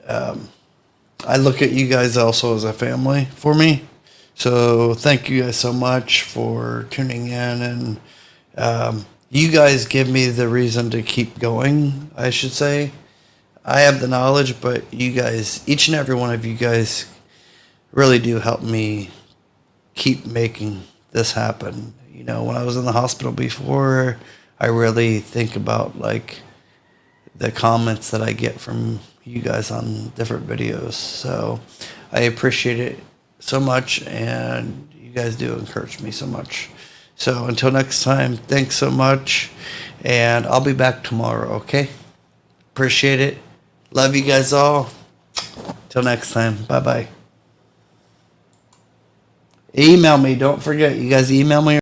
I look at you guys also as a family for me. So thank you guys so much for tuning in. And you guys give me the reason to keep going, I should say. I have the knowledge, but you guys, each and every one of you guys, really do help me keep making this happen. You know, when I was in the hospital before, I really think about like the comments that I get from you guys on different videos. So I appreciate it so much, and you guys do encourage me so much. So until next time, thanks so much, and I'll be back tomorrow, okay? Appreciate it. Love you guys all. Till next time. Bye-bye. Email me. Don't forget. You guys email me.